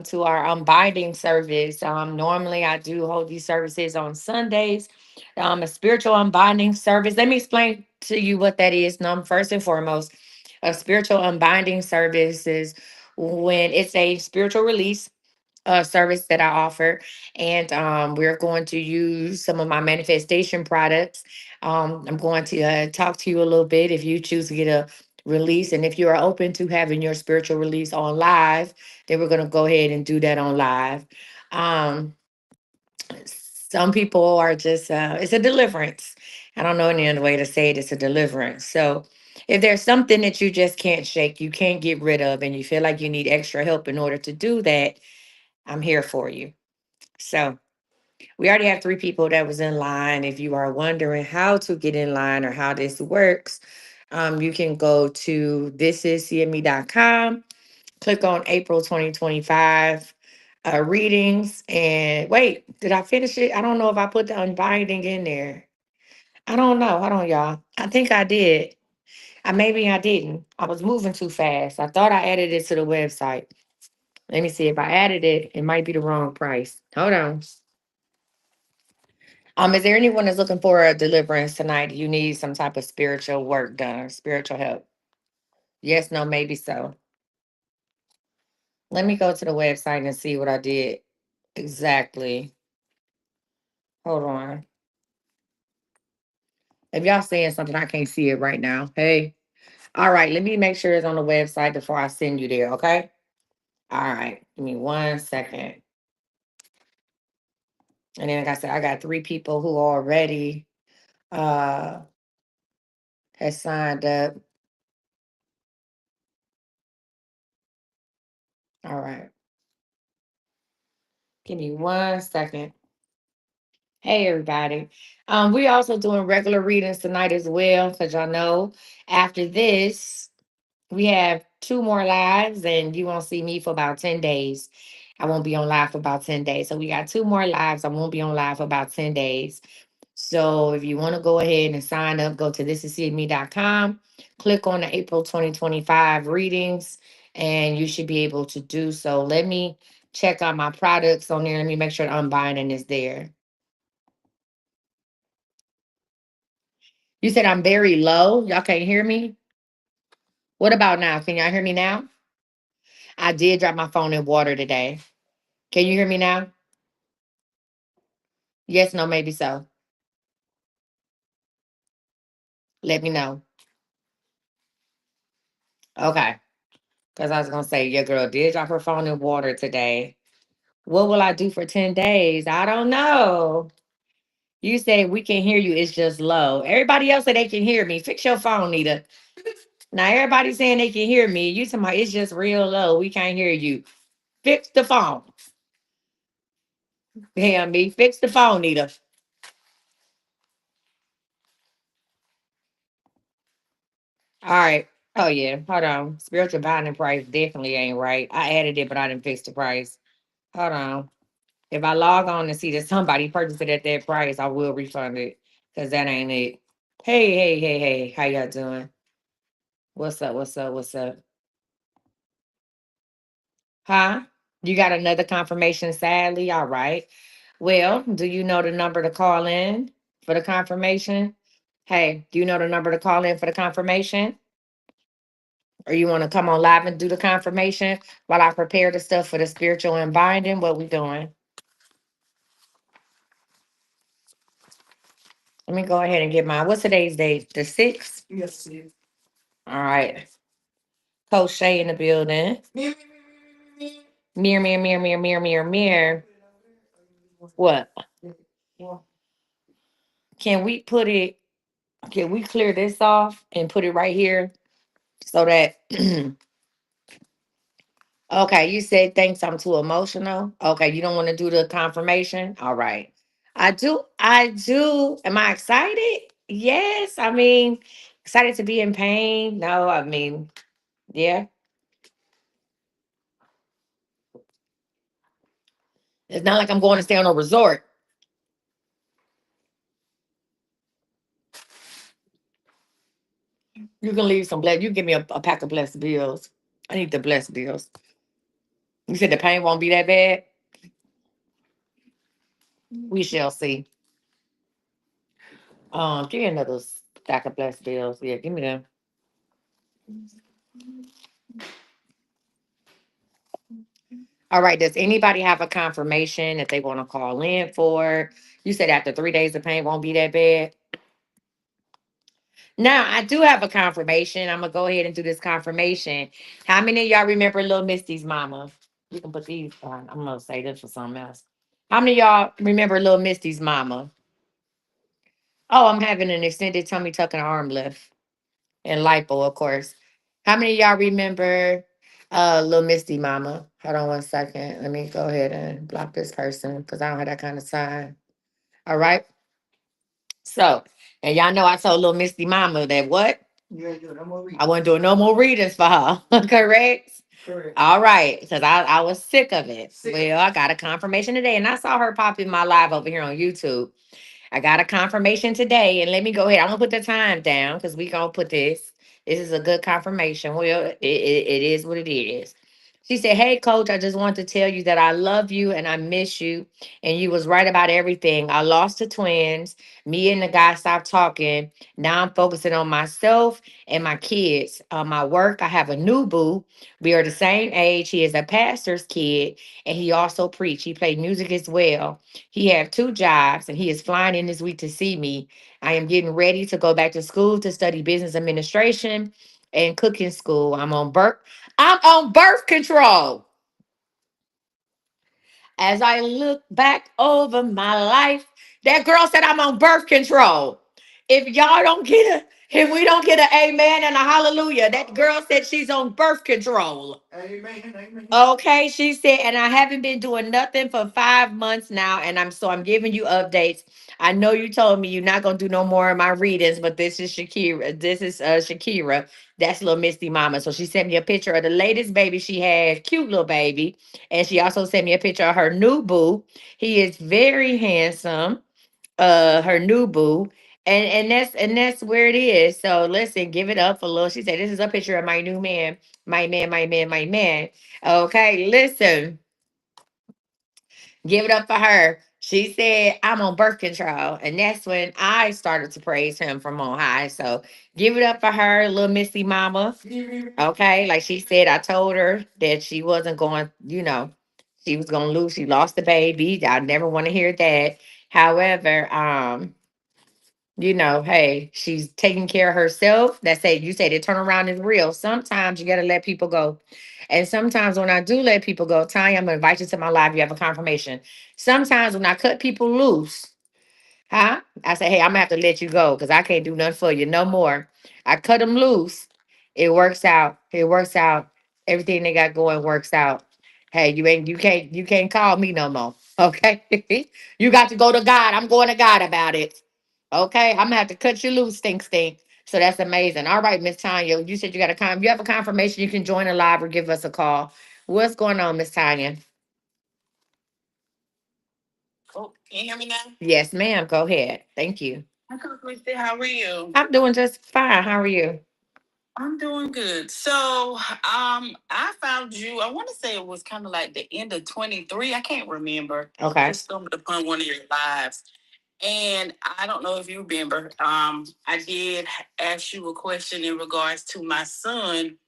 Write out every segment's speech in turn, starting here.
to our Unbinding service. Normally, I do hold these services on Sundays. A spiritual unbinding service. Let me explain to you what that is. First and foremost, a spiritual unbinding service is when it's a spiritual release service that I offer. And we're going to use some of my manifestation products. I'm going to talk to you a little bit if you choose to get a release. And if you are open to having your spiritual release on live, then we're going to go ahead and do that on live. Um, some people are just, it's a deliverance. I don't know any other way to say it. It's a deliverance. So if there's something that you just can't shake, you can't get rid of, and you feel like you need extra help in order to do that, I'm here for you. So we already have three people that was in line. If you are wondering how to get in line or how this works, you can go to thisiscme.com, click on April 2025 readings. And wait, did I finish it? I don't know if I put the unbinding in there. I don't know. Hold on, y'all. I think I did. Maybe I didn't. I was moving too fast. I thought I added it to the website. Let me see if I added it. It might be the wrong price. Hold on. Is there anyone that's looking for a deliverance tonight? You need some type of spiritual work done, spiritual help? Yes, no, maybe so. Let me go to the website and see what I did exactly. Hold on. If y'all saying something, I can't see it right now. Hey. All right, let me make sure it's on the website before I send you there, okay? All right. Give me 1 second. And then like I said, I got three people who already uh has signed up. All right. Give me 1 second. Hey everybody. We also doing regular readings tonight as well, because y'all know after this, we have two more lives and you won't see me for about 10 days. I won't be on live for about 10 days. So we got two more lives. I won't be on live for about 10 days. So if you want to go ahead and sign up, go to thisisme.com, click on the April 2025 readings, and you should be able to do so. Let me check out my products on there. Let me make sure Unbinding is there. You said I'm very low. Y'all can't hear me? What about now? Can y'all hear me now? I did drop my phone in water today. Can you hear me now? Yes, no, maybe so. Let me know. Okay. Because I was going to say, your girl did drop her phone in water today. What will I do for 10 days? I don't know. You say we can hear you. It's just low. Everybody else said they can hear me. Fix your phone, Nita. Now everybody's saying they can hear me. You talking about it's just real low. We can't hear you. Fix the phone. Damn me. Fix the phone, Nita. All right. Oh yeah. Hold on. Spiritual binding price definitely ain't right. I added it, but I didn't fix the price. Hold on. If I log on and see that somebody purchased it at that price, I will refund it. Cause that ain't it. Hey, hey, hey, hey. How y'all doing? What's up? What's up? What's up? Huh? You got another confirmation, sadly? All right. Well, do you know the number to call in for the confirmation? Hey, do you know the number to call in for the confirmation? Or you want to come on live and do the confirmation while I prepare the stuff for the spiritual and binding? What we doing? Let me go ahead and get mine. What's today's date? The 6th? Yes, yes. All right. Coach Shay in the building. Mirror, mirror, mirror, mirror, mirror, mirror, mirror. What? Can we put it, can we clear this off and put it right here so that okay, you said thanks, I'm too emotional. Okay, you don't want to do the confirmation? All right. I do. Am I excited? Yes. I mean, excited to be in pain. No, I mean, yeah. It's not like I'm going to stay on a resort. You can leave some blessed. You give me a pack of blessed bills. I need the blessed bills. You said the pain won't be that bad. We shall see. Give me another stack of blessed bills. Yeah, give me them. All right. Does anybody have a confirmation that they want to call in for? You said after 3 days, the pain won't be that bad. Now, I do have a confirmation. I'm gonna go ahead and do this confirmation. How many of y'all remember little Misty's mama? You can put these on. I'm gonna say this for something else. How many of y'all remember little Misty's mama? Oh, I'm having an extended tummy tuck and arm lift and lipo, of course. How many of y'all remember little Misty mama? Hold on one second. Let me go ahead and block this person because I don't have that kind of sign. All right. So, and y'all know I told little Misty mama that what? I wasn't doing no more readings for her. Correct? Correct. All right. Because I was sick of it. Well, I got a confirmation today and I saw her pop in my live over here on YouTube. I got a confirmation today, and let me go ahead. I'm gonna put the time down because we gonna put this. This is a good confirmation. Well, it is what it is. She said, "Hey, Coach, I just want to tell you that I love you and I miss you, and you was right about everything. I lost the twins. Me and the guy stopped talking. Now I'm focusing on myself and my kids. My work. I have a new boo. We are the same age. He is a pastor's kid, and he also preach. He played music as well. He have two jobs and he is flying in this week to see me. I am getting ready to go back to school to study business administration and cooking school. I'm on birth control. As I look back over my life, that girl said I'm on birth control. If y'all don't get a, if we don't get an amen and a hallelujah, that girl said she's on birth control. Amen, amen. Okay, she said, and I haven't been doing nothing for 5 months now, and I'm giving you updates. I know you told me you're not gonna do no more of my readings, but this is Shakira. This is Shakira. That's little Misty Mama. So she sent me a picture of the latest baby she had, cute little baby. And she also sent me a picture of her new boo. He is very handsome. Her new boo. And that's where it is. So listen, give it up for Lil. She said, "This is a picture of my new man, my man, my man, my man." Okay, listen, give it up for her. She said, "I'm on birth control." And that's when I started to praise him from on high. So give it up for her, little Missy Mama. Okay. Like she said, I told her that she wasn't going, she was going to lose. She lost the baby. I never want to hear that. However, hey, she's taking care of herself. That's it. You say the turnaround is real. Sometimes you got to let people go. And sometimes when I do let people go, Tanya, I'm going to invite you to my live. You have a confirmation. Sometimes when I cut people loose, huh? I say, hey, I'm gonna have to let you go because I can't do nothing for you no more. I cut them loose. It works out. It works out. Everything they got going works out. Hey, you can't call me no more. Okay. You got to go to God. I'm going to God about it. Okay. I'm gonna have to cut you loose, stink stink. So that's amazing. All right, Miss Tanya. You said you have a confirmation. You can join a live or give us a call. What's going on, Miss Tanya? Oh, can you hear me now? Yes, ma'am. Go ahead. Thank you. Okay, Misty, how are you? I'm doing just fine. How are you? I'm doing good. So, I found you. I want to say it was kind of like the end of 23. I can't remember. Okay. Just stumbled upon one of your lives, and I don't know if you remember. I did ask you a question in regards to my son,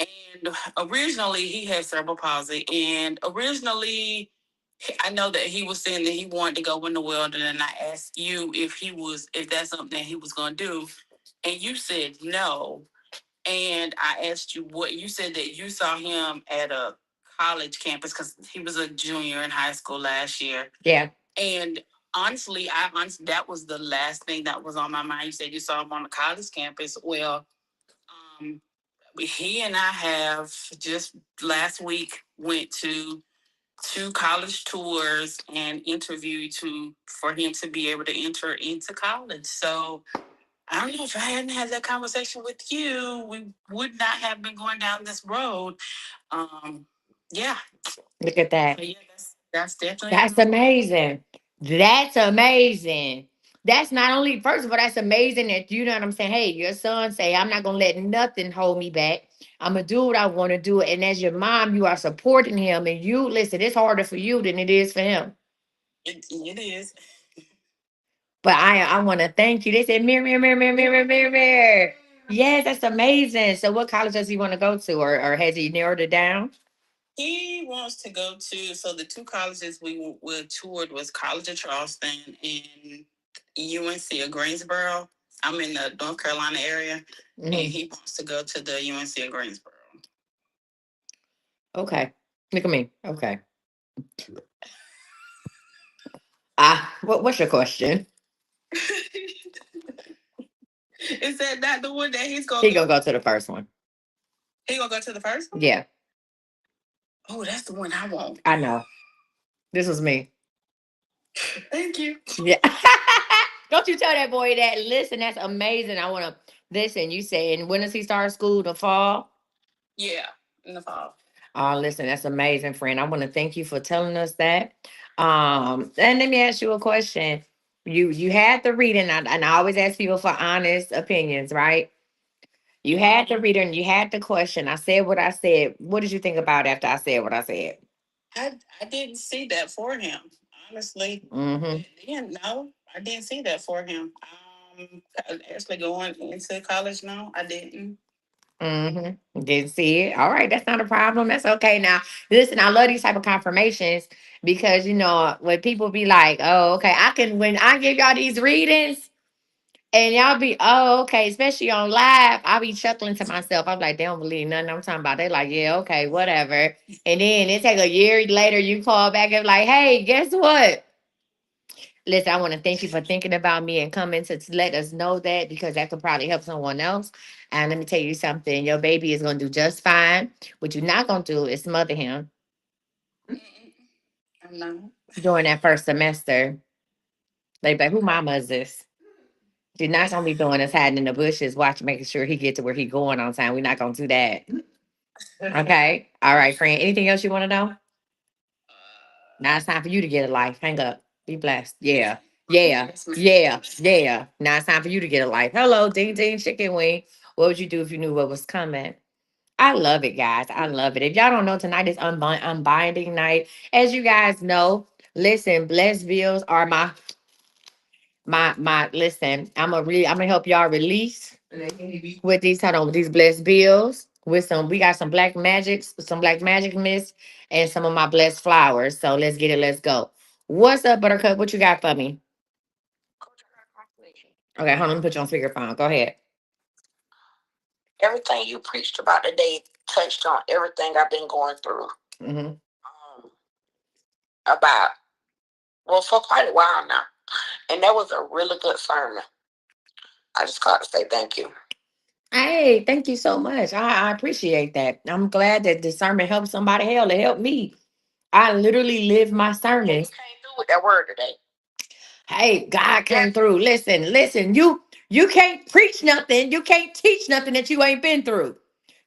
and originally he had cerebral palsy, and originally I know that he was saying that he wanted to go in the world, and then I asked you if that's something that he was going to do, and you said no. And I asked you what you said that you saw him at a college campus because he was a junior in high school last year. Yeah. And honestly, that was the last thing that was on my mind. You said you saw him on a college campus. Well, um, he and I have just last week went to two college tours and interviewed for him to be able to enter into college. So I don't know if I hadn't had that conversation with you, we would not have been going down this road. Yeah. Look at that. So yeah, that's definitely that's amazing. That's amazing. That's not only, first of all, that's amazing that you know what I'm saying. Hey, your son say, I'm not gonna let nothing hold me back. I'm gonna do what I want to do. And as your mom, you are supporting him. And you listen, it's harder for you than it is for him. It is. But I want to thank you. They said, mirror, mirror, mirror, mirror, mirror, mirror, mirror. Yes, that's amazing. So what college does he want to go to? Or has he narrowed it down? He wants to go to, so the two colleges we toured was College of Charleston and UNC of Greensboro. I'm in the North Carolina area, and Mhm. he wants to go to the UNC of Greensboro. Okay. Look at me. Okay. What's your question? Is that not the one that he's gonna He go? gonna go to the first one. He gonna go to the first one? Yeah, Oh, that's the one I want. I know. This was me. Thank you. Yeah. Don't you tell that boy that. Listen, that's amazing. I want to listen. You saying when does he start school? The fall? Yeah, in the fall. Oh, listen, that's amazing, friend. I want to thank you for telling us that. And let me ask you a question. You had the reading, and I always ask people for honest opinions, right? You had the reader and you had the question. I said what I said. What did you think about after I said what I said? I didn't see that for him, honestly. Mm-hmm. Then no, I didn't see that for him. Actually going into college now, I didn't. Mm-hmm. Didn't see it. All right, that's not a problem. That's okay. Now, listen, I love these type of confirmations because you know when people be like, "Oh, okay," I can when I give y'all these readings and y'all be, "Oh, okay," especially on live, I'll be chuckling to myself. I'm like, "They don't believe nothing I'm talking about." They like, "Yeah, okay, whatever." And then it take a year later, you call back and like, "Hey, guess what?" Listen, I want to thank you for thinking about me and coming to let us know that because that could probably help someone else. And let me tell you something, your baby is going to do just fine. What you're not going to do is smother him I'm not. during that first semester. Like, who mama is this? You're not going to be doing is hiding in the bushes, watching, making sure he get to where he going on time. We're not going to do that. Okay. All right, friend. Anything else you want to know? Now it's time for you to get a life. Hang up. Be blessed. Yeah. Yeah. Yeah. Yeah. Now it's time for you to get a life. Hello, ding ding chicken wing. What would you do if you knew what was coming? I love it, guys. I love it. If y'all don't know, tonight is unbinding night. As you guys know, listen, blessed bills are my listen. I'm gonna help y'all release with these, hold on, with these blessed bills. With some, we got some black magics, some black magic mist, and some of my blessed flowers. So let's get it. Let's go. What's up, Buttercup? What you got for me? Okay, hold on. Let me put you on speakerphone. Go ahead. Everything you preached about today touched on everything I've been going through. Hmm. About, well, for quite a while now, and that was a really good sermon. I just got to say thank you. Hey, thank you so much. I appreciate that. I'm glad that discernment helped somebody. Hell, it helped me. I literally live my sermons. Came through with that word today. Hey, God came through. Listen, listen. You can't preach nothing. You can't teach nothing that you ain't been through.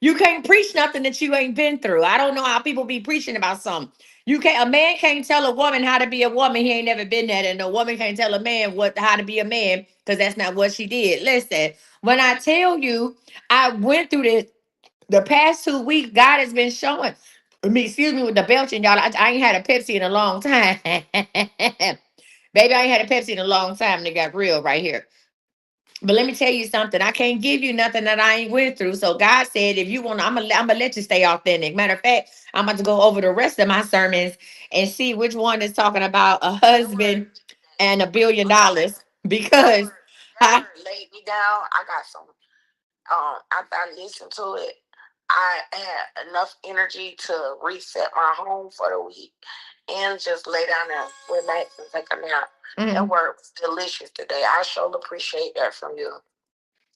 You can't preach nothing that you ain't been through. I don't know how people be preaching about something. You can't. A man can't tell a woman how to be a woman. He ain't never been that, and a woman can't tell a man what how to be a man because that's not what she did. Listen, when I tell you, I went through this the past 2 weeks. God has been showing me. Excuse me with the belching, y'all. I ain't had a Pepsi in a long time. Baby, I ain't had a Pepsi in a long time. They got real right here. But let me tell you something. I can't give you nothing that I ain't went through. So God said, if you want, I'm gonna let you stay authentic. Matter of fact, I'm about to go over the rest of my sermons and see which one is talking about a husband and $1 billion. Because That word laid me down. I got some. After I listened to it, I had enough energy to reset my home for the week and just lay down and relax and take a nap. That word was delicious today. I sure appreciate that from you.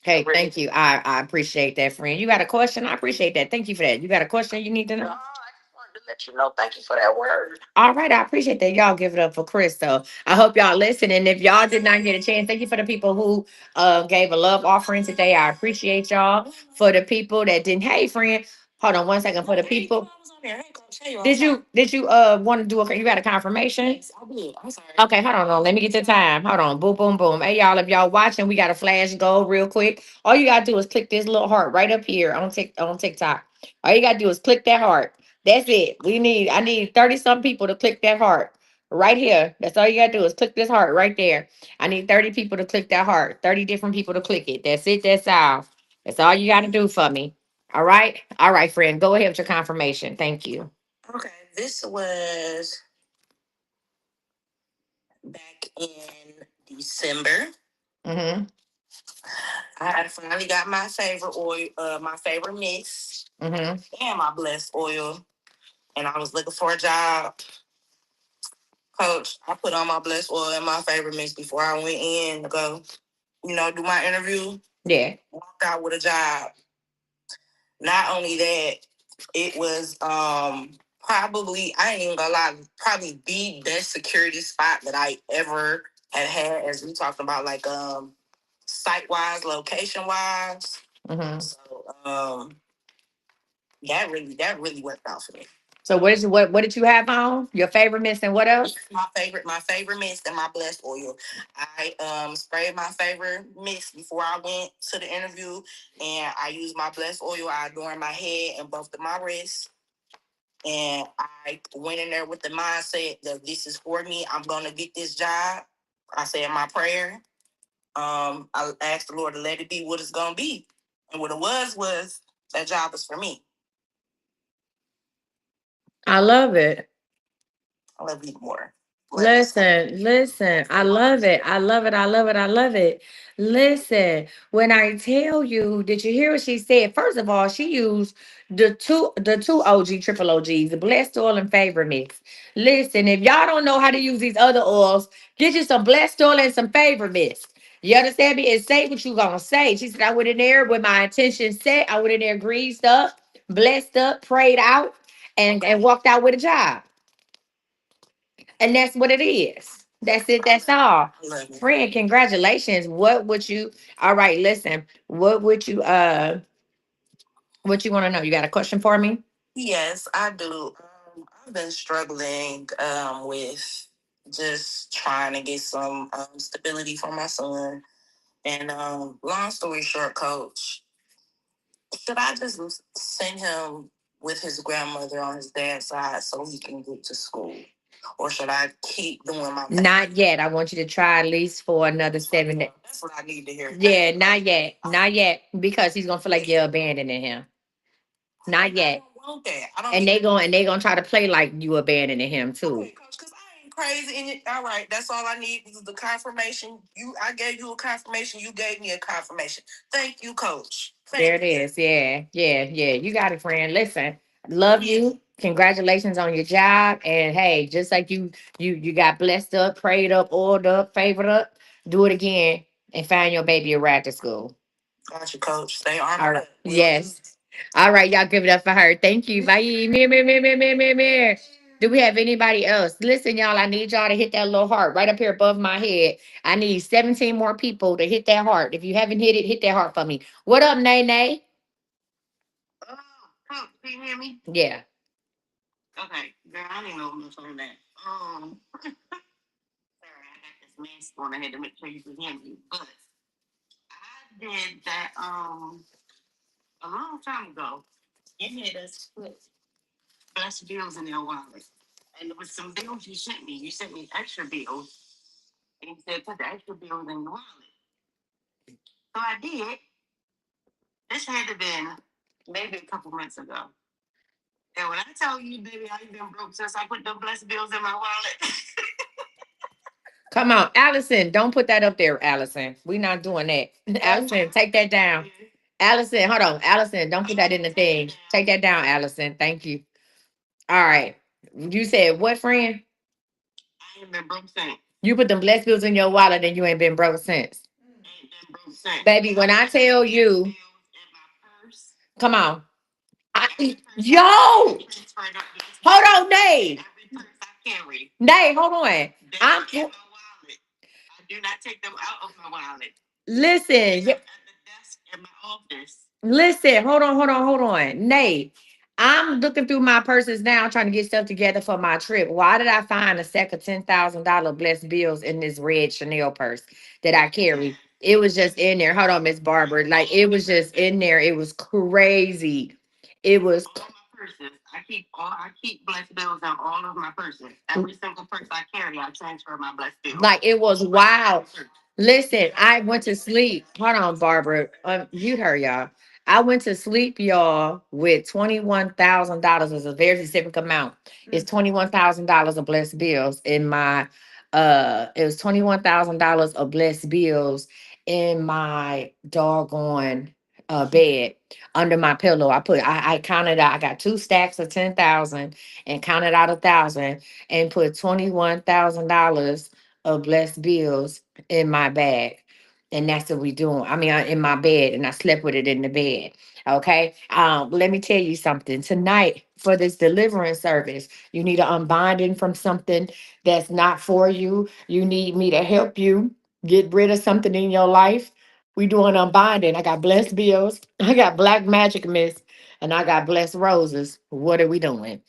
Hey, thank you. I appreciate that, friend. You got a question? I appreciate that. Thank you for that. You got a question you need to know? No, I just wanted to let you know. Thank you for that word. All right, I appreciate that. Y'all give it up for Chris. So I hope y'all listen. And if y'all did not get a chance, thank you for the people who gave a love offering today. I appreciate y'all. For the people that didn't, hey friend, Hold on 1 second for the Hey, people. I was on there. Hey, Coach. Hey, I'm Did sorry. you want to do a you got a confirmation? Yes, I did. I'm sorry. Okay, hold on. Let me get the time. Hold on. Boom, boom, boom. Hey y'all, if y'all watching, we got a flash go real quick. All you gotta do is click this little heart right up here on TikTok. All you gotta do is click that heart. That's it. I need 30 some people to click that heart. Right here. That's all you gotta do is click this heart right there. I need 30 people to click that heart. 30 different people to click it. That's it. That's all. That's all you gotta do for me. All right. All right, friend. Go ahead with your confirmation. Thank you. Okay, this was back in December. Mm-hmm. I finally got my favorite oil, my favorite mix, Mm-hmm. and my blessed oil. And I was looking for a job. Coach, I put on my blessed oil and my favorite mix before I went in to go, do my interview. Yeah. Walked out with a job. Not only that, it was probably, I ain't even gonna lie, probably the best security spot that I ever had, as we talked about, like site wise, location wise. Mm-hmm. So that really worked out for me. So what did you have on? Your favorite mist and what else? My favorite mist and my blessed oil. I sprayed my favorite mist before I went to the interview, and I used my blessed oil. I adorned my head and both of my wrists, and I went in there with the mindset that this is for me. I'm gonna get this job. I said my prayer. I asked the Lord to let it be what it's gonna be, and what it was that job was for me. I love it. I love you more. Listen. I love it. I love it. I love it. I love it. Listen, when I tell you, did you hear what she said? First of all, she used the two OG triple OGs, the blessed oil and favor mix. Listen, if y'all don't know how to use these other oils, get you some blessed oil and some favor mix. You understand me? And say what you gonna say. She said, I went in there with my intention set. I went in there greased up, blessed up, prayed out, and walked out with a job. And that's what it is. That's it. That's all. I love it. Friend, congratulations. What would you all right, listen. What you want to know? You got a question for me? Yes, I do. I've been struggling with just trying to get some stability for my son. And long story short, coach, should I just send him with his grandmother on his dad's side so he can get to school? Or should I keep doing my thing? Not yet. I want you to try at least for another 7 days. That's what I need to hear. Yeah, not yet. Not yet. Because he's gonna feel like you're abandoning him. Not I yet. don't want that. I don't And they gonna try to play like you abandoning him too. okay, coach, because I ain't crazy. All right, that's all I need is the confirmation. I gave you a confirmation. You gave me a confirmation. Thank you, coach. There Thank it is. Yeah, yeah, yeah. You got it, friend. Listen, love you. Congratulations on your job. And hey, just like you got blessed up, prayed up, oiled up, favored up, do it again and find your baby a ride to school. you. Got you, coach. Stay armored All right. up. Yes. All right, y'all give it up for her. Thank you. Bye. Me. Do we have anybody else? Listen, y'all, I need y'all to hit that little heart right up here above my head. I need 17 more people to hit that heart. If you haven't hit it, hit that heart for me. What up, Nay Nay? Oh, coach, can you hear me? Yeah. Okay, girl, I didn't know what was on that. Sorry, I got this mask on. I had to make sure you could hear me. But I did that a long time ago. You made us put blessed bills in their wallet. And there was some bills you sent me. You sent me extra bills. And you said put the extra bills in your wallet. So I did. This had to been maybe a couple months ago. And when I tell you, baby, I've been broke since I put the blessed bills in my wallet. Come on, Allison. Don't put that up there, Allison. We're not doing that. Allison, take that down. Allison, hold on. Allison, don't put that in the thing. Take that down, Allison. Thank you. All right. You said what, friend? I ain't been broke since. You put them blessed bills in your wallet and you ain't been broke since. Ain't been broke since. Baby, when I tell you, Bills in my purse. come on. Every purse Yo, transferred up. hold on, Nay. Every purse I carry. Nay, hold on. They I'm are in my wallet. I do not take them out of my wallet. listen. At the desk in my office. Listen, hold on. Nay. I'm looking through my purses now, trying to get stuff together for my trip. Why did I find a stack of $10,000 blessed bills in this red Chanel purse that I carry? It was just in there. Hold on, Miss Barbara. Like it was just in there. It was crazy. It was All my purses. I keep blessed bills in all of my purses. Every single purse I carry, I transfer my blessed bills. like it was wild. Listen, I went to sleep. Hold on, Barbara. Mute her, y'all. I went to sleep, y'all, with $21,000. Is a very specific amount. It's $21,000 of blessed bills in my. It was $21,000 of blessed bills in my doggone bed under my pillow. I counted out. I got two stacks of 10,000 and counted out 1,000 and put $21,000 of blessed bills in my bag. And that's what we doing. I mean, in my bed, and I slept with it in the bed. Okay. Let me tell you something. Tonight, for this deliverance service, you need an unbinding from something that's not for you. You need me to help you get rid of something in your life. We doing unbinding. I got blessed bills. I got black magic mist, and I got blessed roses. What are we doing?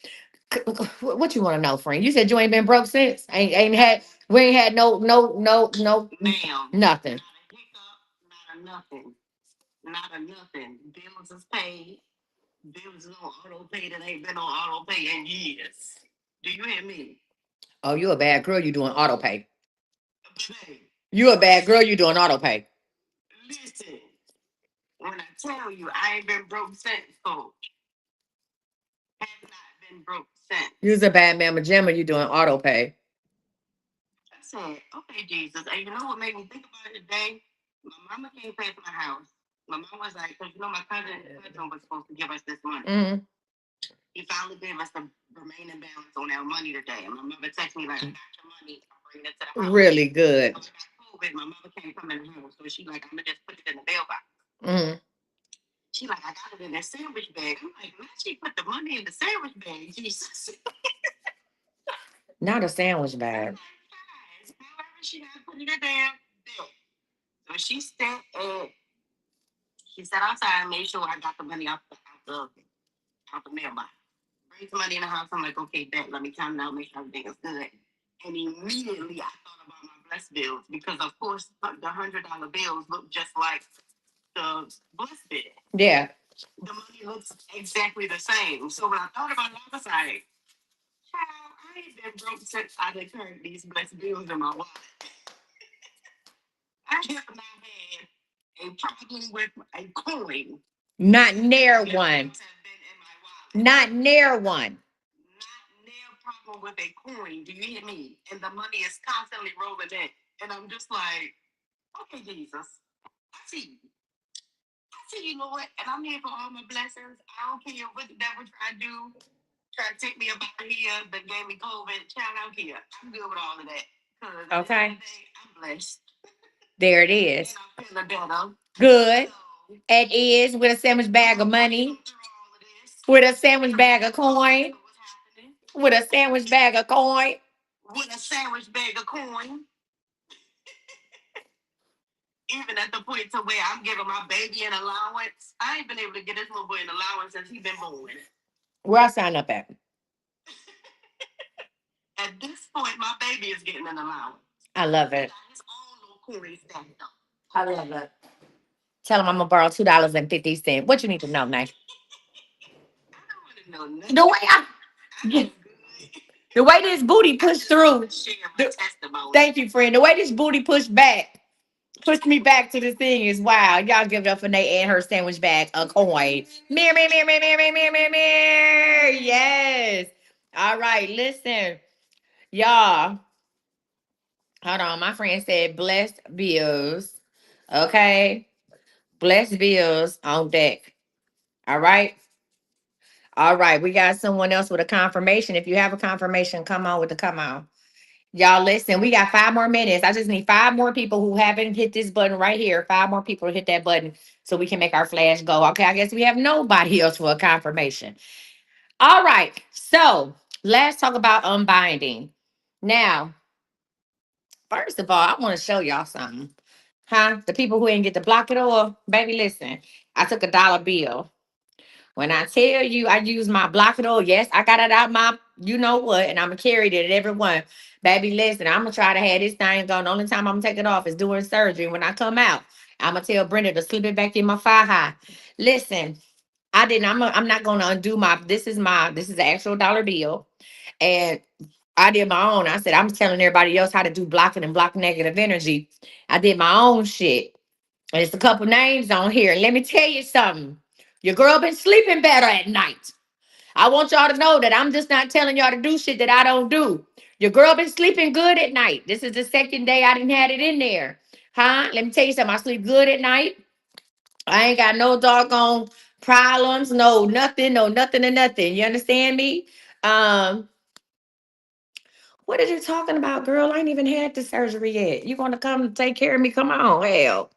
What you want to know, friend? You said you ain't been broke since. Ain't had. We ain't had no Ma'am, nothing. not a hiccup, not a nothing. Not a nothing. Bills is paid. Bills is on auto pay that ain't been on auto pay in years. Do you hear me? Oh, you a bad girl. You doing auto pay. But hey, You a bad girl. You doing auto pay. listen, when I tell you I ain't been broke since, folks, have not been broke You's since. a bad mama jamma. You doing auto pay. I said, okay, Jesus. And you know what made me think about it today? My mama came past my house. My mom was like, because you know my cousin was supposed to give us this money. Mm. He finally gave us the remaining balance on our money today. And my mother texted me like, I got your money. I'm bringing it to the house. Really good. So I got COVID. My mother can't come in the house. So she like, I'm going to just put it in the mailbox. Mm. She like, I got it in that sandwich bag. I'm like, man, she put the money in the sandwich bag. Jesus. Not a sandwich I'm bag. like, guys, however she got to put it in there. So she sat outside and made sure I got the money out the mailbox. Brings the money in the house. I'm like, okay, bet. Let me count it out, make sure everything is good. And immediately I thought about my blessed bills because, of course, the $100 bills look just like the blessed bill. Yeah. The money looks exactly the same. So when I thought about it, I was like, child, I ain't been broke since I done carried these blessed bills in my wallet. I have not had a problem with a coin. Not near Bills one. have been in my wallet. Not near one. Not near problem with a coin. Do you hear me? And the money is constantly rolling in. And I'm just like, okay, Jesus, I see you. I see you, Lord. And I'm here for all my blessings. I don't care what the devil try to do. Try to take me up out of here, that gave me COVID. Child, out here. I'm good with all of that. Because at the end Okay. of the day, I'm blessed. There it And is. I'm feeling better. Good. So, It is with a sandwich bag of money. through all of this, With a sandwich bag of coin. what's happening? With a sandwich bag of coin. With a sandwich bag of coin. Even at the point to where I'm giving my baby an allowance. I ain't been able to get this little boy an allowance since he been born. Where I sign up at? At this point, my baby is getting an allowance. I love He it. got his own little coin stacked up. I love it. Tell him I'm gonna borrow $2.50. What you need to know, man? I don't want to know The nothing. way I, I am good. the way this booty I pushed just want through. to share my The, testimony. thank you, friend. The way this booty pushed me back to the thing is wild. Y'all give it up for Nate and her sandwich bag a coin. Mirror, mirror, mirror, mirror, mirror, mirror, mirror, mirror. Yes. All right, listen, y'all. Hold on. My friend said blessed bills. Okay. Blessed bills on deck. All right. All right. We got someone else with a confirmation. If you have a confirmation, come on with the come on. Y'all listen, we got 5 more minutes. I just need 5 more people who haven't hit this button right here. 5 more people to hit that button so we can make our flash go. Okay, I guess we have nobody else for a confirmation. All right. So let's talk about unbinding. Now, first of all, I want to show y'all something. Huh? The people who didn't get to block it all, baby, listen. I took a dollar bill, When I tell you I use my blocking oil, yes, I got it out my you know what, and I'm gonna carry it at everyone. Baby, listen, I'm gonna try to have this thing going. The only time I'm gonna take it off is doing surgery. When I come out, I'm gonna tell Brenda to slip it back in my fire high. Listen, I didn't. I'm not gonna undo my. This is the actual dollar bill, and I did my own. I said I'm telling everybody else how to do blocking and block negative energy. I did my own shit. And it's a couple names on here. And let me tell you something. Your girl been sleeping better at night. I want y'all to know that I'm just not telling y'all to do shit that I don't do. Your girl been sleeping good at night. This is the second day I didn't had it in there. Huh? Let me tell you something. I sleep good at night. I ain't got no doggone problems. No nothing. No nothing and nothing. You understand me? Um, what are you talking about, girl? I ain't even had the surgery yet. You gonna come take care of me? Come on, hell.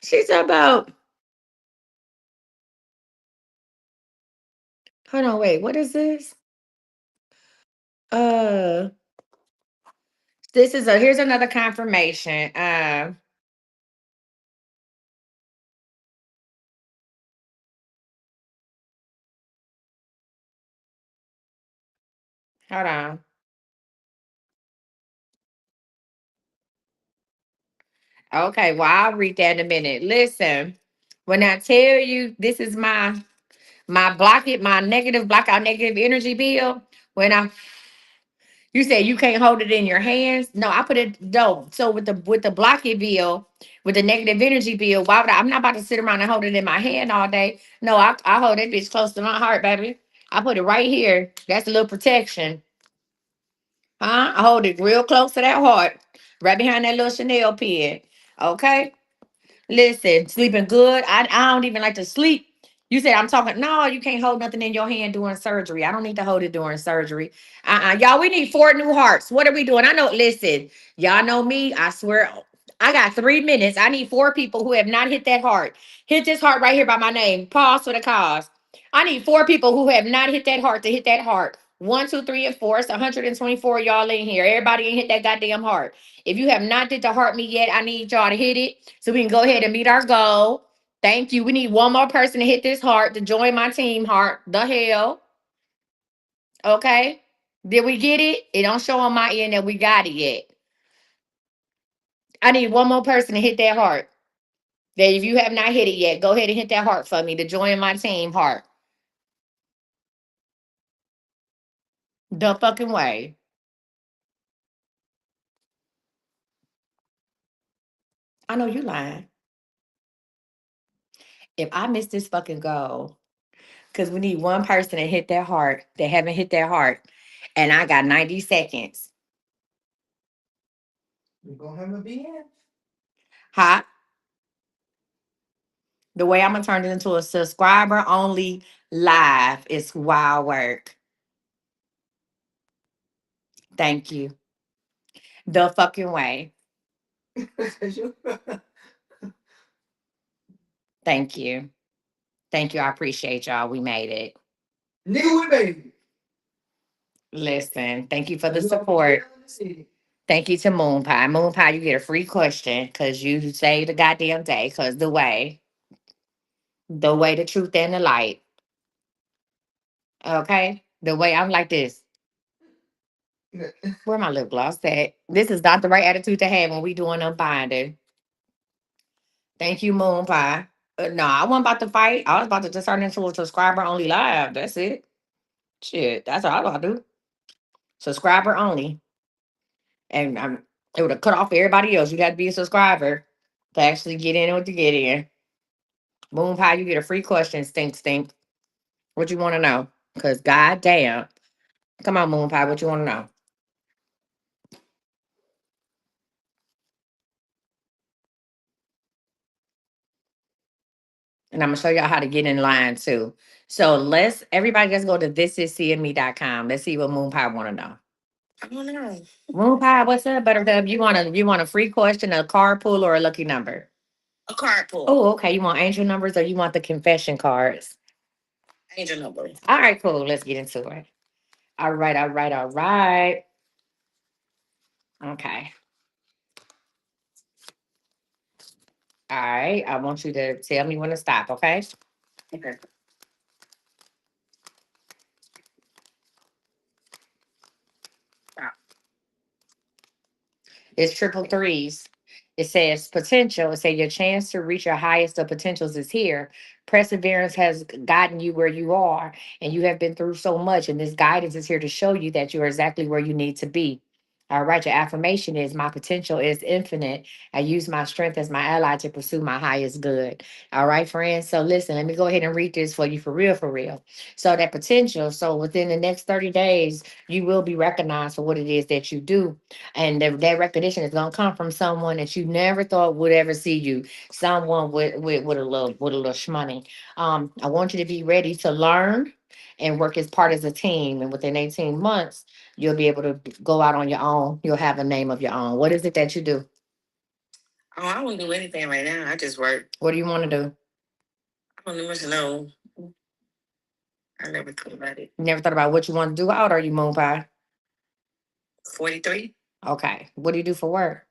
She's about hold on, wait, what is this? Uh, this is a here's another confirmation. Hold on. Okay, well, I'll read that in a minute. Listen, when I tell you this is my block it, my negative block out negative energy bill. When I you said you can't hold it in your hands. No, I put it no. So with the block it bill, with the negative energy bill, why would I'm not about to sit around and hold it in my hand all day. No, I hold that bitch close to my heart, baby. I put it right here. That's a little protection. Huh? I hold it real close to that heart, right behind that little Chanel pin. Okay? Listen, sleeping good. I don't even like to sleep. You said I'm talking. No, you can't hold nothing in your hand during surgery. I don't need to hold it during surgery. Y'all, we need 4 new hearts. What are we doing? I know, listen, y'all know me. I swear, I got 3 minutes. I need 4 people who have not hit that heart. Hit this heart right here by my name. Pause for the cause. I need 4 people who have not hit that heart to hit that heart. One, two, three, and four. It's 124 y'all in here. Everybody ain't hit that goddamn heart. If you have not did the heart me yet, I need y'all to hit it so we can go ahead and meet our goal. Thank you. We need one more person to hit this heart to join my team heart. The hell. Okay. Did we get it? It don't show on my end that we got it yet. I need one more person to hit that heart. That if you have not hit it yet, go ahead and hit that heart for me to join my team heart. The fucking way. I know you lying. If I miss this fucking goal, because we need one person to hit that heart that haven't hit that heart, and I got 90 seconds. You gonna have a BS? Hot. The way I'm gonna turn it into a subscriber only live is wild work. Thank you. The fucking way. Thank you. Thank you. I appreciate y'all. We made it. Nigga, we made it. Listen, thank you for the support. Thank you to Moon Pie. Moon Pie, you get a free question because you say the goddamn day. Because the way, the truth, and the light. Okay? The way I'm like this. Where my lip gloss at? This is not the right attitude to have when we doing unbinding. Thank you, Moon Pie. No, I wasn't about to fight. I was about to just turn into a subscriber only live. That's it. Shit, that's all I gotta do. Subscriber only. And it would have cut off everybody else. You had to be a subscriber to actually get in what you get in. Moon Pie, you get a free question, stink stink. What you want to know? Because goddamn. Come on, Moon Pie, what you want to know? And I'm gonna show y'all how to get in line too. So everybody let's go to thisiscme.com. Let's see what Moon Pie wanna know. I don't know. Moon Pie, what's up, Buttercup? You want a free question, a card pull, or a lucky number? A card pull. Oh, okay. You want angel numbers or you want the confession cards? Angel numbers. All right, cool. Let's get into it. All right, all right, all right. Okay. All right. I want you to tell me when to stop, okay? Okay. It's triple threes. It says potential. It says your chance to reach your highest of potentials is here. Perseverance has gotten you where you are, and you have been through so much. And this guidance is here to show you that you're exactly where you need to be. All right, your affirmation is my potential is infinite. I use my strength as my ally to pursue my highest good. All right, friends. So listen, let me go ahead and read this for you for real, for real. So that potential, so within the next 30 days, you will be recognized for what it is that you do. And that recognition is gonna come from someone that you never thought would ever see you. Someone with a little shmoney. I want you to be ready to learn and work as part as a team. And within 18 months, you'll be able to go out on your own. You'll have a name of your own. What is it that you do? Oh, I wouldn't do anything right now. I just work. What do you want to do? I don't much know. I never thought about it. You never thought about what you want to do? How old are you, Moon Pie? 43. Okay. What do you do for work?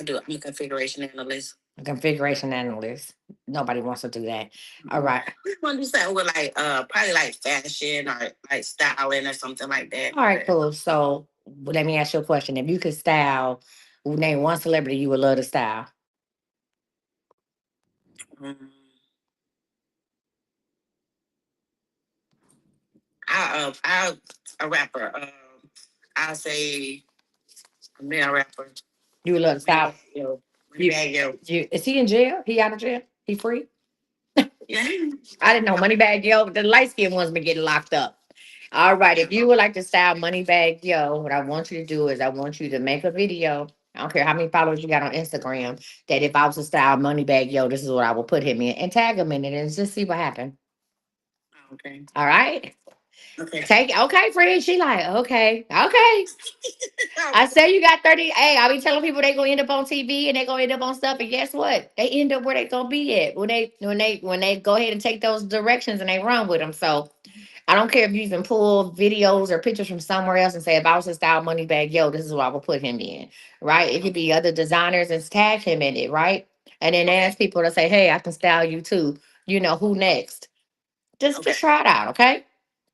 I'm a configuration analyst. A configuration analyst. Nobody wants to do that. All right. I want to do something with like probably like fashion or like styling or something like that. All right, cool. So let me ask you a question. If you could style, name one celebrity you would love to style. Um, I a rapper. I'll say a male rapper. You would love to style. Yo, You, Moneybag Yo. is he in jail? He out of jail? He free? Yeah. I didn't know Moneybag Yo. The light skinned ones been getting locked up. All right. If you would like to style Moneybag Yo, what I want you to do is I want you to make a video. I don't care how many followers you got on Instagram. That if I was to style Moneybag Yo, this is what I will put him in and tag him in it and just see what happened. Okay. All right. Okay. Take okay, friend. She like, okay, okay. I say you got 30. Hey, I be telling people they gonna end up on TV and they gonna end up on stuff, and guess what? They end up where they gonna be at when they go ahead and take those directions and they run with them. So I don't care if you even pull videos or pictures from somewhere else and say if I was to style money bag, yo, this is what I would put him in. Right? It could be other designers and tag him in it, right? And then ask people to say, hey, I can style you too. You know, who next? Just try it out, okay?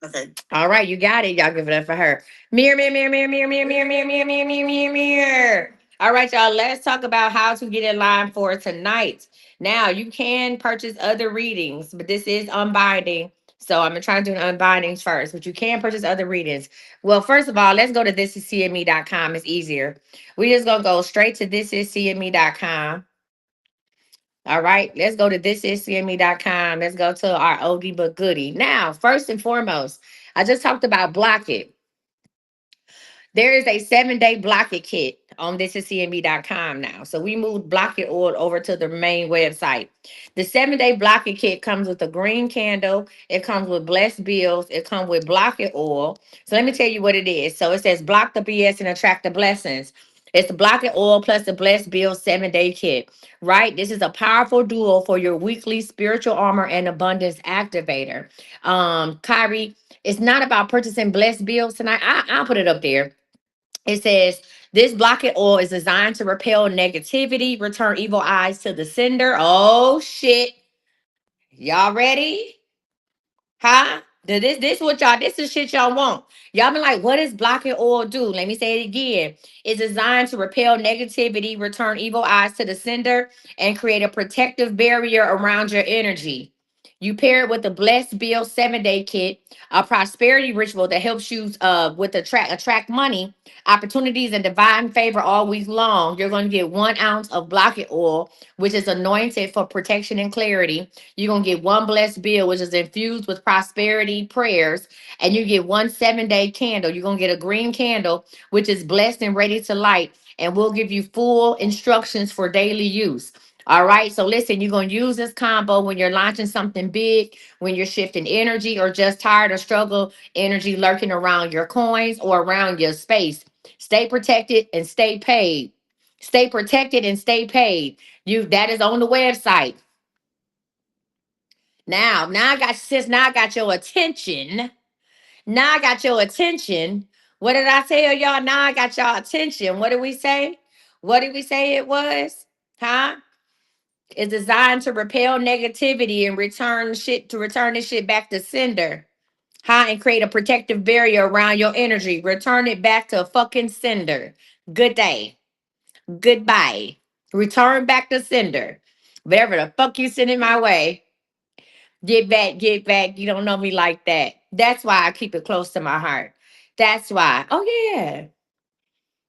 Okay. All right, you got it. Y'all give it up for her. Mirror, mirror, mirror, mirror, mirror, mirror, mirror, mirror, mirror, mirror, mirror, mirror, mirror. All right, y'all. Let's talk about how to get in line for tonight. Now, you can purchase other readings, but this is unbinding. So I'm gonna try to do an unbindings first, but you can purchase other readings. Well, first of all, let's go to thisiscme.com. It's easier. We just gonna go straight to thisiscme.com. All right, let's go to thisiscme.com. Let's go to our oldie but goodie. Now, first and foremost, I just talked about block it. There is a 7-day block it kit on thisiscme.com now. So we moved block it oil over to the main website. The 7-day block it kit comes with a green candle. It comes with blessed bills. It comes with block it oil. So let me tell you what it is. So it says block the BS and attract the blessings. It's the block it oil plus the blessed bill 7-day kit, right? This is a powerful duo for your weekly spiritual armor and abundance activator. Kyrie, it's not about purchasing blessed bills tonight. I'll put it up there. It says this blockade oil is designed to repel negativity, return evil eyes to the sender. Oh shit. Y'all ready? Huh? This what y'all, this is shit y'all want. Y'all been like, what does blockade oil do? Let me say it again. It's designed to repel negativity, return evil eyes to the sender, and create a protective barrier around your energy. You pair it with the Blessed Bill 7-day kit, a prosperity ritual that helps you with attract money, opportunities, and divine favor all week long. You're going to get 1 ounce of blockade oil, which is anointed for protection and clarity. You're going to get one blessed bill, which is infused with prosperity prayers. And you get one 7-day candle. You're going to get a green candle, which is blessed and ready to light. And we'll give you full instructions for daily use. All right. So listen, you're going to use this combo when you're launching something big, when you're shifting energy or just tired or struggle energy lurking around your coins or around your space. Stay protected and stay paid. Stay protected and stay paid. You that is on the website. Now I got sis. Now I got your attention. Now I got your attention. What did I tell y'all? Now I got y'all attention. What did we say? What did we say it was? Huh? It's designed to repel negativity and return this shit back to sender. Huh? And create a protective barrier around your energy. Return it back to a fucking sender. Good day. Goodbye. Return back to sender. Whatever the fuck you sending my way, get back, get back. You don't know me like that. That's why I keep it close to my heart. That's why. Oh yeah.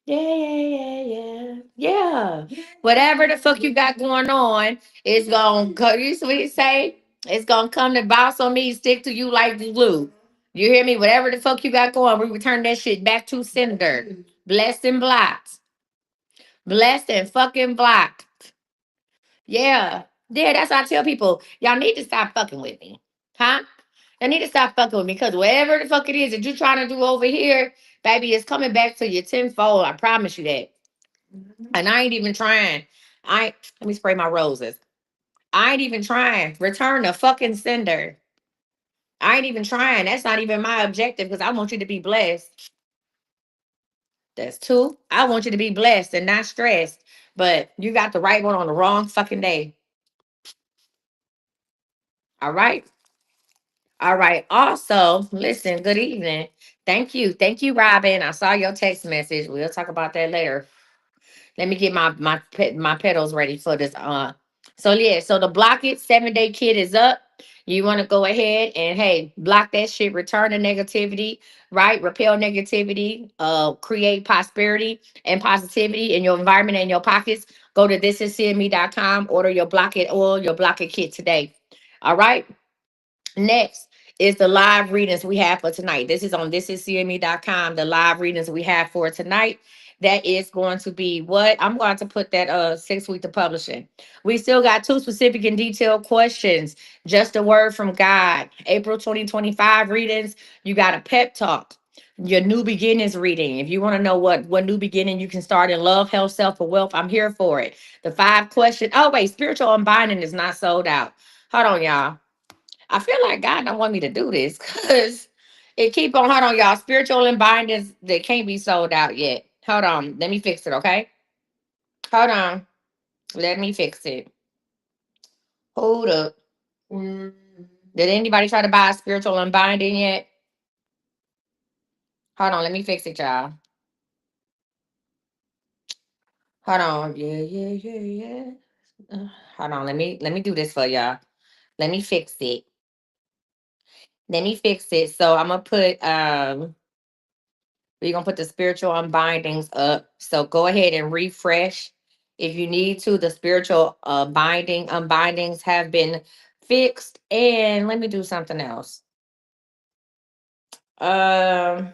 Yeah, yeah, yeah, yeah. Yeah. Whatever the fuck you got going on, it's gonna go. You see what you say? It's gonna come to bounce on me, stick to you like glue. You hear me? Whatever the fuck you got going, we return that shit back to sender. Blessed and blocked. Blessed and fucking blocked. Yeah. Yeah, that's why I tell people, y'all need to stop fucking with me. Huh? Y'all need to stop fucking with me because whatever the fuck it is that you're trying to do over here, baby, it's coming back to you tenfold. I promise you that. And I ain't even trying. Let me spray my roses. I ain't even trying. Return the fucking sender. I ain't even trying. That's not even my objective because I want you to be blessed. That's two. I want you to be blessed and not stressed. But you got the right one on the wrong fucking day. All right. All right. Also, listen, good evening. Thank you. Thank you, Robin. I saw your text message. We'll talk about that later. Let me get my pedals ready for this. So yeah, so the block it 7-day kit is up. You want to go ahead and hey, block that shit, return the negativity, right? Repel negativity, create prosperity and positivity in your environment and your pockets. Go to thisiscme.com, order your block it oil, your block it kit today. All right. Next is the live readings we have for tonight. This is on thisiscme.com. The live readings we have for tonight. That is going to be what I'm going to put that 6 week to publishing. We still got two specific and detailed questions. Just a word from God. April 2025 readings. You got a pep talk. Your new beginnings reading. If you want to know what new beginning you can start in love, health, self, or wealth, I'm here for it. The 5 questions. Oh wait, spiritual unbinding is not sold out. Hold on, y'all. I feel like God don't want me to do this because it keep on. Hold on, y'all. Spiritual and bindings that can't be sold out yet. Hold on. Let me fix it, okay? Hold on. Let me fix it. Hold up. Mm. Did anybody try to buy a spiritual and binding yet? Hold on. Let me fix it, y'all. Hold on. Yeah, yeah, yeah, yeah. Hold on. Let me do this for y'all. Let me fix it. Let me fix it. So I'm gonna put we're gonna put the spiritual unbindings up. So go ahead and refresh if you need to. The spiritual unbindings have been fixed. And let me do something else. Um,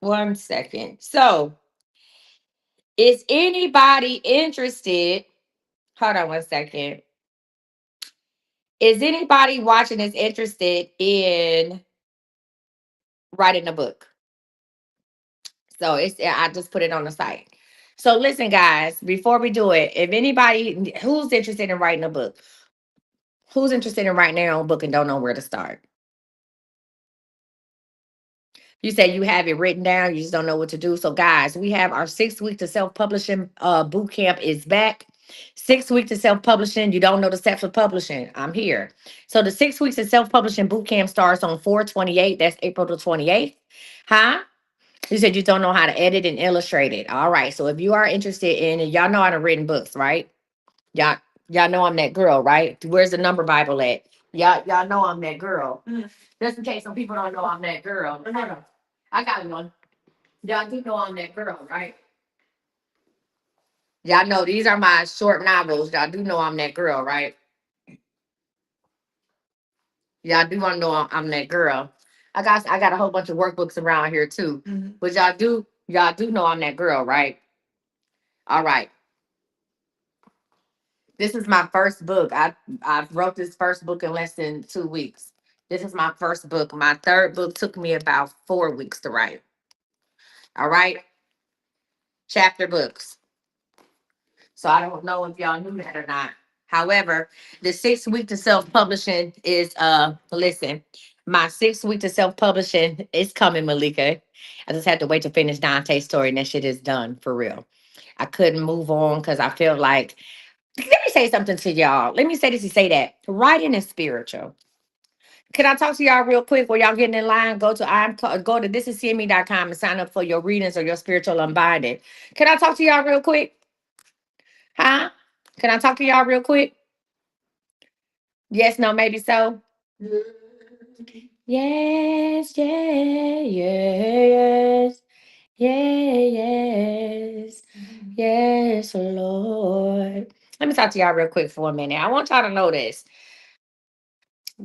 1 second. So is anybody interested? Hold on 1 second. Is anybody watching this interested in writing a book? So it's I just put it on the site. So listen, guys, before we do it, if anybody who's interested in writing a book, who's interested in writing their own book and don't know where to start? You say you have it written down, you just don't know what to do. So, guys, we have our 6 week to self-publishing boot camp is back. 6 week to self-publishing. You don't know the steps of publishing. I'm here. So the 6 weeks of self-publishing boot camp starts on 4/28. That's April the 28th. Huh? You said you don't know how to edit and illustrate it. All right. So if you are interested in it, y'all know how to written books, right? Y'all, y'all know I'm that girl, right? Where's the number Bible at? Y'all know I'm that girl. Just in case some people don't know I'm that girl. Hold on. I got one. Y'all do know I'm that girl, right? Y'all know these are my short novels. Y'all do know I'm that girl, right? Y'all do want to know I'm that girl. I got a whole bunch of workbooks around here too. But y'all do know I'm that girl, right? All right. This is my first book. I wrote this first book in less than 2 weeks. This is my first book. My third book took me about 4 weeks to write. All right. Chapter books. So I don't know if y'all knew that or not. However, the 6 week to self-publishing is listen, my 6 week to self-publishing is coming, Malika. I just had to wait to finish Dante's story and that shit is done for real. I couldn't move on because I feel like Let me say something to y'all. Let me say this and say that. Writing is spiritual. Can I talk to y'all real quick while y'all getting in line? Go to thisiscme.com and sign up for your readings or your spiritual unbinding. Can I talk to y'all real quick? Huh? Can I talk to y'all real quick? Yes, no, maybe so. Yes, yeah, yes, yeah, yes, yes, Lord. Let me talk to y'all real quick for a minute. I want y'all to know this.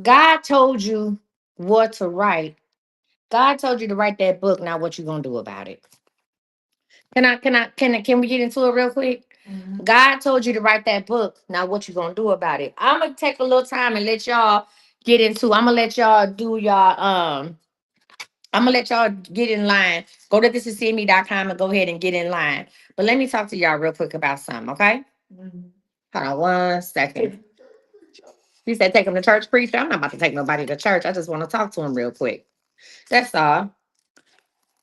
God told you what to write. God told you to write that book. Now, what you gonna do about it? Can we get into it real quick? God told you to write that book. Now, what you gonna do about it? I'm gonna take a little time and let y'all get into. I'm gonna let y'all do y'all. I'm gonna let y'all get in line. Go to thisiscme.com and go ahead and get in line. But let me talk to y'all real quick about something, okay? Hold on 1 second. You said take him to church, preacher. I'm not about to take nobody to church. I just want to talk to him real quick. That's all.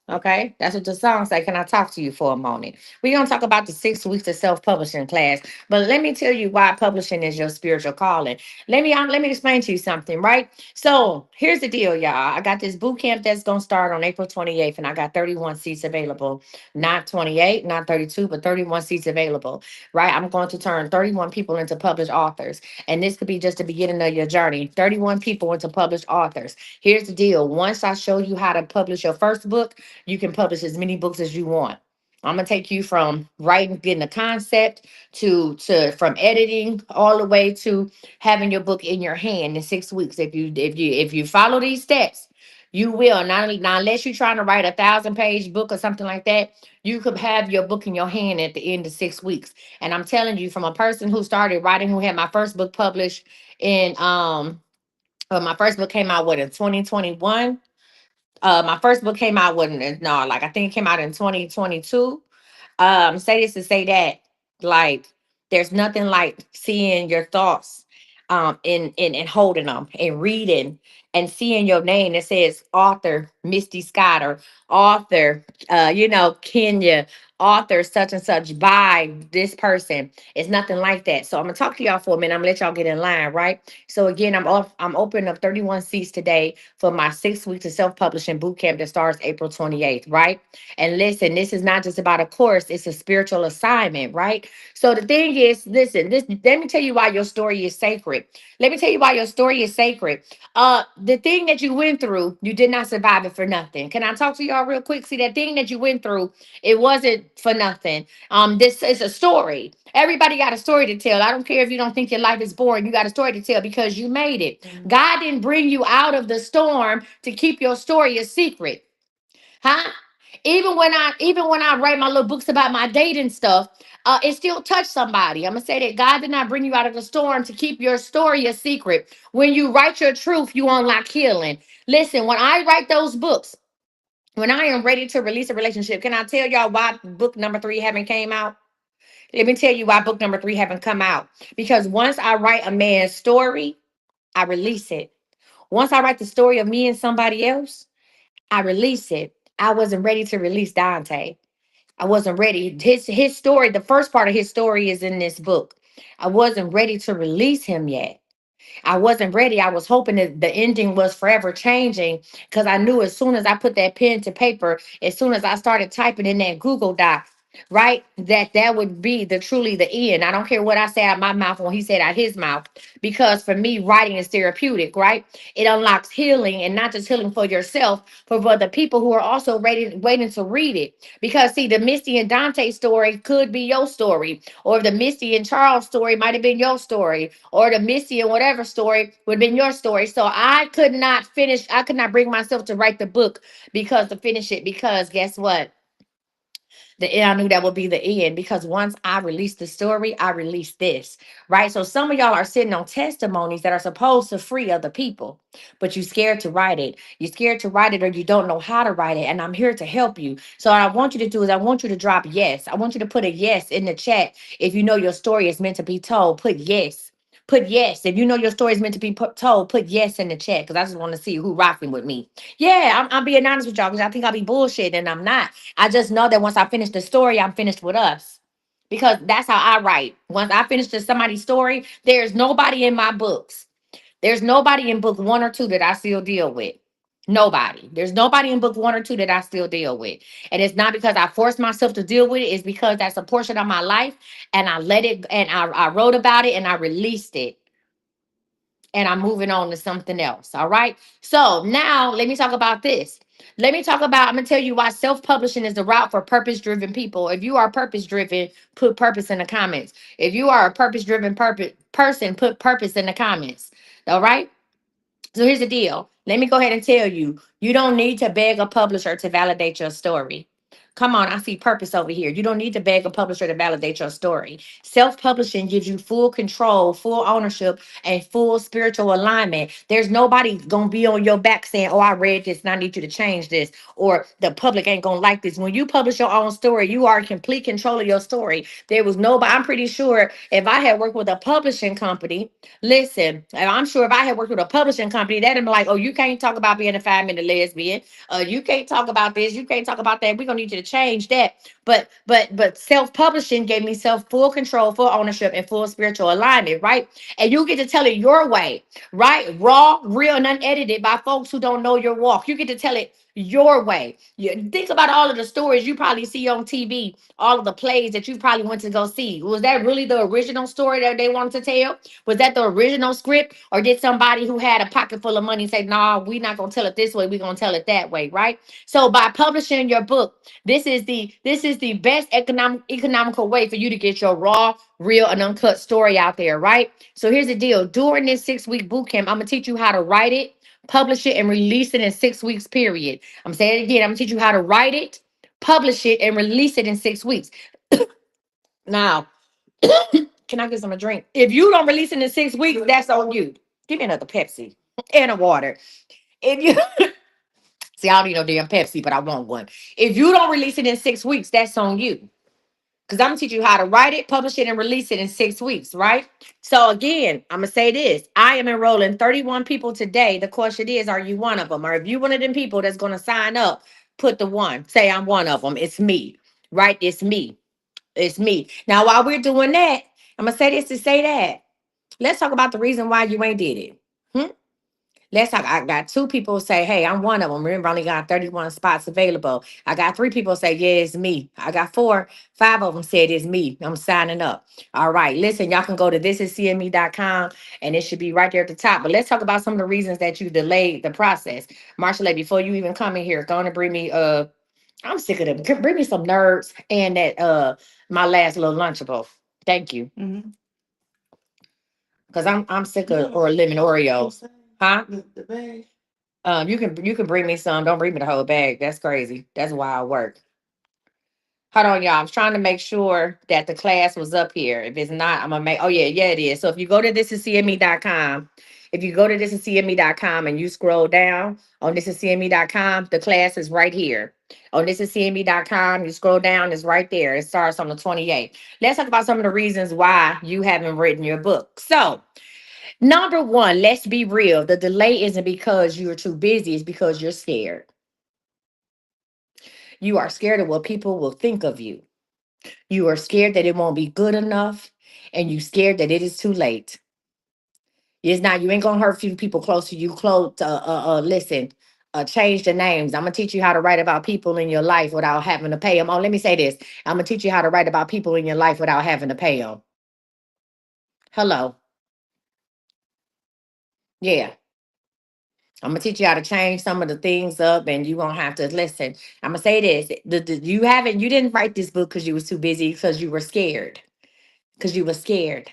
Okay, that's what the song say. Can I talk to you for a moment? We're gonna talk about the 6 weeks of self-publishing class, but let me tell you why publishing is your spiritual calling. Let me explain to you something, right? So here's the deal, y'all. I got this boot camp that's gonna start on April 28th, and I got 31 seats available. Not 28, not 32, but 31 seats available. Right? I'm going to turn 31 people into published authors, and this could be just the beginning of your journey. 31 people into published authors. Here's the deal. Once I show you how to publish your first book, you can publish as many books as you want. I'm gonna take you from writing, getting a concept to from editing all the way to having your book in your hand in 6 weeks. If you follow these steps, you will not now unless you're trying to write 1,000 page book or something like that. You could have your book in your hand at the end of 6 weeks. And I'm telling you, from a person who started writing, who had my first book published in my first book came out in 2021. My first book came out when no, like I think it came out in 2022. Say this to say that, like, there's nothing like seeing your thoughts in holding them and reading and seeing your name that says author Misty Scott or author Kenya, author such and such by this person. It's nothing like that. So I'm gonna talk to y'all for a minute. I'm gonna let y'all get in line, right? So again, I'm opening up 31 seats today for my 6 weeks of self-publishing boot camp that starts April 28th, right? And listen, this is not just about a course, it's a spiritual assignment, right? So the thing is, listen, let me tell you why your story is sacred. Let me tell you why your story is sacred. The thing that you went through, you did not survive it for nothing. Can I talk to y'all real quick? See, that thing that you went through, it wasn't for nothing. This is a story. Everybody got a story to tell. I don't care if you don't think your life is boring. You got a story to tell because you made it. God didn't bring you out of the storm to keep your story a secret. Huh? Even when I write my little books about my dating stuff, it still touched somebody. I'm gonna say that God did not bring you out of the storm to keep your story a secret. When you write your truth, you unlock healing. Listen, when I write those books, when I am ready to release a relationship, can I tell y'all why book number 3 haven't came out? Let me tell you why book number 3 haven't come out. Because once I write a man's story, I release it. Once I write the story of me and somebody else, I release it. I wasn't ready to release Dante. I wasn't ready. His story, the first part of his story is in this book. I wasn't ready to release him yet. I wasn't ready. I was hoping that the ending was forever changing because I knew as soon as I put that pen to paper, as soon as I started typing in that Google Doc, right, that would be the truly the end. I don't care what I say out my mouth when he said out his mouth, because for me, writing is therapeutic, right? It unlocks healing, and not just healing for yourself, but for the people who are also ready, waiting to read it. Because see, the Misty and Dante story could be your story, or the Misty and Charles story might have been your story, or the Missy and whatever story would have been your story. So I could not bring myself to write the book because to finish it, because guess what? The end, I knew that would be the end, because once I released the story, I released this, right? So some of y'all are sitting on testimonies that are supposed to free other people, but you're scared to write it. You're scared to write it, or you don't know how to write it. And I'm here to help you. So what I want you to do is I want you to drop yes. I want you to put a yes in the chat. If you know your story is meant to be told, put yes. Put yes. If you know your story is meant to be told, put yes in the chat, because I just want to see who rocking with me. Yeah, I'm being honest with y'all because I think I'll be bullshit, and I'm not. I just know that once I finish the story, I'm finished with us. because that's how I write. Once I finish somebody's story, there's nobody in my books. There's nobody in book one or two that I still deal with. Nobody. There's nobody in book one or two that I still deal with. And it's not because I forced myself to deal with it. It's because that's a portion of my life. And I let it, and I wrote about it and I released it. And I'm moving on to something else. All right. So now let me talk about this. Let me talk about, I'm going to tell you why self publishing is the route for purpose driven people. If you are purpose driven, put purpose in the comments. If you are a purpose driven person, put purpose in the comments. All right. So here's the deal. Let me go ahead and tell you, you don't need to beg a publisher to validate your story. Come on, I see purpose over here. You don't need to beg a publisher to validate your story. Self publishing gives you full control, full ownership, and full spiritual alignment. There's nobody going to be on your back saying, oh, I read this and I need you to change this, or the public ain't going to like this. When you publish your own story, you are in complete control of your story. There was nobody, I'm pretty sure if I had worked with a publishing company, listen, and I'm sure if I had worked with a publishing company, that'd be like, oh, you can't talk about being a 5 minute lesbian. You can't talk about this. You can't talk about that. We're gonna need you to change that. But self-publishing gave me full control, full ownership, and full spiritual alignment, right? And you get to tell it your way, right? Raw, real, and unedited by folks who don't know your walk. You get to tell it your way. You think about all of the stories you probably see on TV, all of the plays that you probably went to go see. Was that really the original story that they wanted to tell? Was that the original script? Or did somebody who had a pocket full of money say, nah, we're not gonna tell it this way, we're gonna tell it that way, right? So by publishing your book, this is the best economical way for you to get your raw, real, and uncut story out there, right? So here's the deal. During this 6 week boot camp, I'm gonna teach you how to write it, publish it, and release it in 6 weeks, period. I'm saying it again, I'm gonna teach you how to write it, publish it, and release it in 6 weeks. Now, can I get some a drink? If you don't release it in 6 weeks, that's on you. Give me another Pepsi and a water. If you see, I don't need no damn Pepsi, but I want one. If you don't release it in 6 weeks, that's on you. Because I'm gonna teach you how to write it, publish it, and release it in 6 weeks, right? So again, I'm gonna say this. I am enrolling 31 people today. The question is, are you one of them? Or if you one of them people that's gonna sign up, put the one. Say I'm one of them. It's me. Right? It's me. It's me. Now, while we're doing that, I'm gonna say this to say that. Let's talk about the reason why you ain't did it. Hmm? Let's talk. I got two people say, hey, I'm one of them. Remember, I only got 31 spots available. I got three people say, yeah, it's me. I got four, five of them said it's me. I'm signing up. All right. Listen, y'all can go to thisiscme.com and it should be right there at the top. But let's talk about some of the reasons that you delayed the process. Marshall, before you even come in here, go on and bring me I'm sick of them. Bring me some nerds and that my last little lunchable. Thank you. Because I'm sick of or living Oreos. Huh? You can bring me some. Don't bring me the whole bag. That's crazy. That's wild work. Hold on, y'all. I'm trying to make sure that the class was up here. If it's not, I'm gonna make yeah, it is. So if you go to thisiscme.com, if you go to thisiscme.com and you scroll down on thisiscme.com, the class is right here. On thisiscme.com, you scroll down, it's right there. It starts on the 28th. Let's talk about some of the reasons why you haven't written your book. So number one, let's be real. The delay isn't because you're too busy, it's because you're scared. You are scared of what people will think of you. You are scared that it won't be good enough, and you scared that it is too late. It's not, you ain't gonna hurt few people close to you. Close, listen, change the names. I'm gonna teach you how to write about people in your life without having to pay them. Oh, let me say this. I'm gonna teach you how to write about people in your life without having to pay them. Hello. Yeah. I'm gonna teach you how to change some of the things up, and you won't have to listen. I'm gonna say this: you didn't write this book because you was too busy, because you were scared, because you were scared.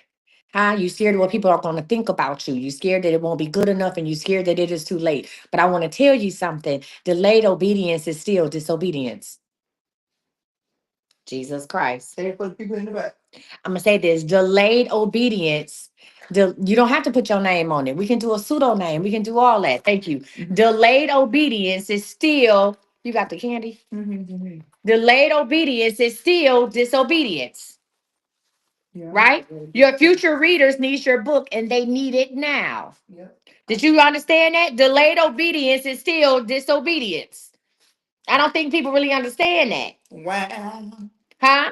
Huh? You scared of what people are going to think about you. You scared that it won't be good enough, and you scared that it is too late. But I want to tell you something: delayed obedience is still disobedience. Jesus Christ. Say it for the people in the back. I'm gonna say this: delayed obedience. You don't have to put your name on it. We can do a pseudo name. We can do all that. Thank you. Delayed obedience is still. You got the candy. Delayed obedience is still disobedience. Yeah. Right? Your future readers need your book, and they need it now. Yeah. Did you understand that? Delayed obedience is still disobedience. I don't think people really understand that. Wow. Huh?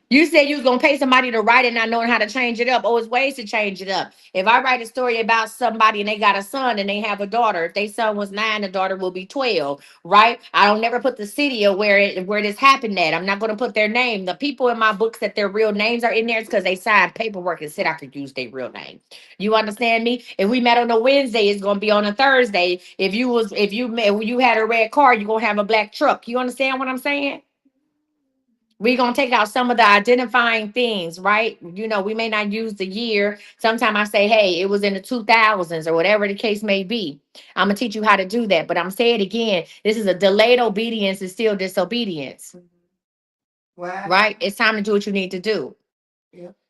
You said you was gonna pay somebody to write it, not knowing how to change it up. Oh, it's ways to change it up. If I write a story about somebody and they got a son and they have a daughter, if their son was 9, the daughter will be 12, right? I don't never put the city of where this happened at. I'm not gonna put their name. The people in my books that their real names are in there, it's because they signed paperwork and said I could use their real name. You understand me? If we met on a Wednesday, it's gonna be on a Thursday. If you had a red car, you're gonna have a black truck. You understand what I'm saying? We're gonna take out some of the identifying things, right? We may not use the year. Sometimes I say, hey, it was in the 2000s or whatever the case may be. I'm gonna teach you how to do that. But I'm saying it again, this is a delayed obedience is still disobedience. Wow. Right? It's time to do what you need to do.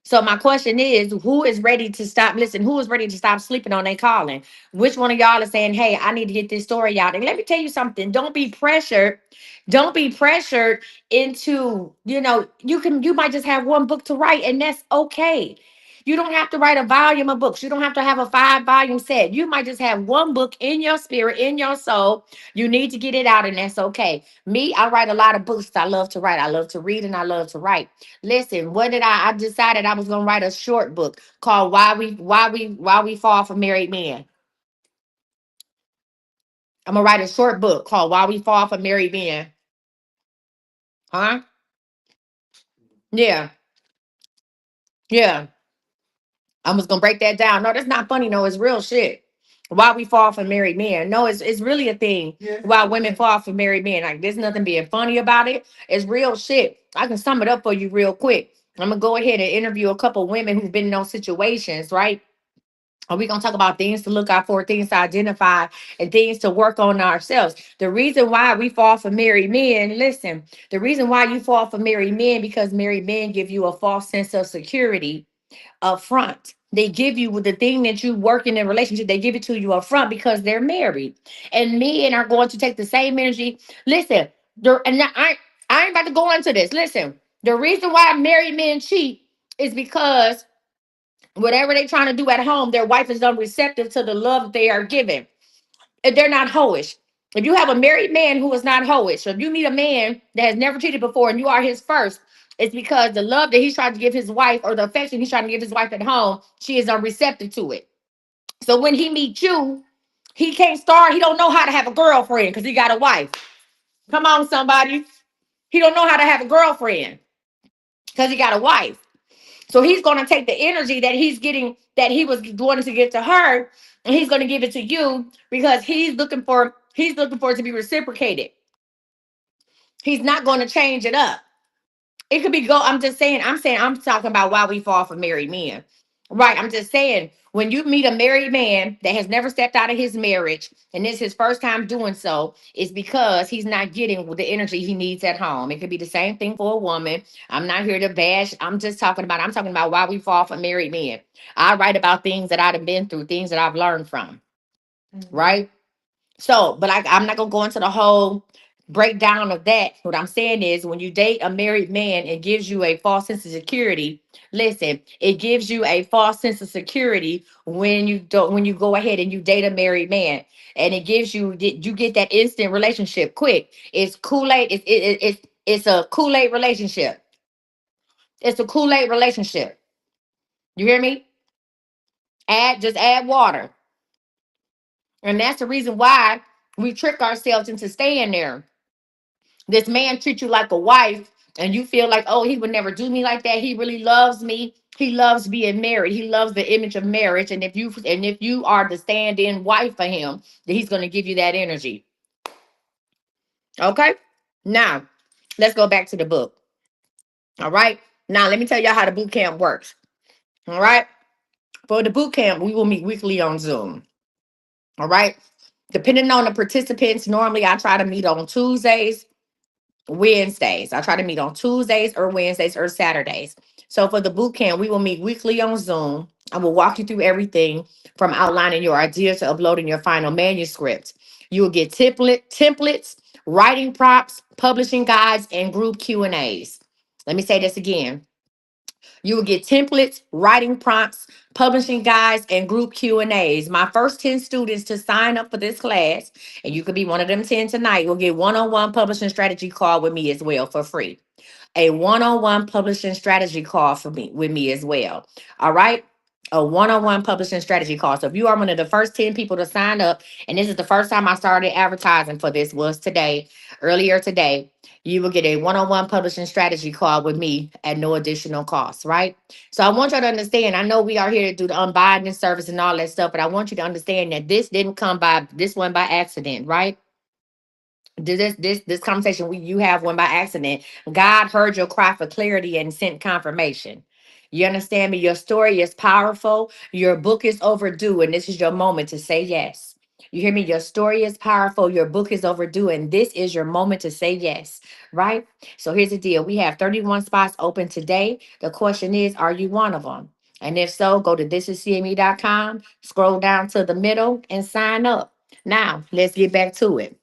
So my question is, who is ready to stop? Listen, who is ready to stop sleeping on their calling? Which one of y'all is saying, hey, I need to get this story out? And let me tell you something. Don't be pressured. Don't be pressured into, you might just have one book to write, and that's okay. You don't have to write a volume of books. You don't have to have a 5-volume set. You might just have one book in your spirit, in your soul. You need to get it out, and that's okay. Me, I write a lot of books. I love to write. I love to read, and I love to write. Listen, what did I decided I was gonna write a short book called Why We Fall for Married Men. I'm gonna write a short book called Why We Fall for Married Men. Huh? Yeah. Yeah. I was gonna break that down. No, that's not funny. No, it's real shit. Why we fall for married men. No, it's really a thing. Yeah. Why women fall for married men. Like there's nothing being funny about it. It's real shit. I can sum it up for you real quick. I'm gonna go ahead and interview a couple women who've been in those situations, right? And we're gonna talk about things to look out for, things to identify, and things to work on ourselves. The reason why we fall for married men, listen, the reason why you fall for married men because married men give you a false sense of security up front. They give you the thing that you work in a relationship, they give it to you up front because they're married. And men are going to take the same energy. Listen, I ain't about to go into this. Listen, the reason why married men cheat is because whatever they're trying to do at home, their wife is unreceptive to the love that they are giving. If they're not hoish. If you have a married man who is not hoish, so if you meet a man that has never cheated before and you are his first, it's because the love that he's trying to give his wife or the affection he's trying to give his wife at home, she is unreceptive to it. So when he meets you, he can't start. He don't know how to have a girlfriend because he got a wife. Come on, somebody. He don't know how to have a girlfriend because he got a wife. So he's going to take the energy that he's getting, that he was wanting to get to her, and he's going to give it to you because he's looking for it to be reciprocated. He's not going to change it up. It could be I'm talking about why we fall for married men. Right. I'm just saying, when you meet a married man that has never stepped out of his marriage and this is his first time doing so, it's because he's not getting the energy he needs at home. It could be the same thing for a woman. I'm not here to bash. I'm talking about why we fall for married men. I write about things that I've been through, things that I've learned from. Right. So, but I'm not gonna go into the whole breakdown of that. What I'm saying is, when you date a married man, it gives you a false sense of security. Listen, it gives you a false sense of security when you go ahead and you date a married man, and it gives you get that instant relationship quick. It's Kool Aid. It's a Kool Aid relationship. It's a Kool Aid relationship. You hear me? Just add water, and that's the reason why we trick ourselves into staying there. This man treats you like a wife and you feel like, oh, he would never do me like that. He really loves me. He loves being married. He loves the image of marriage. And if you are the stand-in wife for him, then he's going to give you that energy. Okay? Now, let's go back to the book. All right? Now, let me tell y'all how the boot camp works. All right? For the boot camp, we will meet weekly on Zoom. All right? Depending on the participants, normally I try to meet on Tuesdays, Wednesdays. I try to meet on Tuesdays or Wednesdays or Saturdays. So for the boot camp, we will meet weekly on Zoom. I will walk you through everything from outlining your ideas to uploading your final manuscript. You will get templates, writing prompts, publishing guides, and group Q&As. Let me say this again. You will get templates, writing prompts, publishing guides, and group Q&As. My first 10 students to sign up for this class, and you could be one of them 10 tonight, will get one-on-one publishing strategy call with me as well for free. a one-on-one publishing strategy call for me with me as well. All right. A one-on-one publishing strategy call. So if you are one of the first 10 people to sign up, and this is the first time I started advertising for this was today, earlier today, you will get a one-on-one publishing strategy call with me at no additional cost, right? So I want you to understand, I know we are here to do the unbinding service and all that stuff, but I want you to understand that this didn't come by this one by accident, right? This conversation you have one by accident. God heard your cry for clarity and sent confirmation. You understand me? Your story is powerful. Your book is overdue, and this is your moment to say yes. You hear me? Your story is powerful. Your book is overdue, and this is your moment to say yes. Right? So here's the deal. We have 31 spots open today. The question is, are you one of them? And if so, go to thisiscme.com, scroll down to the middle, and sign up. Now, let's get back to it.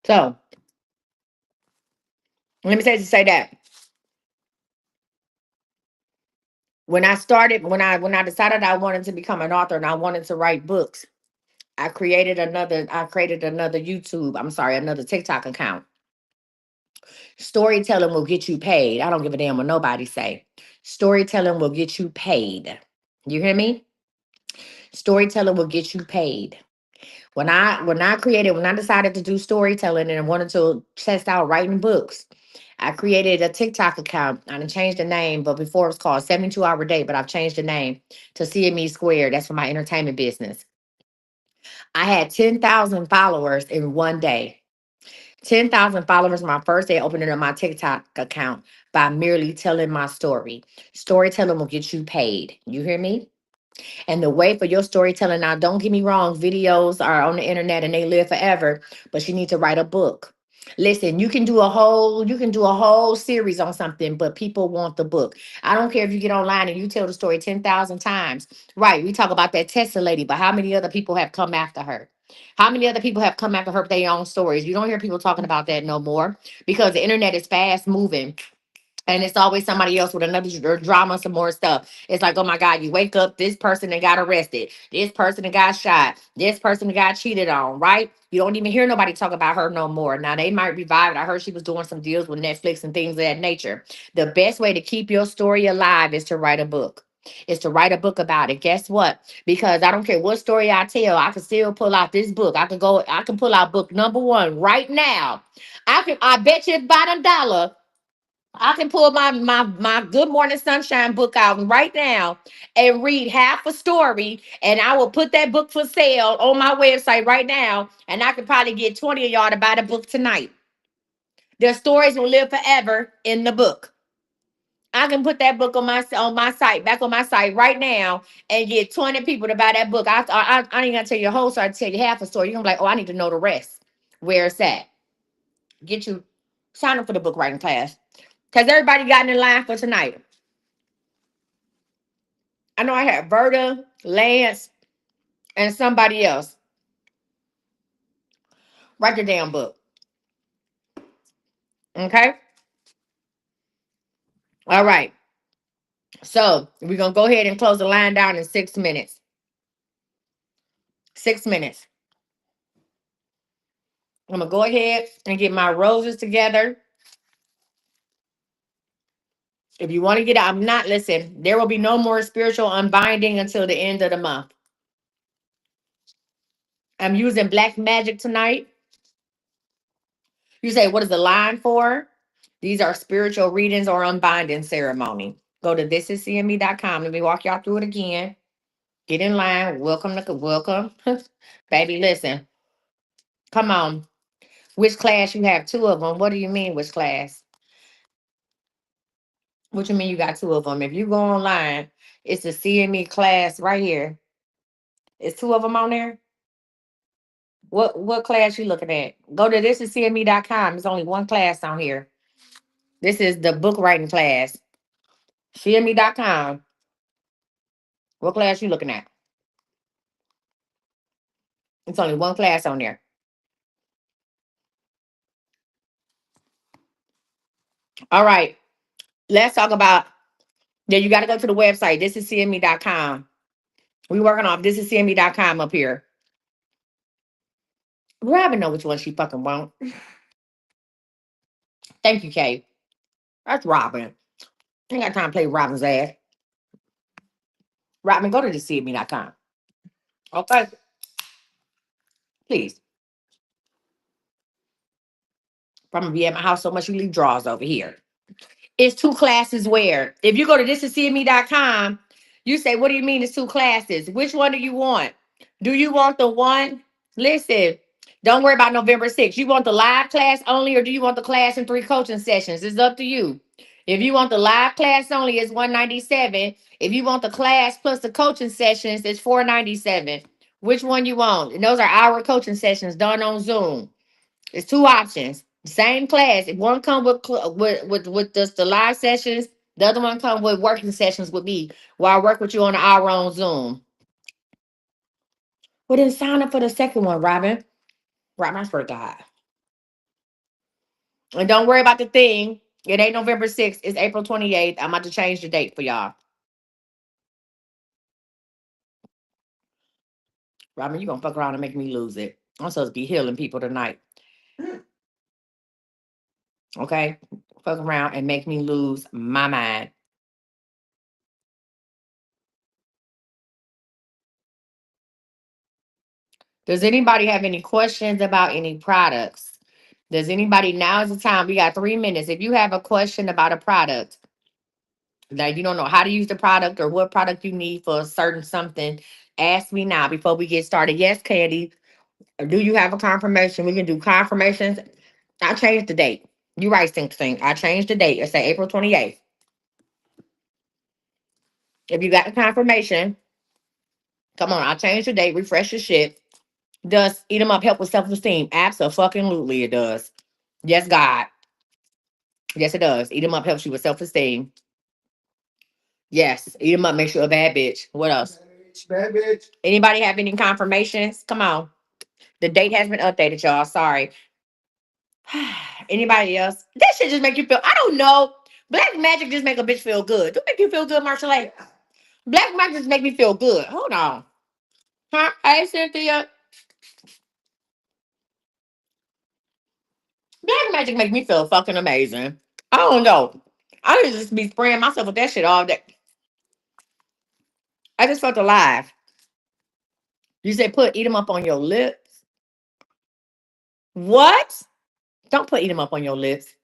So, let me say that when I decided I wanted to become an author and I wanted to write books, I created another YouTube, I'm sorry, another TikTok account. Storytelling will get you paid. I don't give a damn what nobody say. Storytelling will get you paid. You hear me? Storytelling will get you paid. When I decided to do storytelling and I wanted to test out writing books, I created a TikTok account. I done changed the name, but before it was called 72 Hour Day, but I've changed the name to CME Square. That's for my entertainment business. I had 10,000 followers in one day. 10,000 followers my first day opening up my TikTok account by merely telling my story. Storytelling will get you paid. You hear me? And the way for your storytelling, now don't get me wrong, videos are on the internet and they live forever, but you need to write a book. Listen, you can do a whole series on something, but people want the book. I don't care if you get online and you tell the story 10,000 times. Right, we talk about that Tesla lady, but how many other people have come after her? How many other people have come after her with their own stories? You don't hear people talking about that no more because the internet is fast moving, and it's always somebody else with another drama, some more stuff. It's like, oh my God, you wake up, this person that got arrested, this person that got shot, this person that got cheated on, right? You don't even hear nobody talk about her no more. Now they might revive it. I heard she was doing some deals with Netflix and things of that nature. The best way to keep your story alive is to write a book. Is to write a book about it. Guess what? Because I don't care what story I tell, I can still pull out this book. I can pull out book number one right now. I bet you about $1. I can pull my Good Morning Sunshine book out right now and read half a story, and I will put that book for sale on my website right now, and I could probably get 20 of y'all to buy the book tonight. The stories will live forever in the book. I can put that book on my site, back on my site right now, and get 20 people to buy that book. I ain't gonna tell you the whole story. I tell you half a story. You're gonna be like, oh, I need to know the rest. Where it's at. Get you sign up for the book writing class. Cause everybody got in line for tonight. I know I had Verda, Lance, and somebody else. Write the damn book. Okay? All right. So we're gonna go ahead and close the line down in 6 minutes. 6 minutes. I'm gonna go ahead and get my roses together. If you want to get out, I'm not listen, there will be no more spiritual unbinding until the end of the month. I'm using black magic tonight. You say, what is the line for? These are spiritual readings or unbinding ceremony. Go to thisiscme.com. Let me walk y'all through it again. Get in line. Welcome. Baby, listen. Come on. Which class you have? Two of them. What do you mean, which class? What you mean you got two of them? If you go online, it's the CME class right here. It's two of them on there. What class you looking at? Go to thisiscme.com. There's only one class on here. This is the book writing class. CME.com. What class you looking at? It's only one class on there. All right. Let's talk about Yeah, you got to go to the website. Thisiscme.com. We working off thisiscme.com up here. Robin know which one she fucking want. Thank you, Kay. That's Robin. Ain't got time to play Robin's ass. Robin, go to thisiscme.com. Okay, please. I'm gonna be at my house so much you leave drawers over here. It's two classes where if you go to thisiscme.com, you say, what do you mean it's two classes? Which one do you want? Do you want the one? Listen, don't worry about November 6th. You want the live class only, or do you want the class in 3 coaching sessions? It's up to you. If you want the live class only, it's 197. If you want the class plus the coaching sessions, it's 497. Which one you want? And those are our coaching sessions done on Zoom. It's two options. Same class. If one come with just the live sessions, the other one come with working sessions with me, while I work with you on an hour on Zoom. Well, then sign up for the second one, Robin. Robin, I swear to God. And don't worry about the thing. It ain't November 6th. It's April 28th. I'm about to change the date for y'all. Robin, you gonna fuck around and make me lose it. I'm supposed to be healing people tonight. Okay? Fuck around and make me lose my mind. Does anybody have any questions about any products? Does anybody, now is the time. We got 3 minutes. If you have a question about a product, like you don't know how to use the product or what product you need for a certain something, ask me now before we get started. Yes, Candy. Do you have a confirmation? We can do confirmations. I changed the date. You right, Sing. I changed the date. It's April 28th. If you got the confirmation, come on. I changed the date. Refresh your shit. Does eat them up help with self-esteem? Absolutely, it does. Yes, God. Yes, it does. Eat them up helps you with self-esteem. Yes, eat them up makes you a bad bitch. What else? Bad bitch. Anybody have any confirmations? Come on. The date has been updated, y'all. Sorry. Anybody else? That shit just make you feel. I don't know. Black magic just make a bitch feel good. Do it make you feel good, Marshall? Like black magic just make me feel good. Hold on. Huh? Hey, Cynthia. Black magic make me feel fucking amazing. I don't know. I just be spraying myself with that shit all day. I just felt alive. You said eat them up on your lips. What? Don't eat them up on your lips.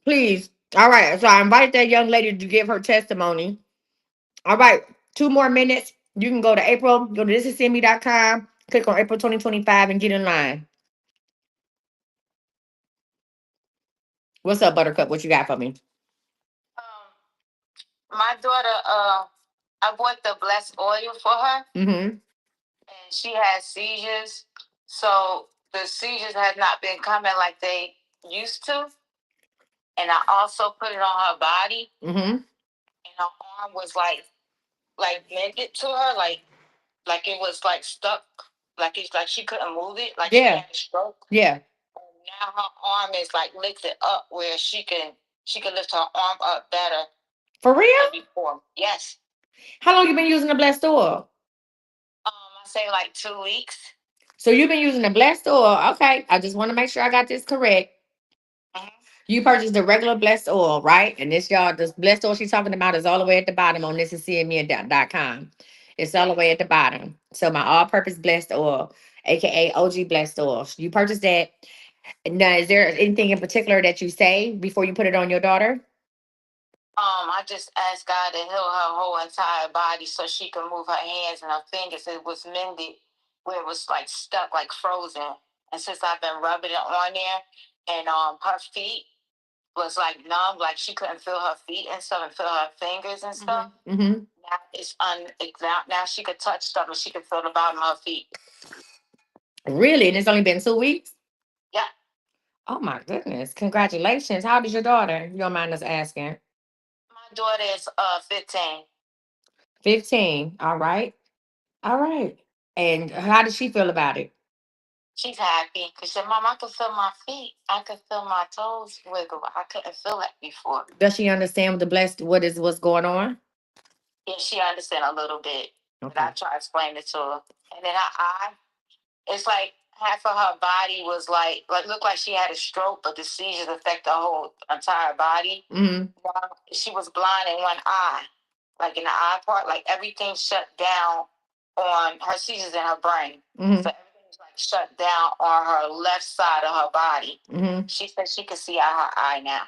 Please. All right. So I invited that young lady to give her testimony. All right. 2 more minutes. You can go to April, go to thisisme.com, click on April 2025 and get in line. What's up, Buttercup? What you got for me? My daughter, I bought the blessed oil for her, Mm-hmm. and she has seizures. So the seizures have not been coming like they used to. And I also put it on her body, Mm-hmm. and her arm was like bended to her, like it was like stuck, like it's like she couldn't move it, like she Yeah. had a stroke. Yeah. And now her arm is like lifted up where she can lift her arm up better For real? than before. Yes. How long you been using the blessed oil? I say like 2 weeks. So you've been using the blessed oil. Okay. I just want to make sure I got this correct. Mhm. You purchased the regular blessed oil, right? And this y'all, this blessed oil she's talking about is all the way at the bottom on thisiscme.com. It's all the way at the bottom. So my all-purpose blessed oil, aka OG blessed oil. You purchased that. Now, is there anything in particular that you say before you put it on your daughter? I just asked God to heal her whole entire body so she can move her hands and her fingers. It was mended where it was like stuck, like frozen. And since I've been rubbing it on there, and her feet was like numb, like she couldn't feel her feet and stuff, and feel her fingers and stuff. Mm-hmm. Now now she could touch stuff and she could feel the bottom of her feet. Really? And it's only been 2 weeks? Yeah. Oh my goodness. Congratulations. How old is your daughter? You don't mind us asking. My daughter is 15. 15. All right. All right. And how does she feel about it? She's happy because she said, Mom, I could feel my feet. I could feel my toes wiggle. I couldn't feel that before. Does she understand what the blessed what's going on? Yeah, she understand a little bit. But I Okay. try to explain it to her. And then her eye, it's like half of her body was like looked like she had a stroke, but the seizures affect the whole entire body. Mm-hmm. She was blind in one eye, like in the eye part, like everything shut down on her seizures in her brain. Mm-hmm. So everything was like shut down on her left side of her body. Mm-hmm. She said she could see out her eye now.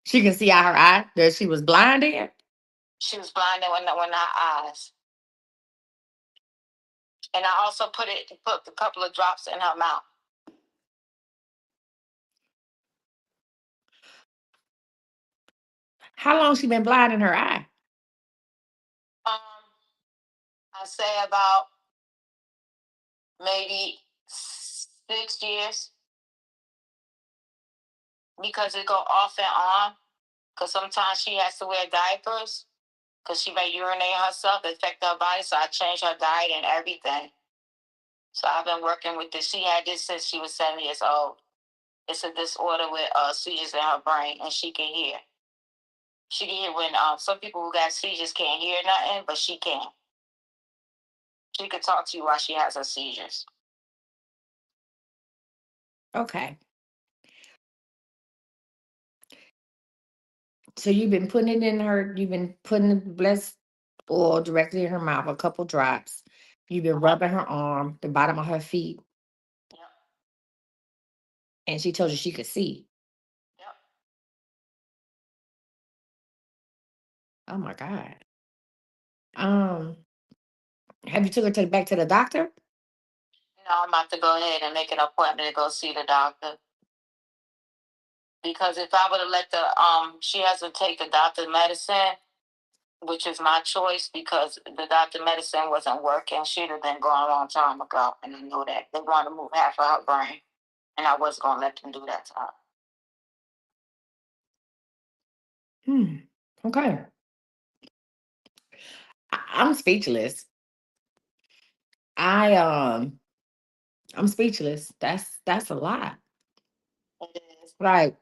She can see out her eye that she was blind in. She was blind in one her eyes. And I also put a couple of drops in her mouth. How long she been blind in her eye? I say about maybe 6 years because it go off and on. Because sometimes she has to wear diapers because she may urinate herself, affect her body. So I changed her diet and everything. So I've been working with this. She had this since she was 7 years old. It's a disorder with seizures in her brain, and she can hear. She can hear when some people who got seizures can't hear nothing, but she can. She can talk to you while she has her seizures. Okay. So you've been putting it in her, you've been putting the blessed oil directly in her mouth, a couple drops. You've been rubbing her arm, the bottom of her feet, Yep, and she told you she could see. yep. Oh my God. Um, have you took her back to the doctor? Now I'm about to go ahead and make an appointment to go see the doctor. Because if I would have let she has to take the doctor medicine, which is my choice because the doctor medicine wasn't working. She'd have been gone a long time ago, and I know that they want to move half of her brain, and I wasn't gonna let them do that to her. Hmm. Okay. I'm speechless. I I'm speechless. That's a lot. It is. Like,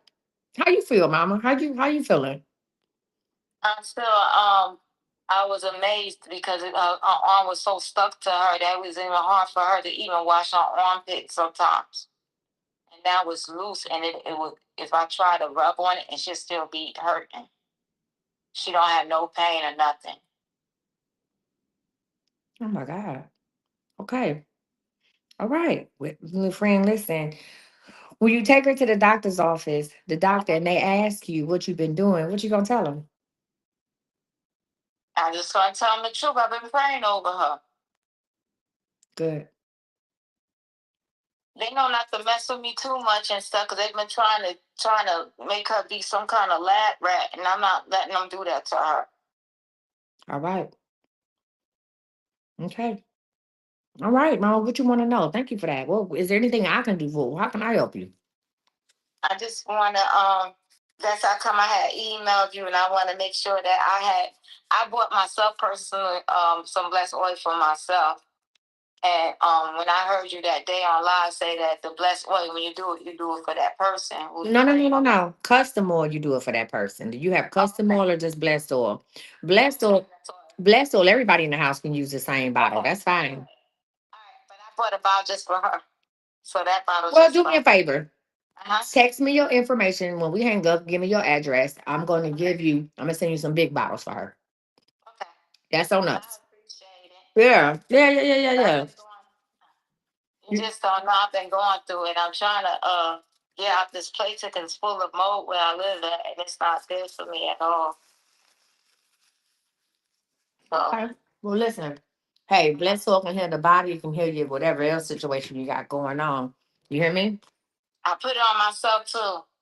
how you feel, Mama? How you feeling? I'm still I was amazed because her arm was so stuck to her that it was even hard for her to even wash her armpit sometimes. And that was loose, and it would if I try to rub on it, it should still be hurting. She don't have no pain or nothing. Oh my God. Okay. All right. Little friend, listen. When you take her to the doctor's office, the doctor, and they ask you what you've been doing, what you gonna tell them? I just gonna tell them the truth. I've been praying over her. Good. They know not to mess with me too much and stuff because they've been trying to make her be some kind of lab rat, and I'm not letting them do that to her. All right. Okay. All right, Mom. What you want to know? Thank you for that. Well, is there anything I can do for? How can I help you? I just want to That's how come I had emailed you, and I want to make sure that I bought myself personally some blessed oil for myself. And when I heard you that day on live say that the blessed oil, when you do it for that person who you No, no, pray no, no, for. no. Custom oil, you do it for that person. Do you have Oh, custom okay. oil or just blessed oil? No, Blessed just oil, blessed oil. blessed oil. Everybody in the house can use the same bottle. Okay. That's fine. All right. But I bought a bottle just for her. So that bottle's Well, just do me fine. a favor. Uh-huh. Text me your information when we hang up. Give me your address. I'm going to give you. I'm gonna send you some big bottles for her. Okay. That's on And I us. appreciate it. Yeah, yeah, yeah, yeah, yeah, But I've yeah. been you just don't know I've been going through it. I'm trying to get out this place because it's full of mold where I live at, and it's not good for me at all. So Okay. Well, listen. Hey, blessed soul can heal the body. It can heal you whatever else situation you got going on. You hear me? I put it on myself too.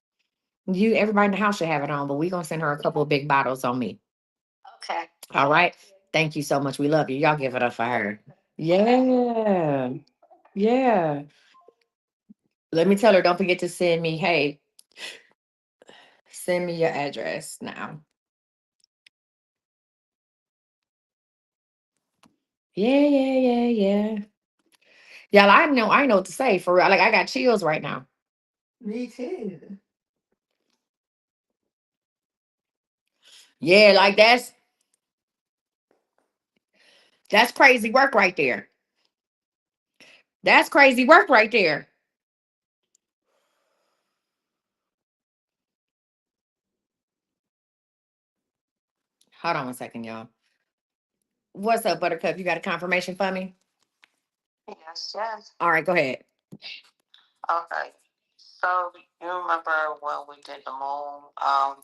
You, everybody in the house should have it on, but we're gonna send her a couple of big bottles on me. Okay. All right. Thank you so much. We love you. Y'all give it up for her. Okay. Yeah. Yeah. Let me tell her, don't forget to send me, hey, send me your address now. Yeah, yeah, yeah, yeah. Y'all, I know what to say for real. Like I got chills right now. Me too. Yeah, like that's crazy work right there. That's crazy work right there. Hold on one second, y'all. What's up, Buttercup? You got a confirmation for me? Yes, yes. All right, go ahead. Okay. So you remember when we did the moon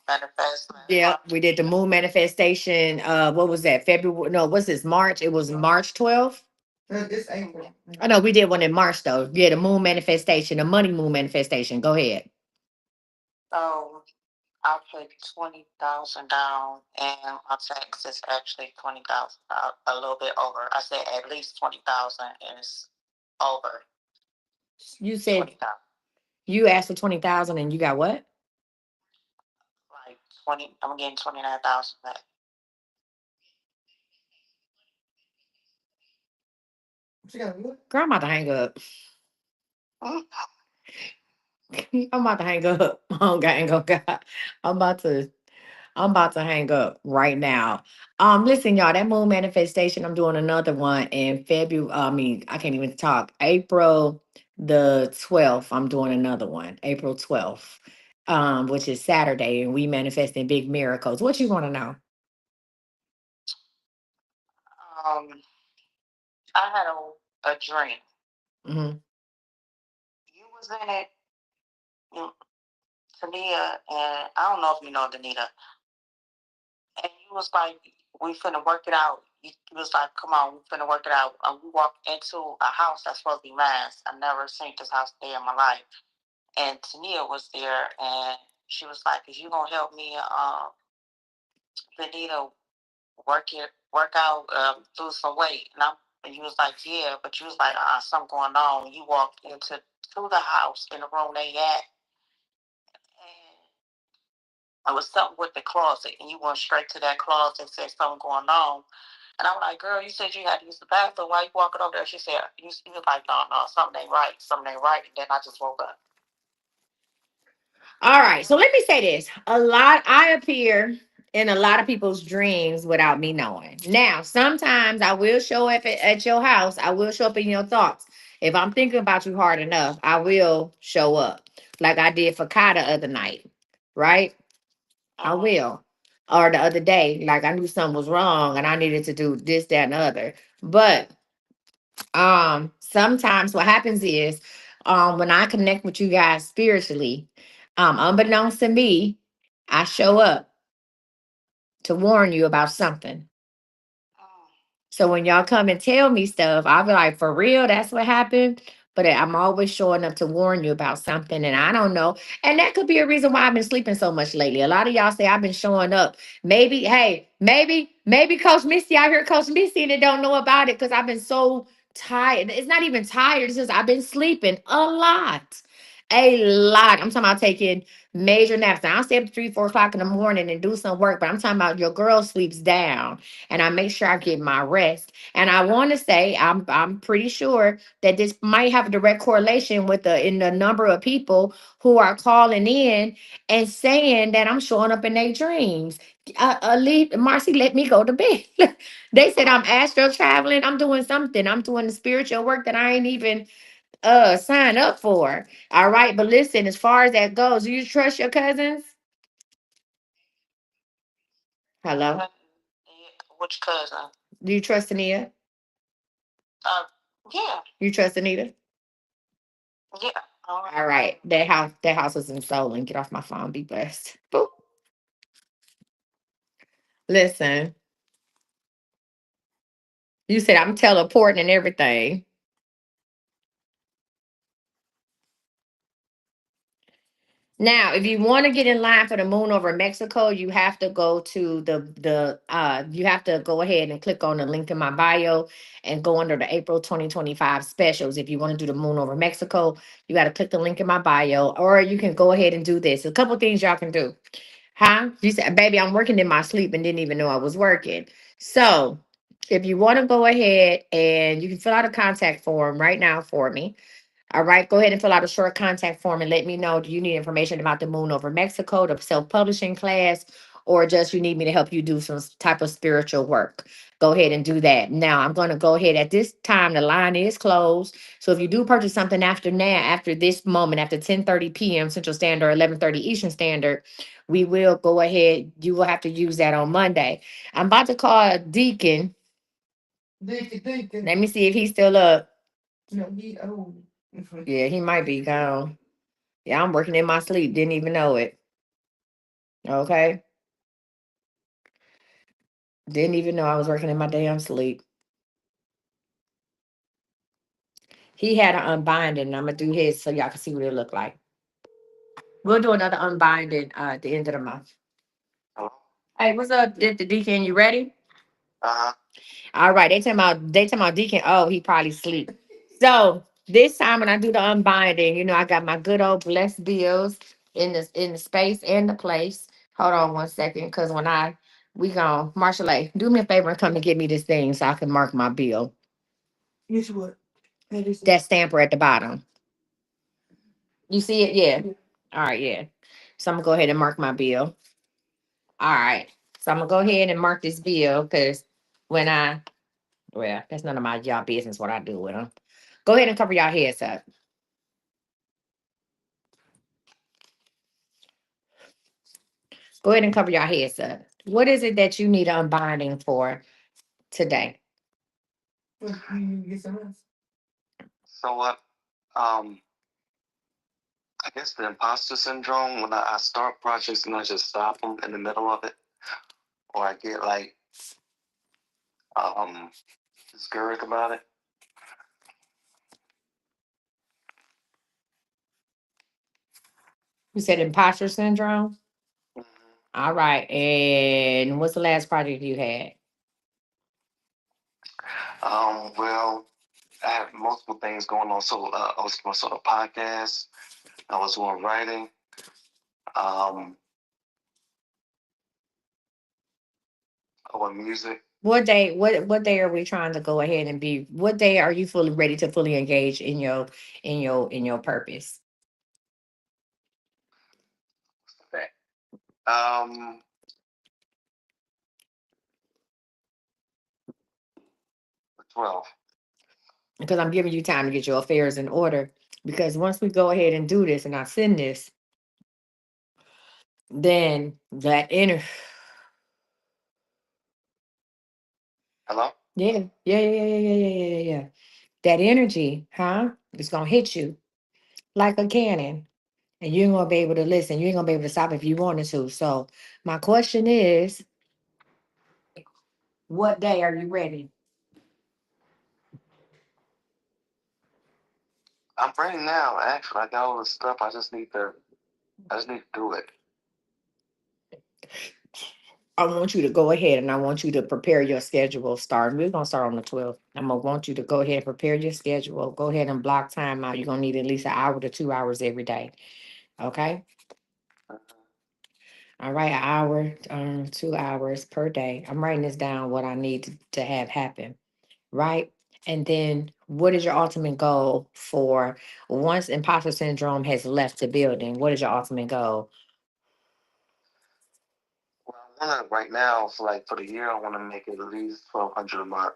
manifest last Yeah, month? we did the moon manifestation. What was that? February? No, what's this? March? It was March 12th. This April. I know we did one in March though. Yeah, the moon manifestation, the money moon manifestation. Go ahead. So I put 20,000 down, and my tax is actually 20,000, a little bit over. I said at least 20,000, and it's over You said 20,000. you asked for 20,000 and you got what? Like 20, I'm getting 29,000 back. She got what? Girl, I'm about to hang up. Mm. I'm about to hang up. Oh God, ain't gonna God. I'm about to I'm about to hang up right now. Listen, y'all, that moon manifestation, I'm doing another one in February. I mean, I can't even talk. April the 12th, I'm doing another one. April 12th, which is Saturday, and we manifesting big miracles. What you want to know? Um, I had a dream. Hmm. You was in it, you, Tania, and I don't know if you know Danita, and you was like, we finna work it out. You was like, come on, we finna work it out. And we walked into a house that's supposed to be mine. I never seen this house a day in my life. And Tania was there, and she was like, "Is you gonna help me, Benita, work out, lose some weight?" And you was like, "Yeah," but you was like, something going on." You walked into to the house in the room they at, and it was something with the closet, and you went straight to that closet and said something going on. And I'm like, "Girl, you said you had to use the bathroom. Why you walking over there?" She said, "You was like, no, no, something ain't right. Something ain't right." And then I just woke up. All right. So let me say this. I appear in a lot of people's dreams without me knowing. Now, sometimes I will show up at your house. I will show up in your thoughts. If I'm thinking about you hard enough, I will show up. Like I did for Kai the other night. Right? I Mm-hmm. will. Or the other day, like I knew something was wrong and I needed to do this, that, and the other. But sometimes what happens is when I connect with you guys spiritually, unbeknownst to me, I show up to warn you about something. So when y'all come and tell me stuff, I'll be like, for real, that's what happened. But I'm always showing up to warn you about something, and I don't know. And that could be a reason why I've been sleeping so much lately. A lot of y'all say I've been showing up. Maybe, hey, maybe Coach Misty out here, Coach Misty, and they don't know about it because I've been so tired. It's not even tired. It's just I've been sleeping a lot. A lot. I'm talking about taking major naps. Now, I'll stay up to 3, 4 o'clock in the morning and do some work, but I'm talking about your girl sleeps down and I make sure I get my rest. And I want to say I'm pretty sure that this might have a direct correlation with the number of people who are calling in and saying that I'm showing up in their dreams. Leave Marcy, let me go to bed. They said I'm astral traveling. I'm doing something. I'm doing the spiritual work that I ain't even sign up for. All right, but listen, as far as that goes, do you trust your cousins? Hello, Which cousin? do you trust Anita? Uh, yeah, You trust Anita? yeah. All All right. That house was in stolen. Get off my phone. Be blessed. Boop. Listen, you said I'm teleporting and everything. Now, if you want to get in line for the moon over Mexico, you have to go to the you have to go ahead and click on the link in my bio and go under the April 2025 specials. If you want to do the moon over Mexico, you got to click the link in my bio, or you can go ahead and do this. A couple things y'all can do. Huh? You said, baby, I'm working in my sleep and didn't even know I was working. So If you want to go ahead and you can fill out a contact form right now for me. All right, go ahead and fill out a short contact form and let me know. Do you need information about the Moon over Mexico, the self publishing class, or just you need me to help you do some type of spiritual work? Go ahead and do that. Now, I'm going to go ahead at this time. The line is closed. So if you do purchase something after now, after this moment, after 10:30 p.m. Central Standard, 11:30 Eastern Standard, we will go ahead. You will have to use that on Monday. I'm about to call Deacon. Deacon. Let me see if he's still up. No, he old. Yeah, he might be gone. Yeah, I'm working in my sleep. Didn't even know it. Okay. Didn't even know I was working in my damn sleep. He had an unbinding. And I'm gonna do his so y'all can see what it look like. We'll do another unbinding at the end of the month. Hello? Hey, what's up, the Deacon? You ready? Uh-huh. All right. They talking about Deacon. Oh, he probably sleep. So this time when I do the unbinding, I got my good old blessed bills in the space and the place. Hold on one second, because when we gone, Marshall A, do me a favor and come and get me this thing so I can mark my bill. Guess what? That stamper at the bottom. You see it? Yeah. All right, yeah. So I'm gonna go ahead and mark my bill. All right. So I'm gonna go ahead and mark this bill because when that's none of my y'all business what I do with them. Go ahead and cover y'all heads up. Go ahead and cover your heads up. What is it that you need unbinding for today? So what? Um, I guess the imposter syndrome, when I start projects and I just stop them in the middle of it, or I get like um discouraged about it. You said imposter syndrome. Hmm. All right. And what's the last project you had? Well, I have multiple things going on. So I was doing sort of podcast. I was doing writing. Um, or music. What day are we trying to go ahead and be? What day are you fully ready to fully engage in your purpose? Okay. Um, 12. Because I'm giving you time to get your affairs in order. Because once we go ahead and do this and I send this, then that inner Hello? yeah, yeah, yeah, yeah, yeah, yeah, yeah, yeah, yeah. Yeah. That energy, huh? It's gonna hit you like a cannon. And you ain't gonna be able to listen. You ain't gonna be able to stop if you wanted to. So my question is, what day are you ready? I'm ready now. Actually, I got all the stuff. I just need to do it. I want you to go ahead and I want you to prepare your schedule. We're gonna start on the 12th. I'm gonna want you to go ahead and prepare your schedule. Go ahead and block time out. You're gonna need at least an hour to 2 hours every day. Okay. All right, an hour, 2 hours per day. I'm writing this down what I need to have happen. Right. And then what is your ultimate goal for once imposter syndrome has left the building? What is your ultimate goal? Well, I want to right now for the year. I want to make at least 1,200 a month.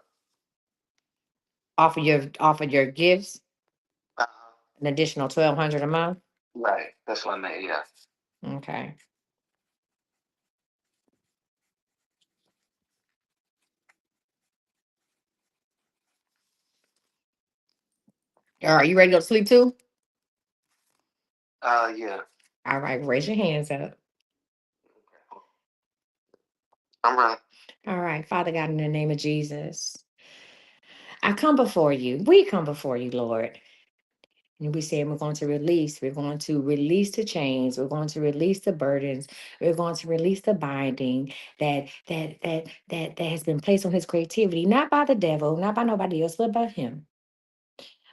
Offer your gifts, Uh-huh. an additional 1,200 a month. Right. That's what I meant. Yeah. Okay. All right, you ready to go to sleep too? Yeah. All right, raise your hands up. I'm ready. All right, Father God, in the name of Jesus, I come before you. We come before you, Lord. And we say we're going to release. We're going to release the chains. We're going to release the burdens. We're going to release the binding that has been placed on his creativity, not by the devil, not by nobody else, but by him.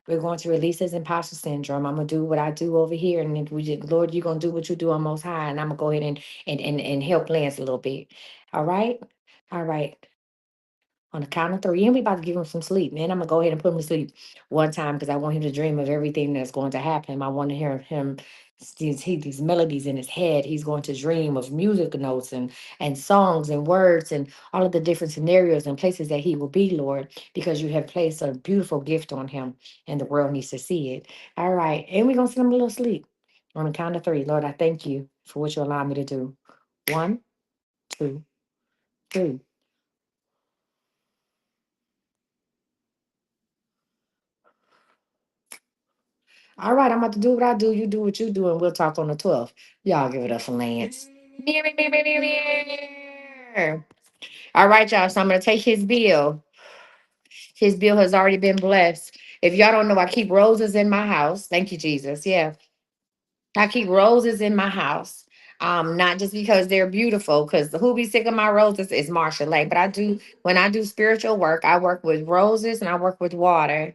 We're going to release his imposter syndrome. I'm gonna do what I do over here, and then Lord, you're gonna do what you do on Most High, and I'm gonna go ahead and help Lance a little bit. All right, all right. On the count of three, and we about to give him some sleep, man. I'm gonna go ahead and put him to sleep one time because I want him to dream of everything that's going to happen. I want to hear him these melodies in his head. He's going to dream of music notes and songs and words and all of the different scenarios and places that he will be, Lord, because you have placed a beautiful gift on him, and the world needs to see it. All right, and we're gonna send him a little sleep on the count of three. Lord, I thank you for what you allow me to do. One, two, three. All right, I'm about to do what I do. You do what you do, and we'll talk on the 12th. Y'all give it up for Lance. Meow, meow, meow, meow, meow. All right, y'all. So I'm going to take his bill. His bill has already been blessed. If y'all don't know, I keep roses in my house. Thank you, Jesus. Yeah. I keep roses in my house. Not just because they're beautiful, because who be sick of my roses is Marsha Lake. But I do when I do spiritual work, I work with roses and I work with water.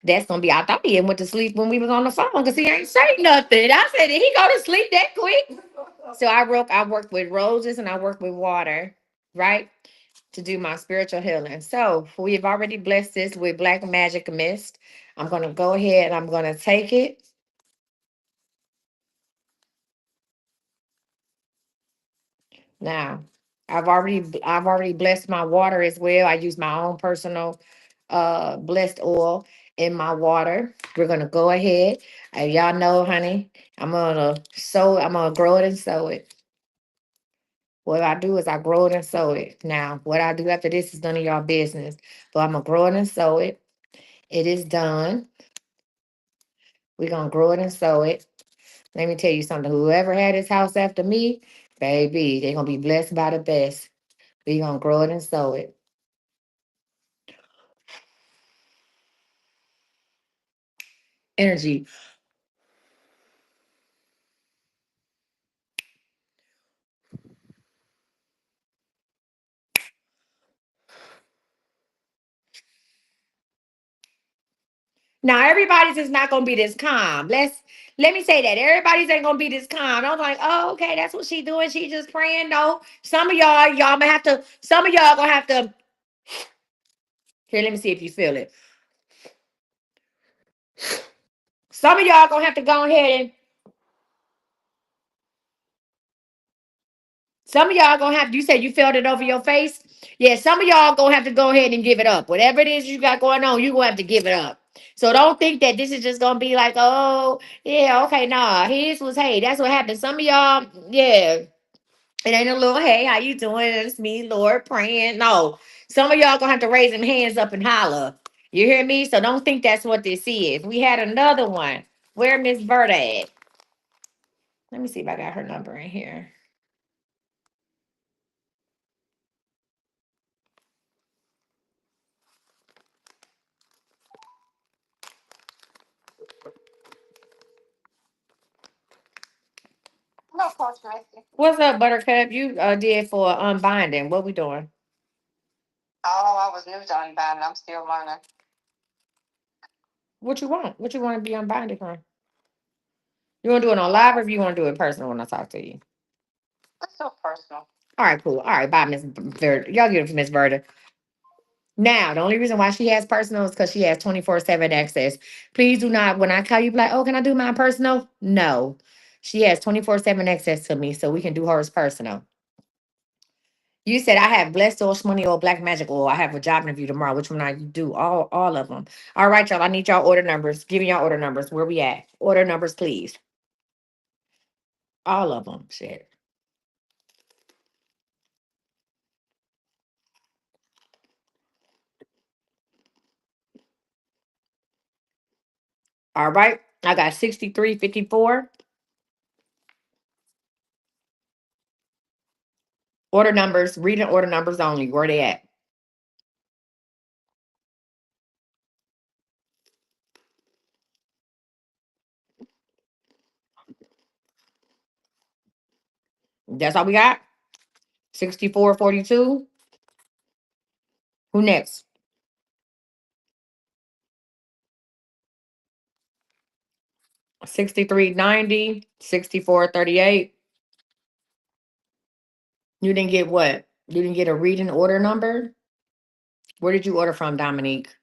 That's gonna be. I thought he had went to sleep when we was on the phone because he ain't say nothing. I said, did he go to sleep that quick? So I work with roses and I work with water, right? To do my spiritual healing. So we've already blessed this with black magic mist. I'm gonna go ahead and I'm gonna take it. Now, I've already blessed my water as well. I use my own personal blessed oil in my water. We're gonna go ahead. Y'all know, honey, I'm gonna grow it and sow it. What I do is I grow it and sow it. Now, what I do after this is none of y'all business. But I'm gonna grow it and sow it. It is done. We're gonna grow it and sow it. Let me tell you something. Whoever had his house after me, baby, they're gonna be blessed by the best. We're gonna grow it and sow it. Energy. Now everybody's is not gonna be this calm. Let me say that everybody's ain't gonna be this calm. I was like, oh, okay, that's what she doing. She just praying. No, some of y'all may have to. Some of y'all gonna have to. Here, let me see if you feel it. Some of y'all gonna have to go ahead and. Some of y'all gonna have. You said you felt it over your face. Yeah, some of y'all gonna have to go ahead and give it up. Whatever it is you got going on, you gonna have to give it up. So don't think that this is just gonna be like, oh, yeah, okay, nah. His was hey, that's what happened. Some of y'all, yeah. It ain't a little, hey, how you doing? It's me, Lord, praying. No. Some of y'all gonna have to raise them hands up and holler. You hear me? So don't think that's what this is. We had another one. Where Miss Berta at? Let me see if I got her number in here. No, Coach Misty. What's up, Buttercup? You did for unbinding. What we doing? Oh, I was new to Unbinding. I'm still learning. What you want? What you want to be unbinding from? You want to do it on live or you want to do it personal when I talk to you? It's so personal. All right, cool. All right, bye, Miss Verda. Y'all get it from Miss Verda. Now, the only reason why she has personal is because she has 24/7 access. Please do not, when I call you, be like, oh, can I do my personal? No. She has 24/7 access to me, so we can do hers personal. You said I have blessed oil, money oil, black magic oil. I have a job interview tomorrow. Which one I do? All of them. All right, y'all. I need y'all order numbers. Give me y'all order numbers. Where we at? Order numbers, please. All of them. Shit. All right. I got 6354. Order numbers. Reading order numbers only. Where they at? That's all we got? 6442. Who next? 6390, 6438. You didn't get what? You didn't get a reading order number? Where did you order from, Dominique?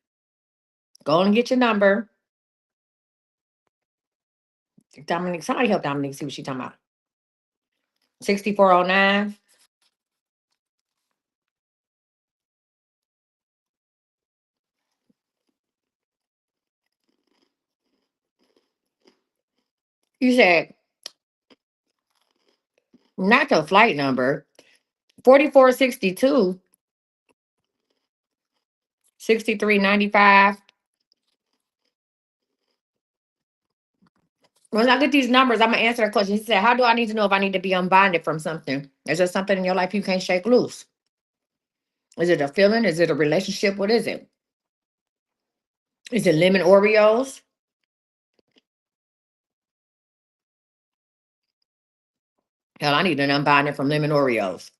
Go and get your number. Dominique, somebody help Dominique see what she's talking about. 6409. You said, not the flight number. 4462, 6395. When I get these numbers, I'm gonna answer a question. He said, how do I need to know if I need to be unbinded from something? Is there something in your life you can't shake loose? Is it a feeling? Is it a relationship? What is it? Is it lemon Oreos? Hell, I need an unbinding from lemon Oreos.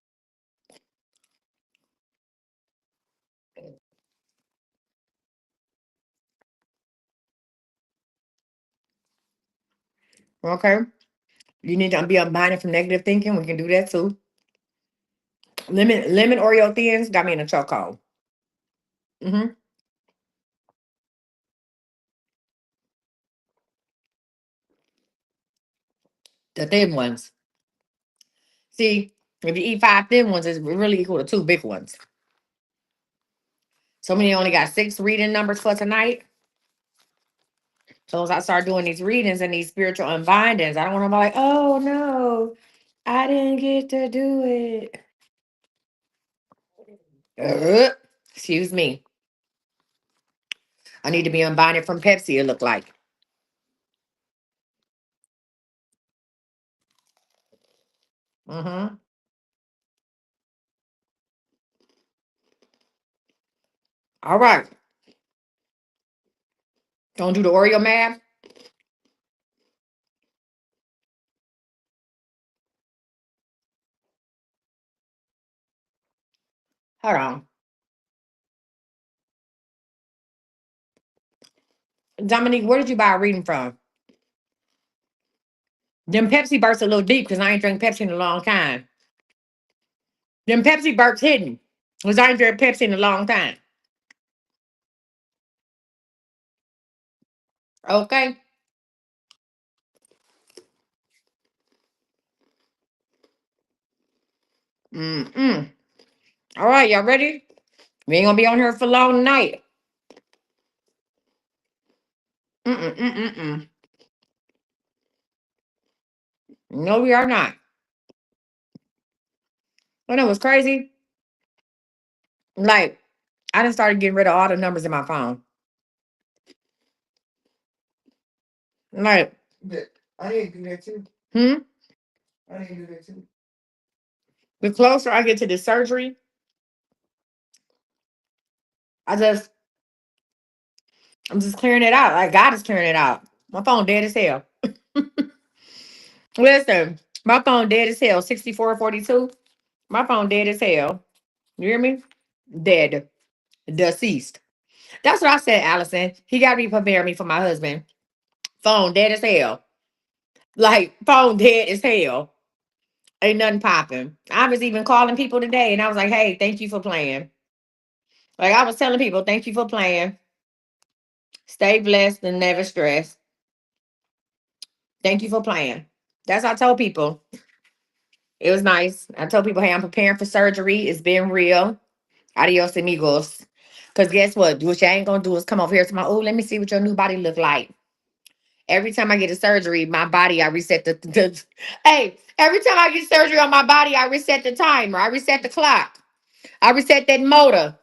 Okay. You need to be unbinded from negative thinking. We can do that too. Lemon Oreo thins got me in a chokehold. Mm-hmm. The thin ones. See, if you eat five thin ones, it's really equal to two big ones. So many only got six reading numbers for tonight. So as I start doing these readings and these spiritual unbindings, I don't want to be like, oh no, I didn't get to do it. Uh, excuse me. I need to be unbinded from Pepsi, it look like. Mm-hmm. All right. Don't do the Oreo math. Hold on. Dominique, where did you buy a reading from? Them Pepsi burps a little deep because I ain't drank Pepsi in a long time. Them Pepsi burps hidden because I ain't drank Pepsi in a long time. Okay. Mm-mm. All right, y'all ready? We ain't gonna be on here for long tonight. Mm-mm-mm-mm-mm. No, we are not. You know what's crazy? Like, I done started getting rid of all the numbers in my phone. Like, I didn't do that too. I didn't do that too. The closer I get to the surgery, I just, I'm just clearing it out. Like, God is clearing it out. My phone dead as hell. Listen, my phone dead as hell. 6442. My phone dead as hell. You hear me? Dead. Deceased. That's what I said, Allison. He got to be preparing me for my husband. Phone dead as hell. Like, phone dead as hell. Ain't nothing popping. I was even calling people today and I was like, hey, thank you for playing. Like, I was telling people, thank you for playing. Stay blessed and never stressed. Thank you for playing. That's what I told people. It was nice. I told people, hey, I'm preparing for surgery. It's been real. Adios, amigos. Because guess what? What you ain't going to do is come over here to my, oh, let me see what your new body look like. Every time I get a surgery, my body, I reset the hey, every time I get surgery on my body, I reset the timer. I reset the clock. I reset that motor.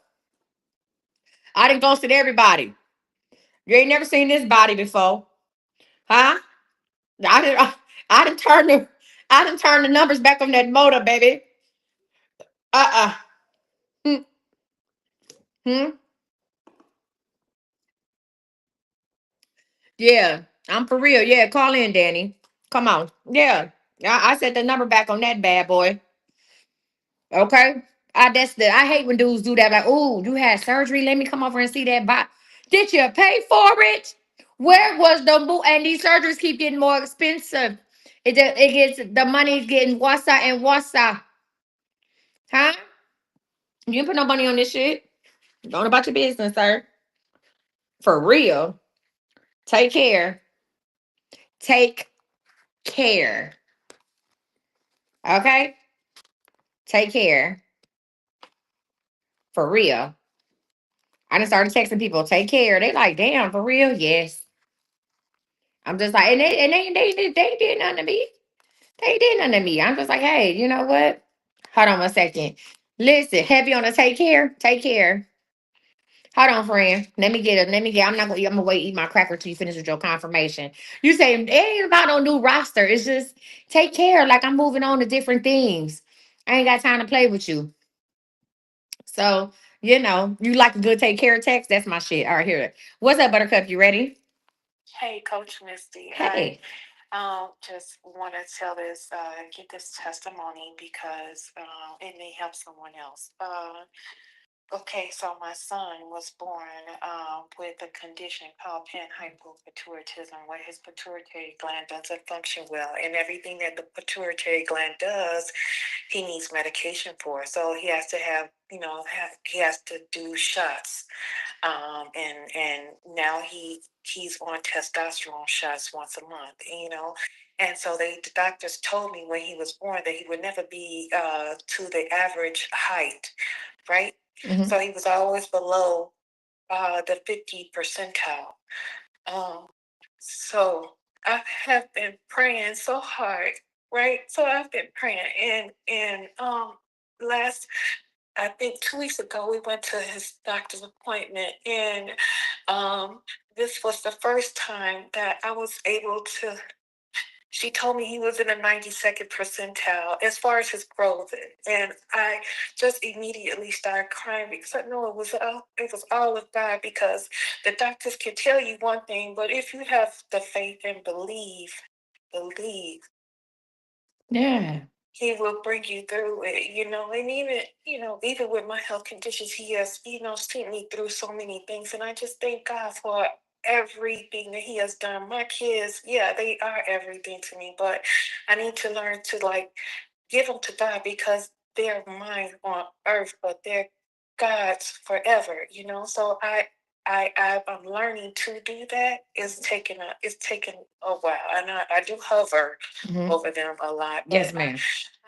I didn't ghosted everybody. You ain't never seen this body before. Huh? I didn't I didn't turn the numbers back on that motor, baby. Uh-uh. Hmm. Hmm. Yeah. I'm for real. Yeah, call in, Danny. Come on. Yeah. I set the number back on that bad boy. Okay. I hate when dudes do that. Like, oh, you had surgery. Let me come over and see that bot. Did you pay for it? Where was the and these surgeries keep getting more expensive. It gets the money's getting worse and worse. Huh? You didn't put no money on this shit. Going about your business, sir. For real. Take care. Take care. Okay? Take care. For real. I just started texting people, take care. They like, damn, for real? Yes. I'm just like, and they did nothing to me. They did nothing to me. I'm just like, hey, you know what? Hold on a second. Listen, heavy on the take care. Take care. Hold on, friend. Let me get. I'm gonna wait, eat my cracker till you finish with your confirmation. You say it ain't about no new roster. It's just take care. Like I'm moving on to different things. I ain't got time to play with you. So, you like a good take care text? That's my shit. All right, here. What's up, Buttercup? You ready? Hey, Coach Misty. I Hey. just want to tell this, give this testimony because it may help someone else. Okay, so my son was born with a condition called panhypopituitarism, where his pituitary gland doesn't function well, and everything that the pituitary gland does, he needs medication for. So he has to he has to do shots, and now he's on testosterone shots once a month, and so the doctors told me when he was born that he would never be to the average height, right? Hmm. So he was always below the 50 percentile. Um, so I have been praying so hard, right? So I've been praying, and last, I think 2 weeks ago, we went to his doctor's appointment, and um, this was the first time that I was able to. She told me he was in the 92nd percentile as far as his growth, and I just immediately started crying because I know it was all of God. Because the doctors can tell you one thing, but if you have the faith and believe, Yeah. he will bring you through it. And even, even with my health conditions, he has, seen me through so many things. And I just thank God for everything that he has done. My kids, yeah, they are everything to me, but I need to learn to like give them to God because they're mine on earth, but they're God's forever. So I'm learning to do that. It's taken a while, and I do hover Hmm. over them a lot, but Yes, I ma'am.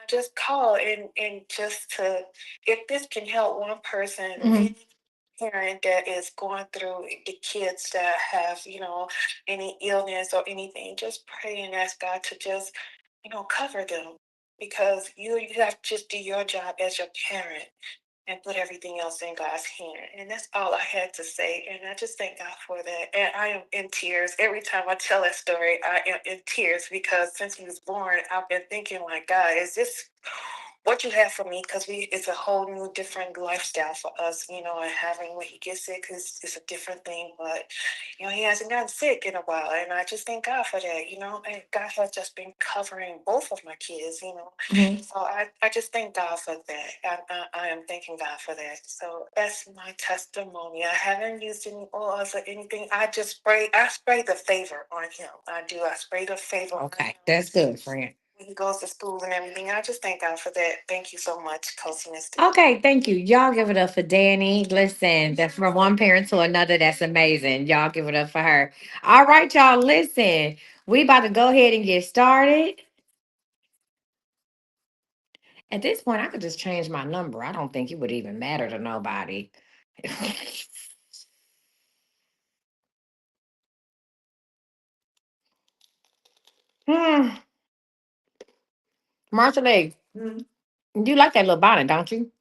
just call and just to, if this can help one person, Hmm. any parent that is going through, the kids that have, any illness or anything, just pray and ask God to just, cover them, because you have to just do your job as your parent and put everything else in God's hand. And that's all I had to say. And I just thank God for that. And I am in tears. Every time I tell that story, I am in tears because since he was born, I've been thinking, like, God, is this what you have for me? Because it's a whole new, different lifestyle for us, and having when he gets sick is a different thing. But, he hasn't gotten sick in a while. And I just thank God for that. And God has just been covering both of my kids. Hmm. So I just thank God for that. I am thanking God for that. So that's my testimony. I haven't used any oils or anything. I spray the favor on him. I do. I spray the favor on Okay, him that's good, friend. when he goes to school and everything. I just thank God for that. Thank you so much, Coach Misty. Okay, thank you. Y'all give it up for Danny. Listen, that's from one parent to another. That's amazing. Y'all give it up for her. All right, y'all. Listen, we about to go ahead and get started. At this point, I could just change my number. I don't think it would even matter to nobody. hmm. Marshall Lee, you like that little bonnet, don't you?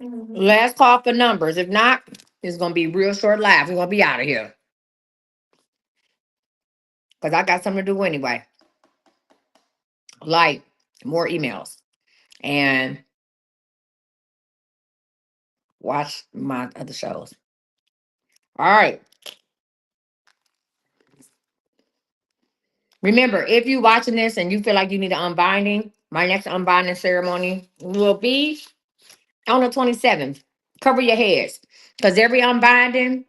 Last call for numbers. If not, it's gonna be real short live. We're gonna be out of here because I got something to do anyway. Like more emails and watch my other shows. All right. Remember, if you're watching this and you feel like you need an unbinding, my next unbinding ceremony will be on the 27th. Cover your heads. Because every unbinding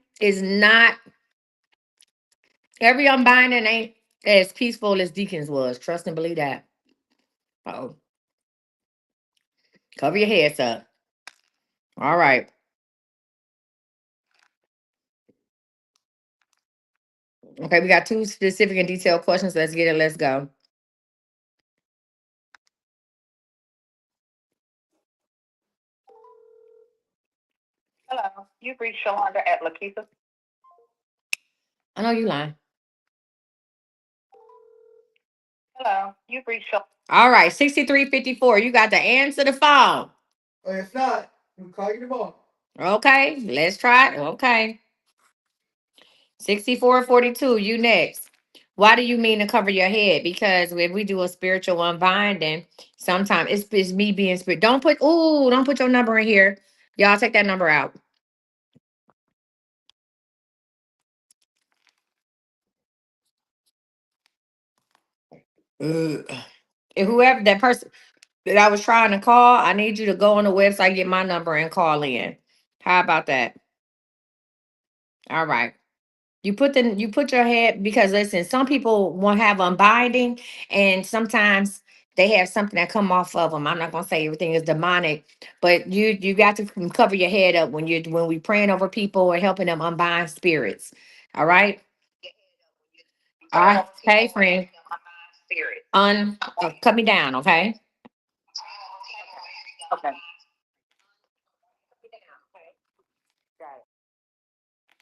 ain't as peaceful as Deacons was. Trust and believe that. Oh, cover your heads up. All right. Okay, we got two specific and detailed questions. Let's get it. Let's go. Hello, you've reached Shalonda at Lakeitha. I know you lying. Hello, you've reached Shalonda. All right, 6354. You got to answer the phone. Oh, it's not. I'm call you tomorrow. Okay, let's try it. Okay. 6442. You next. Why do you mean to cover your head? Because if we do a spiritual unbinding, sometimes it's me being spirit. Don't put your number in here. Y'all take that number out. Ugh. If whoever that person that I was trying to call, I need you to go on the website, get my number, and call in. How about that? All right. You put your head because listen, some people won't have unbinding, and sometimes they have something that come off of them. I'm not gonna say everything is demonic, but you got to cover your head up when we praying over people or helping them unbind spirits. All right. All right. Hey, friend. Cut me down, okay? Okay.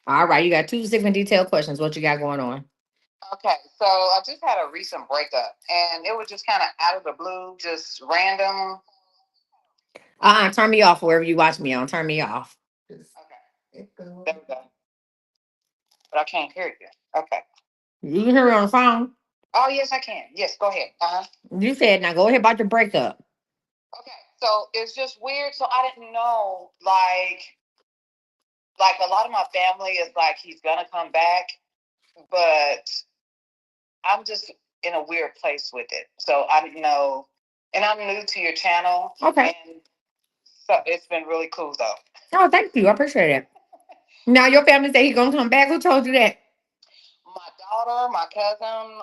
All right. You got two different detailed questions. What you got going on? Okay, so I just had a recent breakup, and it was just kind of out of the blue, just random. Turn me off wherever you watch me on. Turn me off. Okay, there we go. But I can't hear you. Okay. You can hear me on the phone. Oh yes, I can. Yes, go ahead. Uh huh. You said now go ahead about your breakup. Okay, so it's just weird. So I didn't know, like a lot of my family is like he's gonna come back, but I'm just in a weird place with it. So I didn't know, and I'm new to your channel, Okay. and so it's been really cool though. Oh, thank you. I appreciate it. Now your family say he gonna come back. Who told you that? My daughter, my cousin,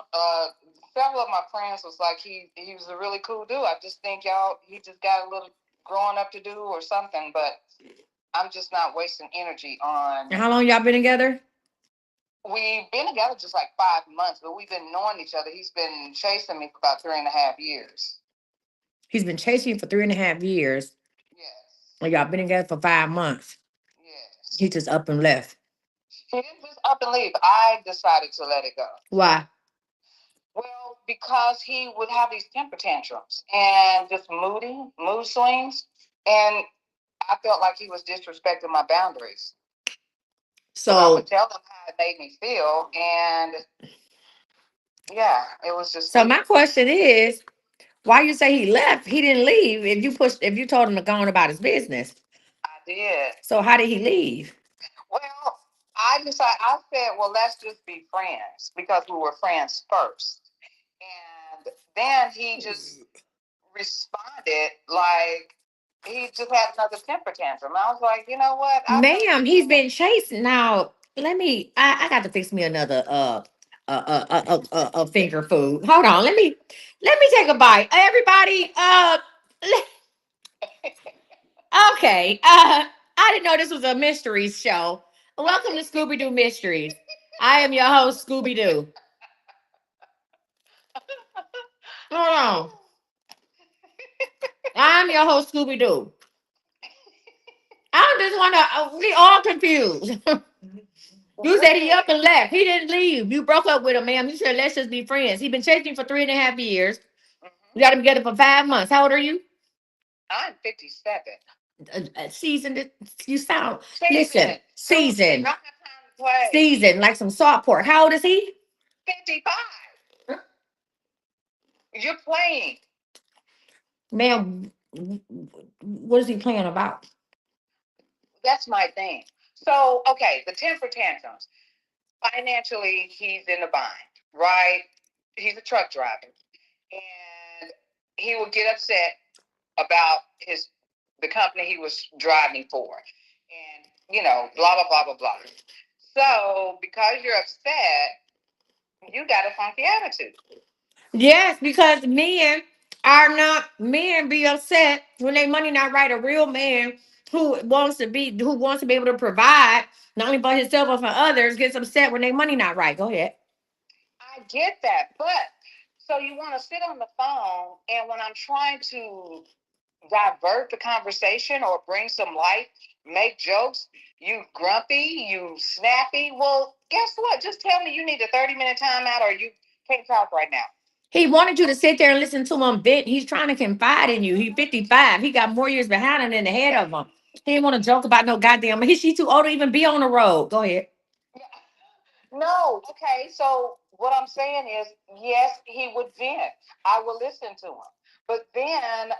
several of my friends was like he was a really cool dude. I just think y'all he just got a little growing up to do or something, but I'm just not wasting energy on. And how long y'all been together? We've been together just like 5 months, but we've been knowing each other. He's been chasing me for about 3.5 years. He's been chasing you for 3.5 years. Yes. And y'all been together for 5 months. Yes. He just up and left. He didn't just up and leave. I decided to let it go. Why? Well, because he would have these temper tantrums and just mood swings. And I felt like he was disrespecting my boundaries. But I would So tell him how it made me feel. And yeah, it was just so weird. my question is, why you say he left? He didn't leave if you told him to go on about his business. I did. So how did he leave? Well, I said, well, let's just be friends because we were friends first. And then he just responded like he just had another temper tantrum. I was like, you know what? Ma'am, he's been chasing. Now, I got to fix me another finger food. Hold on, let me take a bite. Everybody, okay. I didn't know this was a mysteries show. Welcome to Scooby Doo Mysteries. I am your host, Scooby Doo. Hold on. I'm your host, Scooby Doo. I just want to, we all confused. You said he up and left. He didn't leave. You broke up with him, ma'am. You said let's just be friends. He been chasing you for 3.5 years. You got him together for 5 months. How old are you? I'm 57. Seasoned. You sound. Seasoned. Listen, seasoned. I have time to play. Seasoned like some salt pork. How old is he? 55. You're playing. Ma'am, what is he playing about? That's my thing. So, okay, the temper tantrums. Financially, he's in a bind, right? He's a truck driver. And he would get upset about the company he was driving for. And, blah, blah, blah, blah, blah. So, because you're upset, you got a funky attitude. Yes, because men are not men be upset when they money not right. A real man who wants to be able to provide not only for himself but for others gets upset when their money not right. Go ahead. I get that, but so you want to sit on the phone, and when I'm trying to divert the conversation or bring some light, make jokes, you grumpy, you snappy. Well, guess what? Just tell me you need a 30-minute timeout or you can't talk right now. He wanted you to sit there and listen to him vent. He's trying to confide in you. He's 55. He got more years behind him than ahead of him. He didn't want to joke about no goddamn. She too old to even be on the road. Go ahead. No, okay. So what I'm saying is, yes, he would vent. I will listen to him. But then,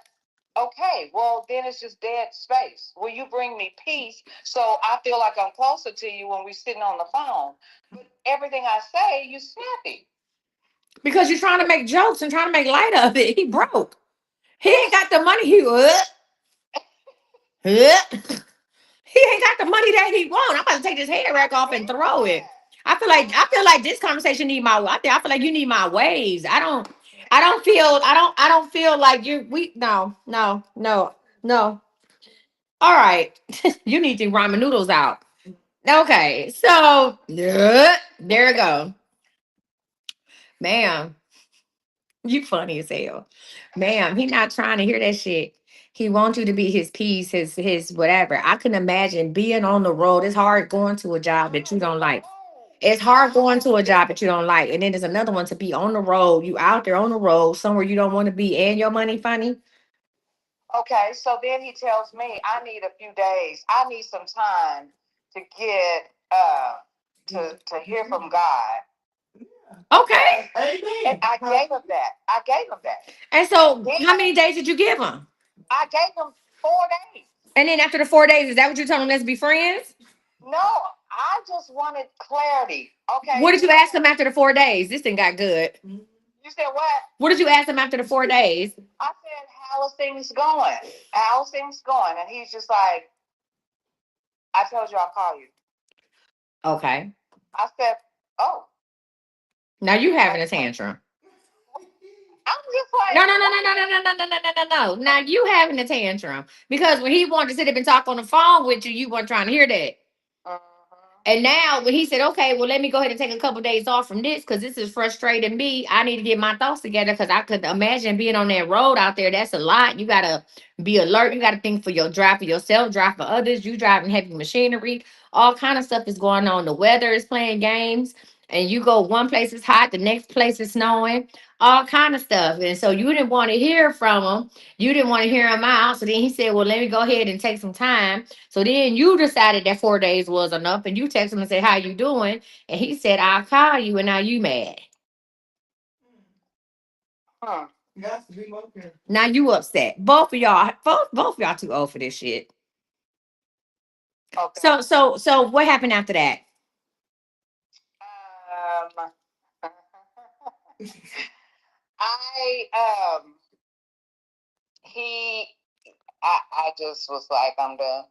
okay, well, then it's just dead space. Will you bring me peace so I feel like I'm closer to you when we're sitting on the phone? But everything I say, you snappy. Because you're trying to make jokes and trying to make light of it. He broke. He ain't got the money. He ain't got the money that he want. I'm about to take this hair rack off and throw it. I feel like this conversation need my. I feel like you need my waves. I don't feel like you. No. All right, you need to ramen noodles out. Okay, so there you go, ma'am. You funny as hell. Ma'am, he not trying to hear that shit. He wants you to be his peace, his whatever. I can imagine being on the road. It's hard going to a job that you don't like. It's hard going to a job that you don't like. And then there's another one to be on the road. You out there on the road, somewhere you don't want to be, and your money funny. Okay, so then he tells me I need a few days. I need some time to get to hear from God. Okay. And I gave him that. I gave him that. And so how many days did you give him? I gave him 4 days. And then after the 4 days, is that what you're telling him? Let's be friends? No, I just wanted clarity. What Okay. did you ask him after the 4 days? This thing got good. You said what? What did you ask him after the 4 days? I said, how is things going? How's things going? And he's just like, I told you I'll call you. Okay. I said, oh. Now you having a tantrum. I'm just like, No. Now you having a tantrum because when he wanted to sit up and talk on the phone with you, you weren't trying to hear that. uh And now when he said, okay, well, let me go ahead and take a couple days off from this because this is frustrating me. I need to get my thoughts together because I could imagine being on that road out there. That's a lot. You got to be alert. You got to think for your drive for yourself, drive for others. You driving heavy machinery. All kind of stuff is going on. The weather is playing games. And you go one place is hot, the next place is snowing, all kind of stuff. And so you didn't want to hear from him. You didn't want to hear him out. So then he said, well, let me go ahead and take some time. So then you decided that 4 days was enough, and you text him and said, "How you doing?" And he said, "I'll call you." And now you mad. huh. Now you upset. Both of y'all too old for this shit. Okay. So what happened after that? Um, I he I just was like, I'm done.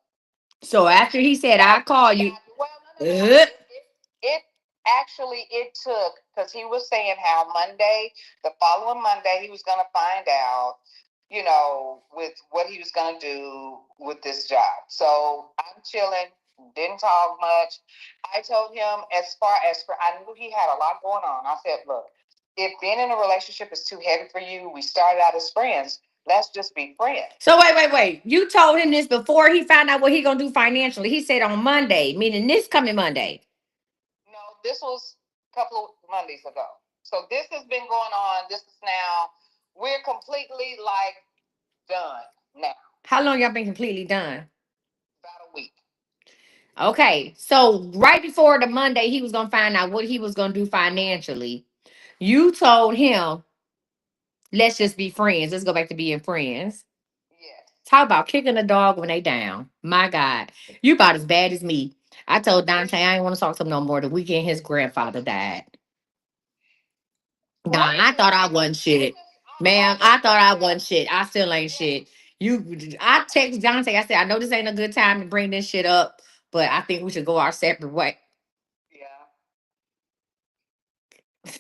So after he said, Got, "I'll call you," well, no. uh, It actually it took because he was saying how Monday, the following Monday, he was gonna find out, with what he was gonna do with this job. So I'm chilling, didn't talk much. I told him as far as for I knew he had a lot going on. I said, look, if being in a relationship is too heavy for you, we started out as friends. Let's just be friends. so wait. You told him this before he found out what he gonna do financially. He said on Monday, meaning this coming Monday. No, this was a couple of Mondays ago. So this has been going on. This is now, we're completely like done now. How long y'all been completely done? About a week. Okay, so right before the Monday, he was gonna find out what he was gonna do financially. You told him, "Let's just be friends. Let's go back to being friends." Yes. Talk about kicking a dog when they down. My God, you about as bad as me. I told Dante I ain't want to talk to him no more. The weekend his grandfather died. Nah, I thought I wasn't shit, ma'am. I thought I wasn't shit. I still ain't shit. I text Dante. I said I know this ain't a good time to bring this shit up, but I think we should go our separate way. Yeah.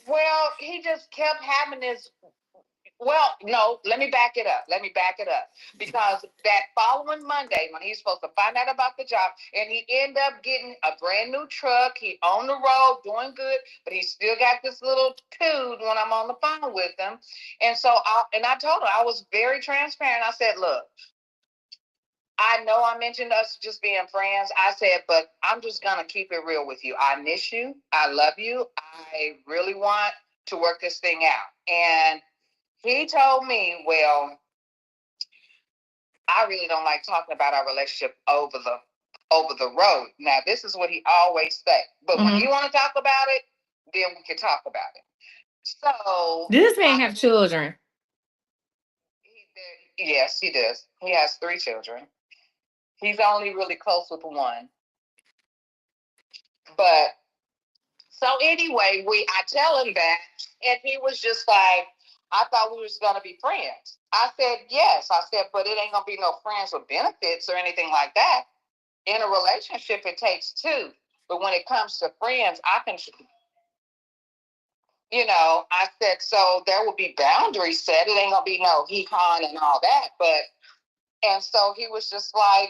Well, he just kept having this. Well, no, let me back it up. Let me back it up. Because that following Monday, when he's supposed to find out about the job, and he ended up getting a brand new truck, he on the road doing good, but he still got this little dude when I'm on the phone with him. And so I told him, I was very transparent. I said, look, I know I mentioned us just being friends. I said, but I'm just gonna keep it real with you. I miss you. I love you. I really want to work this thing out. And he told me, well, I really don't like talking about our relationship over the road. Now, this is what he always say. But when Mm-hmm. he want to talk about it, then we can talk about it. So, Does this man have children? yes, he does. He has three children. He's only really close with one. But so anyway, I tell him that, and he was just like, I thought we was gonna be friends. I said, yes. I said, but it ain't gonna be no friends with benefits or anything like that. In a relationship, it takes two. But when it comes to friends, I can, I said, so there will be boundaries set. It ain't gonna be no he con and all that. And so he was just like,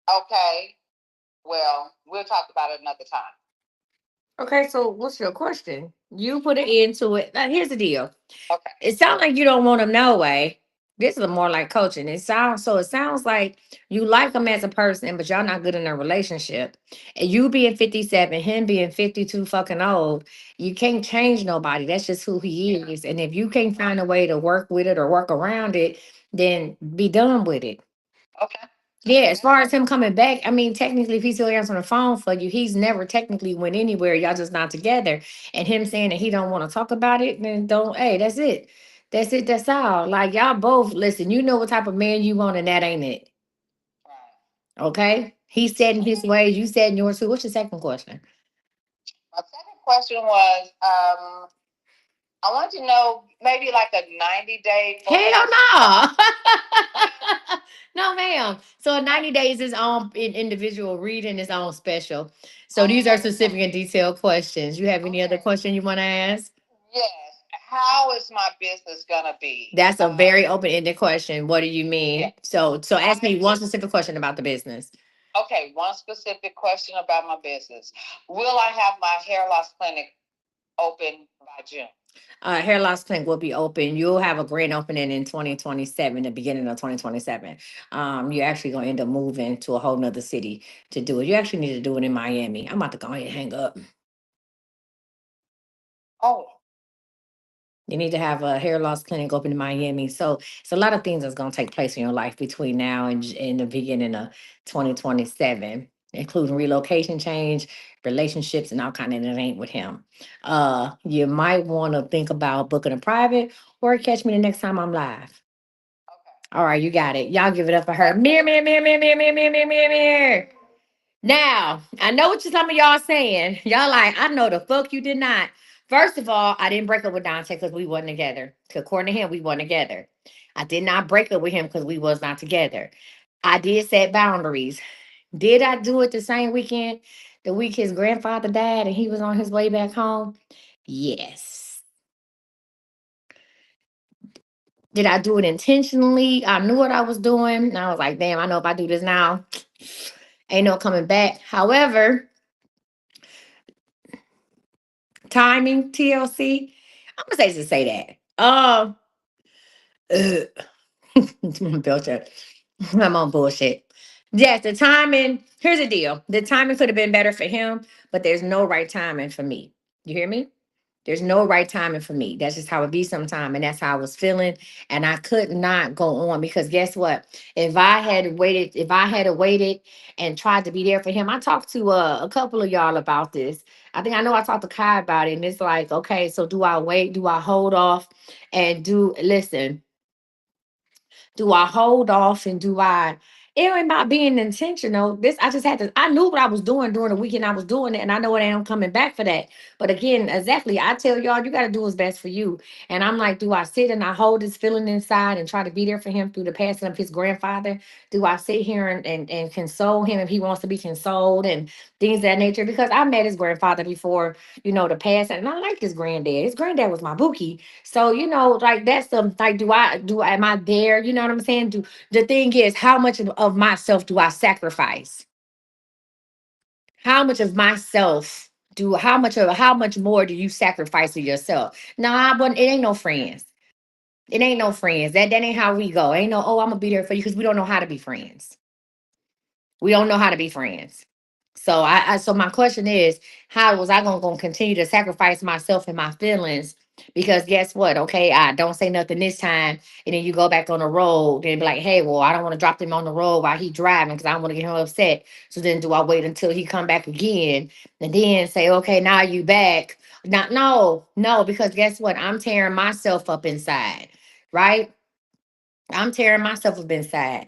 okay, well, we'll talk about it another time. Okay, so what's your question? You put it into it. Now, here's the deal. Okay. It sounds like you don't want him no way. This is more like coaching. It sounds like you like him as a person, but y'all not good in a relationship. And you being 57, him being 52 fucking old, you can't change nobody. That's just who he is. And if you can't find a way to work with it or work around it, then be done with it. Okay. Yeah, as far as him coming back, I mean, technically, if he's still answering the phone for you, he's never technically went anywhere. Y'all just not together. And him saying that he don't want to talk about it, then don't. Hey, that's it. That's it. That's all. Like y'all both listen. You know what type of man you want, and that ain't it. Right. Okay. He said in his ways. You said in yours too. What's your second question? My second question was, I want to know maybe like a 90-day Hell focus. no. No, ma'am. So 90 days is on individual reading is on special. So these are Oh, specific and detailed questions. You have any other okay. question you want to ask? Yes. How is my business gonna be? That's a very open-ended question. What do you Yeah. mean? So ask me one specific question about the business. Okay. One specific question about my business. Will I have my hair loss clinic open by June? Hair loss clinic will be open. You'll have a grand opening in 2027, the beginning of 2027. You're actually gonna end up moving to a whole nother city to do it. You actually need to do it in Miami. I'm about to go ahead and hang up. Oh, You need to have a hair loss clinic open in Miami. So it's a lot of things that's going to take place in your life between now and the beginning of 2027, including relocation change, relationships, and all kind of that ain't with him. You might want to think about booking a private or catch me the next time I'm live. okay. All right, you got it. Y'all give it up for her. Mirror, mirror, mirror, mirror, mirror, mirror, mirror, mirror, mirror. Now, I know what some of y'all saying. Y'all like, I know the fuck you did not. First of all, I didn't break up with Dante because we wasn't together. 'Cause according to him, we weren't together. I did not break up with him because we was not together. I did set boundaries. Did I do it the same weekend, the week his grandfather died and he was on his way back home? Yes. Did I do it intentionally? I knew what I was doing. And I was like, damn, I know if I do this now, ain't no coming back. However, timing, TLC. I'm gonna say just say that. Belcher. I'm on bullshit. Yes, the timing. Here's the deal. The timing could have been better for him, but there's no right timing for me. You hear me? There's no right timing for me. That's just how it be sometime. And that's how I was feeling. And I could not go on because guess what? If I had waited and tried to be there for him, I talked to a couple of y'all about this. I think I know I talked to Kai about it. And it's like, okay, so do I wait? Do I hold off? And do listen, do I hold off and do I It ain't about being intentional. This I just had to. I knew what I was doing during the weekend. I was doing it, and I know it ain't coming back for that. But again, exactly, I tell y'all, you got to do what's best for you. And I'm like, do I sit and I hold this feeling inside and try to be there for him through the passing of his grandfather? Do I sit here and console him if he wants to be consoled and things of that nature? Because I met his grandfather before, the past, and I like his granddad. His granddad was my bookie. So, like that's the like, am I there? You know what I'm saying? The thing is, how much of myself do I sacrifice? How much of myself how much more do you sacrifice of yourself? No, I wouldn't. It ain't no friends. It ain't no friends. That ain't how we go. Ain't no, oh, I'm gonna be there for you, because we don't know how to be friends. We don't know how to be friends. So so my question is, how was I gonna continue to sacrifice myself and my feelings? Because guess what? Okay, I don't say nothing this time, and then you go back on the road and be like, hey, well, I don't want to drop him on the road while he driving because I don't want to get him upset. So then do I wait until he come back again and then say, okay, now you back? Not no, no, because guess what? I'm tearing myself up inside, right? I'm tearing myself up inside,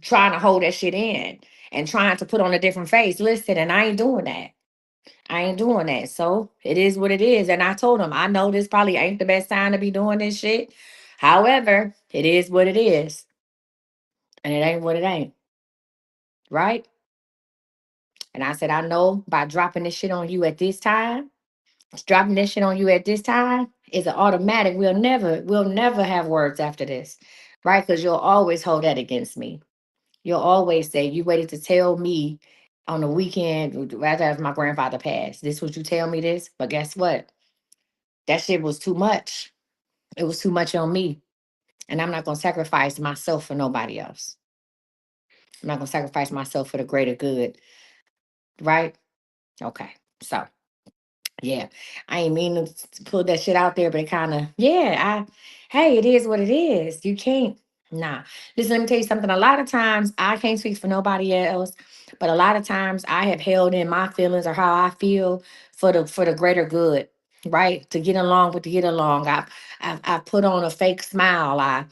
trying to hold that shit in and trying to put on a different face. Listen, and I ain't doing that. I ain't doing that. So it is what it is. And I told him, I know this probably ain't the best time to be doing this shit. However, it is what it is. And it ain't what it ain't. Right? And I said, I know by dropping this shit on you at this time, dropping this shit on you at this time is an automatic. We'll never have words after this. Right? Because you'll always hold that against me. You'll always say, you waited to tell me on the weekend after my grandfather passed. This would you tell me this? But guess what? That shit was too much. It was too much on me. And I'm not gonna sacrifice myself for nobody else. I'm not gonna sacrifice myself for the greater good. Right? Okay. So yeah, I ain't mean to put that shit out there, but it kind of, yeah, hey, it is what it is. You can't, nah. Listen, let me tell you something. A lot of times, I can't speak for nobody else, but a lot of times I have held in my feelings or how I feel for the greater good, right? To get along with to get along. I put on a fake smile. I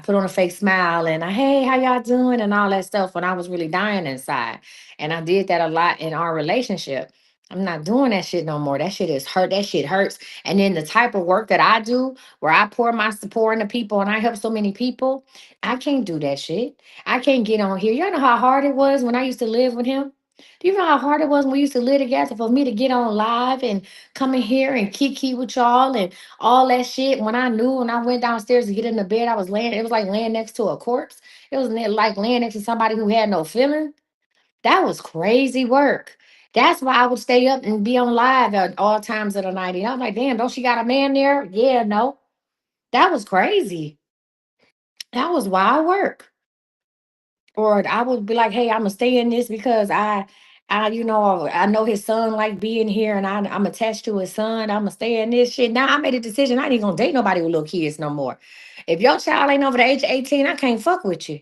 put on a fake smile and hey, how y'all doing and all that stuff when I was really dying inside. And I did that a lot in our relationship. I'm not doing that shit no more. That shit is hurt. That shit hurts. And then the type of work that I do, where I pour my support into people and I help so many people, I can't do that shit. I can't get on here. You know how hard it was when I used to live with him? Do you know how hard it was when we used to live together for me to get on live and come in here and kiki with y'all and all that shit? When I went downstairs to get in the bed, I was laying, it was like laying next to a corpse. It was like laying next to somebody who had no feeling. That was crazy work. That's why I would stay up and be on live at all times of the night. And I'm like, damn, don't she got a man there? Yeah, no. That was crazy. That was wild work. Or I would be like, hey, I'm gonna stay in this because I know his son like being here and I'm attached to his son. I'm gonna stay in this shit. Now I made a decision. I ain't gonna date nobody with little kids no more. If your child ain't over the age of 18, I can't fuck with you.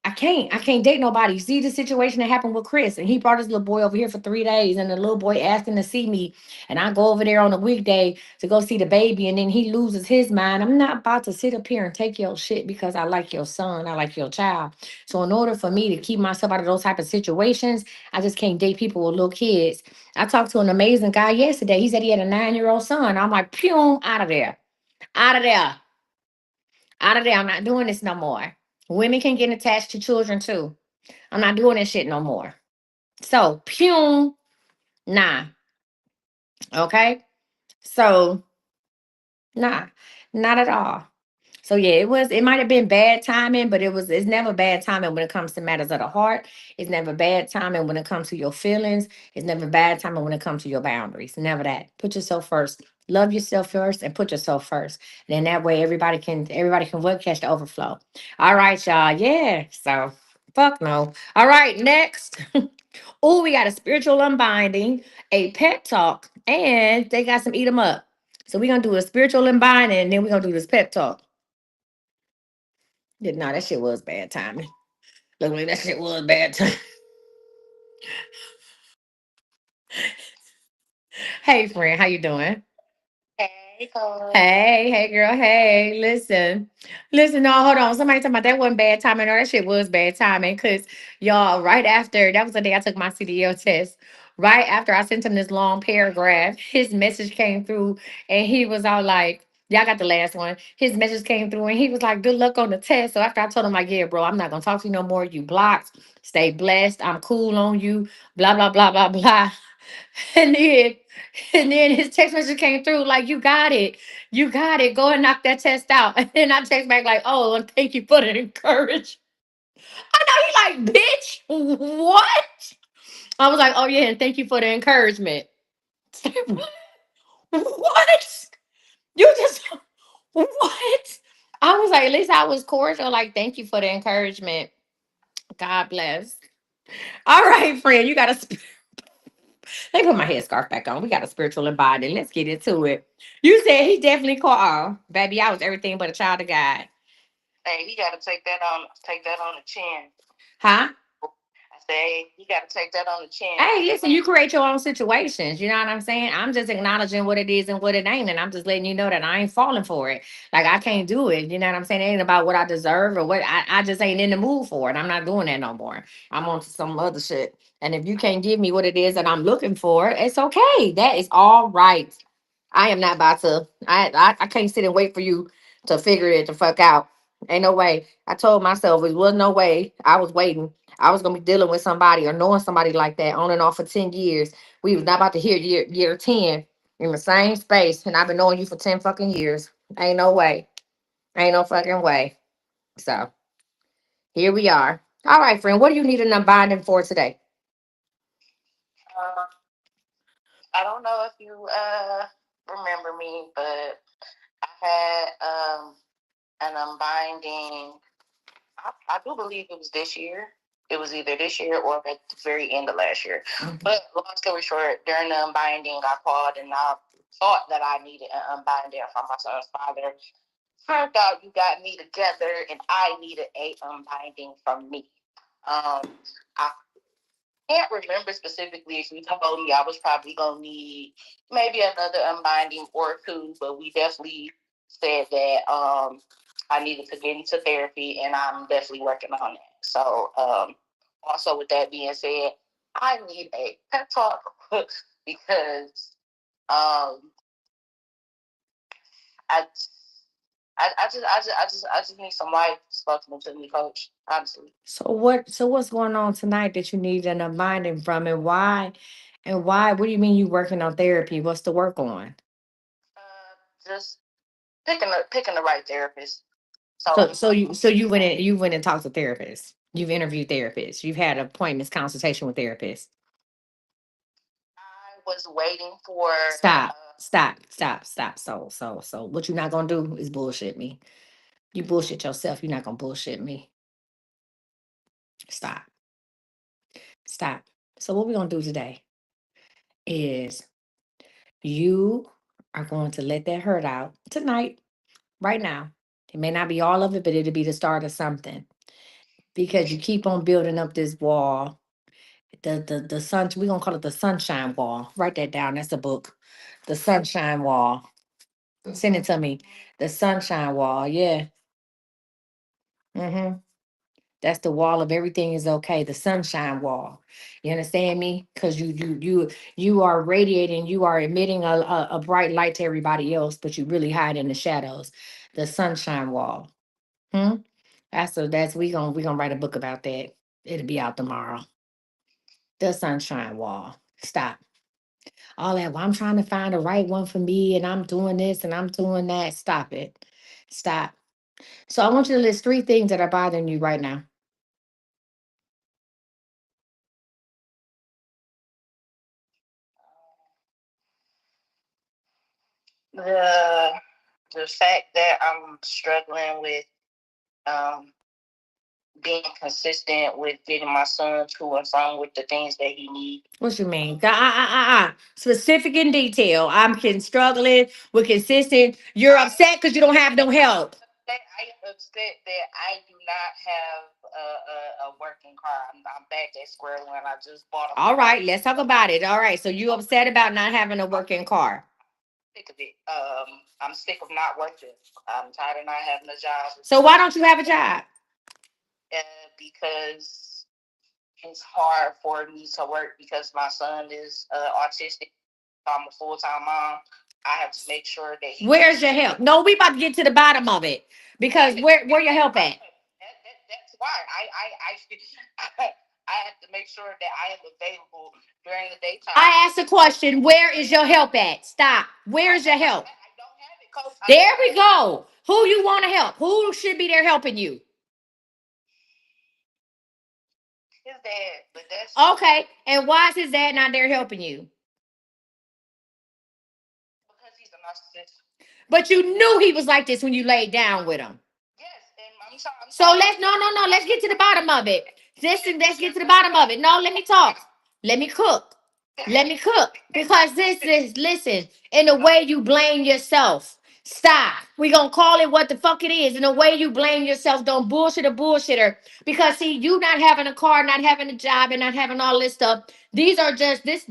I can't date nobody. You see the situation that happened with Chris, and he brought his little boy over here for 3 days, and the little boy asked him to see me, and I go over there on a weekday to go see the baby, and then he loses his mind. I'm not about to sit up here and take your shit because I like your son, I like your child. So in order for me to keep myself out of those type of situations, I just can't date people with little kids. I talked to an amazing guy yesterday. He said he had a 9-year-old son. I'm like, pew, out of there, out of there, out of there. I'm not doing this no more. Women can get attached to children too. I'm not doing that shit no more. So, pew, nah. Okay. So, nah, not at all. So yeah, it might have been bad timing, but it's never bad timing when it comes to matters of the heart. It's never bad timing when it comes to your feelings. It's never bad timing when it comes to your boundaries. Never that. Put yourself first. Love yourself first and put yourself first. And then that way everybody can what catch the overflow. All right, y'all. Yeah. So fuck no. All right, next. Oh, we got a spiritual unbinding, a pet talk, and they got some eat 'em up. So we're gonna do a spiritual unbinding, and then we're gonna do this pep talk. Yeah, no, that shit was bad timing. Look like that shit was bad timing. Hey friend, how you doing? Hey, Coach. Hey, girl. Hey, listen. No, hold on. Somebody talking about that wasn't bad timing. No, that shit was bad timing because y'all. Right after that was the day I took my CDL test. Right after I sent him this long paragraph, his message came through, and he was all like, "Y'all got the last one." His message came through, and he was like, "Good luck on the test." So after I told him like, "Yeah, bro, I'm not gonna talk to you no more. You blocked. Stay blessed. I'm cool on you." Blah blah blah blah blah. And then, and then his text message came through like, "You got it, you got it. Go and knock that test out." And then I text back like, "Oh, and thank you for the encouragement." I know he like, "Bitch, what?" I was like, "Oh yeah, and thank you for the encouragement." What? You just what? I was like, at least I was cordial. Like, thank you for the encouragement. God bless. All right, friend, you got to. Let me put my headscarf back on. We got a spiritual and body. Let's get into it. You said he definitely called. Oh, baby, I was everything but a child of God. Hey, he got to take that on the chin. Huh? I say he got to take that on the chin. Hey, listen, you create your own situations. You know what I'm saying? I'm just acknowledging what it is and what it ain't. And I'm just letting you know that I ain't falling for it. Like, I can't do it. You know what I'm saying? It ain't about what I deserve or what I just ain't in the mood for it. I'm not doing that no more. I'm on to some other shit. And if you can't give me what it is that I'm looking for, it's okay. That is all right. I am not about to. I can't sit and wait for you to figure it the fuck out. Ain't no way. I told myself it was no way. I was waiting. I was gonna be dealing with somebody or knowing somebody like that on and off for 10 years. We was not about to hear year 10 in the same space, and I've been knowing you for 10 fucking years. Ain't no way. Ain't no fucking way. So here we are. All right, friend. What do you need an unbinding for today? Uh, I don't know if you remember me, but I had an unbinding. I do believe it was this year. It was either this year or at the very end of last year. Mhm. But long story short, during the unbinding, I called and I thought that I needed an unbinding from my son's father. Turned out you got me together, and I needed a unbinding from me. I can't remember specifically if you told me I was probably gonna need maybe another unbinding or two, but we definitely said that I needed to get into therapy, and I'm definitely working on that. So also with that being said, I need a pep talk because um, I. I just need some life spoken to me, coach. Honestly. So what's going on tonight that you need an unbinding from, and why? And why? What do you mean you working on therapy? What's the work on? Just picking the right therapist. So So so you went and talked to therapists. You've interviewed therapists. You've had appointments, consultation with therapists. I was waiting for. Stop. So what you're not gonna do is bullshit me. You bullshit yourself. You're not gonna bullshit me. Stop. Stop. So what we're gonna do today is you are going to let that hurt out tonight, right now. It may not be all of it, but it'll be the start of something. Because you keep on building up this wall. The sun, we're gonna call it the sunshine wall. Write that down. That's a book. The sunshine wall. Send it to me. The sunshine wall. Yeah. Mm-hmm. That's the wall of everything is okay. The sunshine wall. You understand me? Because you are radiating, you are emitting a bright light to everybody else, but you really hide in the shadows. The sunshine wall. Hmm? That's we gonna write a book about that. It'll be out tomorrow. The sunshine wall. Stop. All that. Well, I'm trying to find the right one for me, and I'm doing this and I'm doing that. Stop it. Stop. So I want you to list three things that are bothering you right now. the the fact that I'm struggling with um, being consistent with getting my son to and from with the things that he needs. What you mean? Specific in detail. I'm struggling with consistent. You're upset because you don't have no help. I am upset that I do not have a working car. I'm back at square one. I just bought a All car. right, let's talk about it. All right, so you upset about not having a working car. sick of it. I'm sick of not working. I'm tired of not having a job. So why don't you have a job? Because it's hard for me to work because my son is autistic. I'm a full time mom. I have to make sure that Where's your help? No, we about to get to the bottom of it because where your help at? That's why I I have to make sure that I am available during the daytime. I asked a question. Where is your help at? Stop. Where's your help? I don't have it, Coach. There we go. Who you want to help? Who should be there helping you? His dad, but that's Okay. And why is his dad not there helping you? because he's a narcissist. But you knew he was like this when you laid down with him. Yes, and I'm sorry. So let's no. Let's get to the bottom of it. Listen, let's get to the bottom of it. No, let me talk. Let me cook. Let me cook. Because this is listen, in the way you blame yourself. Stop. We gonna call it what the fuck it is. In the way you blame yourself, don't bullshit a bullshitter. Because see, you not having a car, not having a job, and not having all this stuff. These are just this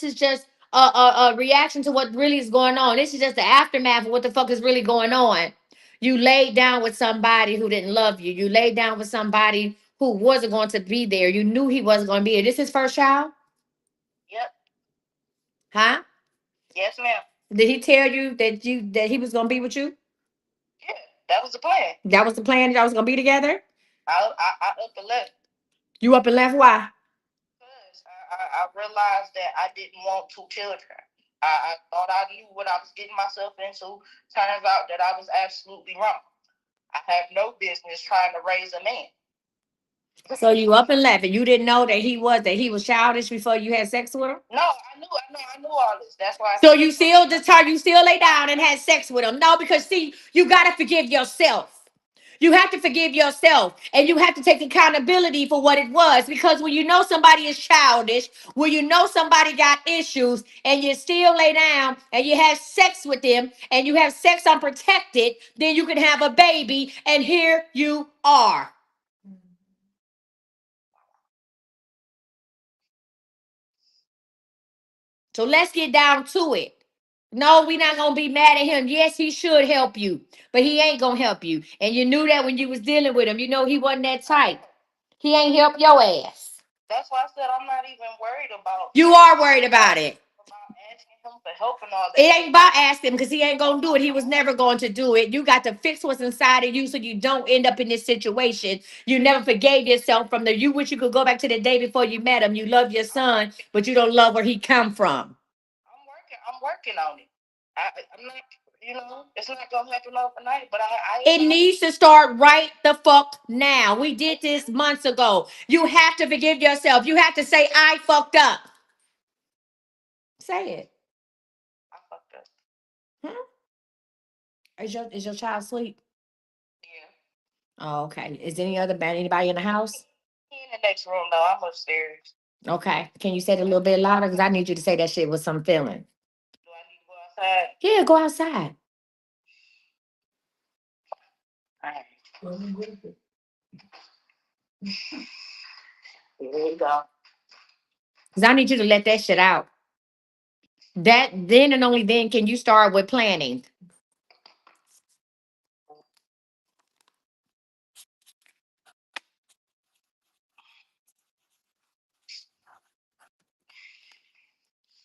is just a reaction to what really is going on. This is just the aftermath of what the fuck is really going on. You laid down with somebody who didn't love you. You laid down with somebody who wasn't going to be there. You knew he wasn't going to be there. This is his first child? Yep. Huh? Yes, ma'am. Did he tell you that he was going to be with you? Yeah, that was the plan. That was the plan that y'all was going to be together? I up and left You up and left? Why? because I realized that I didn't want two children. I thought I knew what I was getting myself into. Turns out that I was absolutely wrong. I have no business trying to raise a man. So you up and left, and you didn't know that he was childish before you had sex with him? No, I knew all this. That's why I So said you still lay down and had sex with him? No, because see, you got to forgive yourself. You have to forgive yourself and you have to take accountability for what it was. Because when you know somebody is childish, when you know somebody got issues and you still lay down and you have sex with them and you have sex unprotected, then you can have a baby. And here you are. So let's get down to it. No, we're not gonna be mad at him. Yes, he should help you, but he ain't gonna help you. And you knew that when you was dealing with him. You know he wasn't that type. He ain't help your ass. that's why I said I'm not even worried You are worried about it. about asking him for help and all It that. ain't about asking because he ain't gonna do it. He was never going to do it. You got to fix what's inside of you so you don't end up in this situation. You never forgave yourself from the you wish you could go back to the day before you met him. You love your son, but you don't love where he come from. I'm working on it. I'm not, it's not gonna happen overnight. But It needs to start right the fuck now. We did this months ago. You have to forgive yourself. You have to say, I fucked up. Say it. I fucked up. Hmm? Is your child asleep? Yeah. Oh, okay. Is anybody in the house? He in the next room though. I'm upstairs. Okay. Can you say it a little bit louder? Because I need you to say that shit with some feeling. Do I need to go outside? Yeah, go outside. All right. Here we go. Because I need you to let that shit out. That then and only then can you start with planning.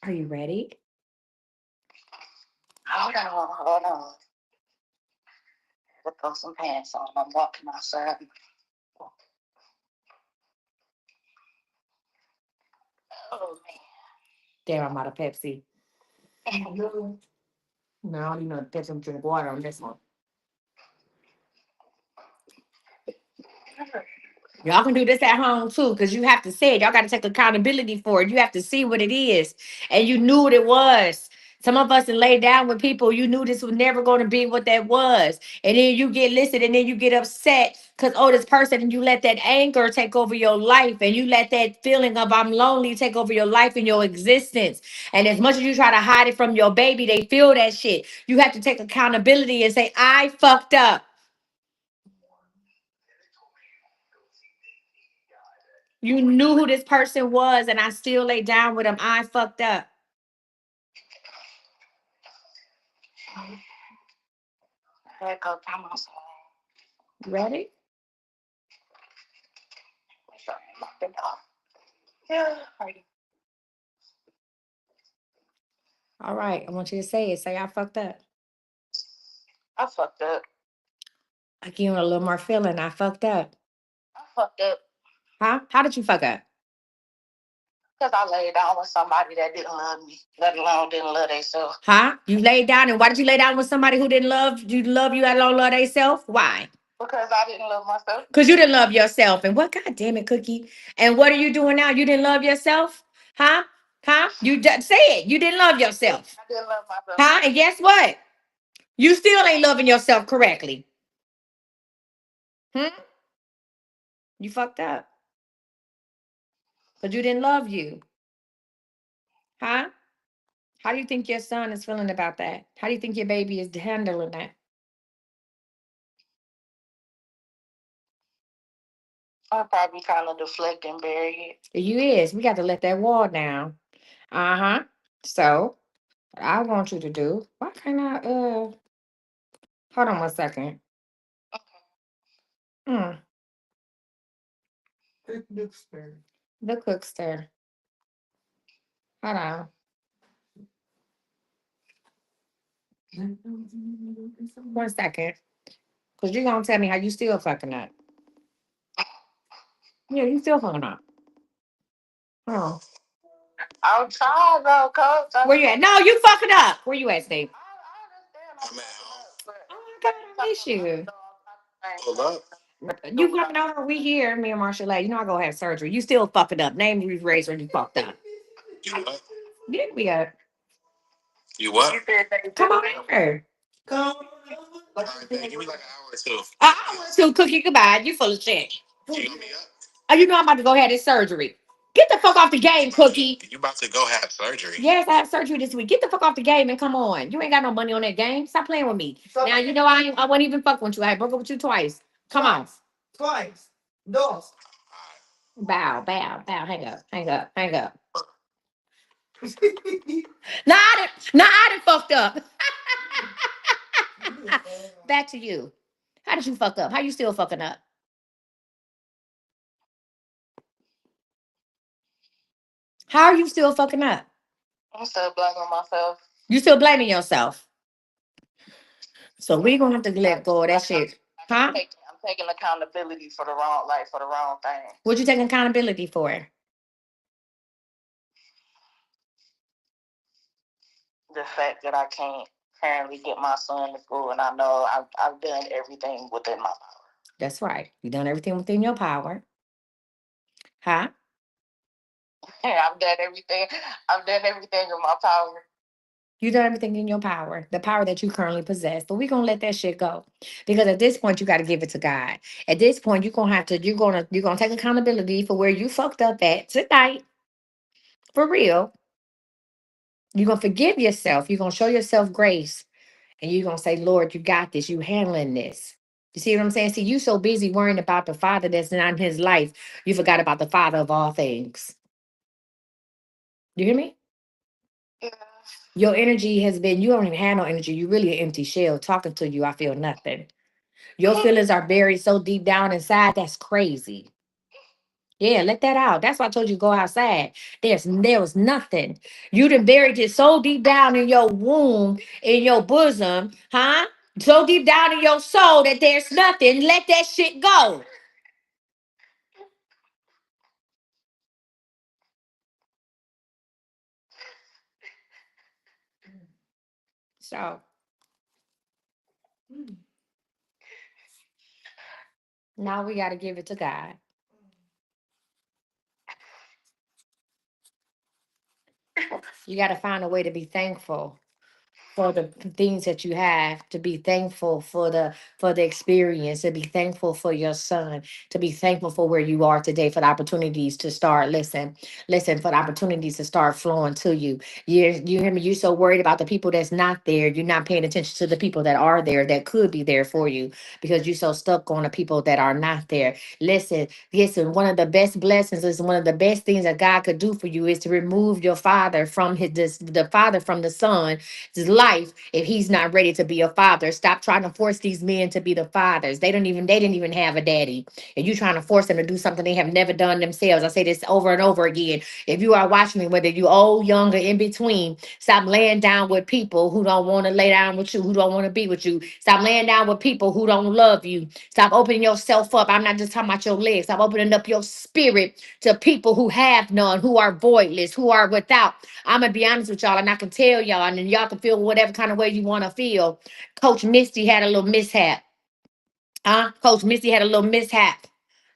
Are you ready? Hold on, hold on. Put those some pants on. I'm walking outside. Oh Damn, I'm out of Pepsi. No, I don't even know Pepsi. I'm drink water on this one. man. Y'all can do this at home too, because you have to say it. Y'all got to take accountability for it. You have to see what it is. And you knew what it was. Some of us and lay down with people, you knew this was never going to be what that was. And then you get listed and then you get upset because, oh, this person, and you let that anger take over your life. And you let that feeling of I'm lonely take over your life and your existence. And as much as you try to hide it from your baby, they feel that shit. You have to take accountability and say, I fucked up. You knew who this person was, and I still lay down with him. I fucked up. Back up, I'm on some. Ready? Lock the door. Yeah. All right. I want you to say it. Say I fucked up. I fucked up. I give you a little more feeling. I fucked up. I fucked up Huh? How did you fuck up? because I laid down with somebody that didn't love me, let alone didn't love themselves. Huh? You laid down, and why did you lay down with somebody who didn't love you, that don't love themselves? Why? Because I didn't love myself. Because you didn't love yourself. And what, God damn it, Cookie. And what are you doing now? You didn't love yourself? Huh? Huh? You just say it. You didn't love yourself. I didn't love myself. Huh? And guess what? You still ain't loving yourself correctly. Hmm? You fucked up. Because you didn't love you. Huh? How do you think your son is feeling about that? How do you think your baby is handling that? I'm probably kind of deflect and bury it. You is. We got to let that wall down. Uh-huh. So, what I want you to do, why can't I, hold on one second. Mm, the cookster. Hold on. One second. Because you're going to tell me how you still fucking up. Yeah, you still fucking up. Oh. I'm trying though, coach. Where you at? No, you fucking up. Where you at, Steve? I understand. I'm at home. Oh my God, I miss you. Hold up. You coming over? We here, me and Marshall. You know I go have surgery. You still fucking up. Name rephrase when you fucked up. You what? Yeah, we are. You what? You said that you Come on over. All right, babe, give me like an hour or two. I want to Cookie goodbye. You full of shit. You gonna be up? Oh, you know I'm about to go have this surgery. Get the fuck off the game, Cookie. You about to go have surgery? Yes, I have surgery this week. Get the fuck off the game and come on. You ain't got no money on that game. Stop playing with me. Now you know I won't even fuck with you. I broke up with you twice. Come on. Twice. Dos. Bow, bow, bow. Hang up, hang up, hang up. Now I done fucked up. Back to you. How did you fuck up? How you still fucking up? How are you still fucking up? I'm still blaming myself. You still blaming yourself. So we gonna have to let go of that shit. Huh? I'm taking accountability for the wrong, like for the wrong thing. What you taking accountability for? The fact that I can't currently get my son to school, and I know I've done everything within my power. That's right. You done everything within your power. Huh? Yeah, I've done everything. I've done everything in my power. You done everything in your power, the power that you currently possess. But we're gonna let that shit go. Because at this point you gotta give it to God. At this point, you're gonna take accountability for where you fucked up at tonight. For real. You're gonna forgive yourself. You're gonna show yourself grace. And you're gonna say, Lord, you got this, you handling this. You see what I'm saying? See, you so busy worrying about the father that's not in his life, you forgot about the father of all things. You hear me? Yeah. Your energy has been, you don't even have no energy. You really an empty shell. Talking to you, I feel nothing. Your feelings are buried so deep down inside, that's crazy. Yeah, let that out. That's why I told you go outside. There was nothing. You done buried it so deep down in your womb, in your bosom, huh? So deep down in your soul that there's nothing. Let that shit go. So now we got to give it to God. You got to find a way to be thankful for the things that you have, to be thankful for the experience, to be thankful for your son, to be thankful for where you are today, for the opportunities to start listen for the opportunities to start flowing to you. You hear me? You're so worried about the people that's not there, you're not paying attention to the people that are there, that could be there for you, because you're so stuck on the people that are not there. Listen, one of the best blessings is, one of the best things that God could do for you is to remove your father from the father from the son life, life if he's not ready to be a father. Stop trying to force these men to be the fathers. They didn't even have a daddy. And you trying to force them to do something they have never done themselves. I say this over and over again. If you are watching me, whether you old, young, or in between, stop laying down with people who don't want to lay down with you, who don't want to be with you. Stop laying down with people who don't love you. Stop opening yourself up. I'm not just talking about your legs. Stop opening up your spirit to people who have none, who are voidless, who are without. I'm gonna be honest with y'all, and I can tell y'all, and then y'all can feel whatever kind of way you want to feel. Coach Misty had a little mishap. Coach Misty had a little mishap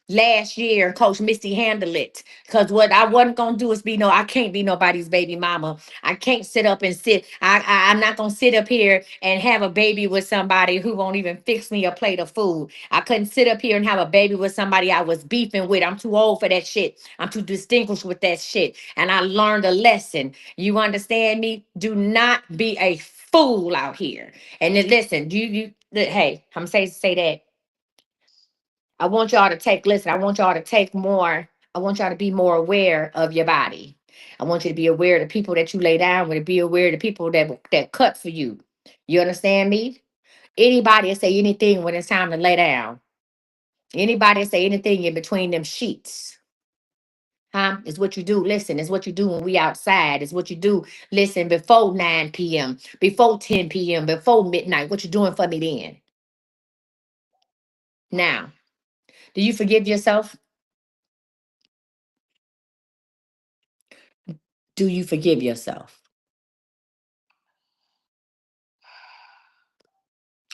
last year. Coach Misty handled it. Because what I wasn't gonna do is I can't be nobody's baby mama. I can't sit up and sit. I'm not gonna sit up here and have a baby with somebody who won't even fix me a plate of food. I couldn't sit up here and have a baby with somebody I was beefing with. I'm too old for that shit. I'm too distinguished with that shit. And I learned a lesson. You understand me? Do not be a fool out here. And then listen, hey, I'm say that I want y'all to listen, I want y'all to take more, I want y'all to be more aware of your body. I want you to be aware of the people that you lay down with, be aware of the people that cut for you. You understand me? Anybody will say anything when it's time to lay down. Anybody will say anything in between them sheets. Huh? It's what you do. Listen, it's what you do when we outside. It's what you do. Listen, before 9 p.m., before 10 p.m., before midnight. What you doing for me then? Now, do you forgive yourself? Do you forgive yourself?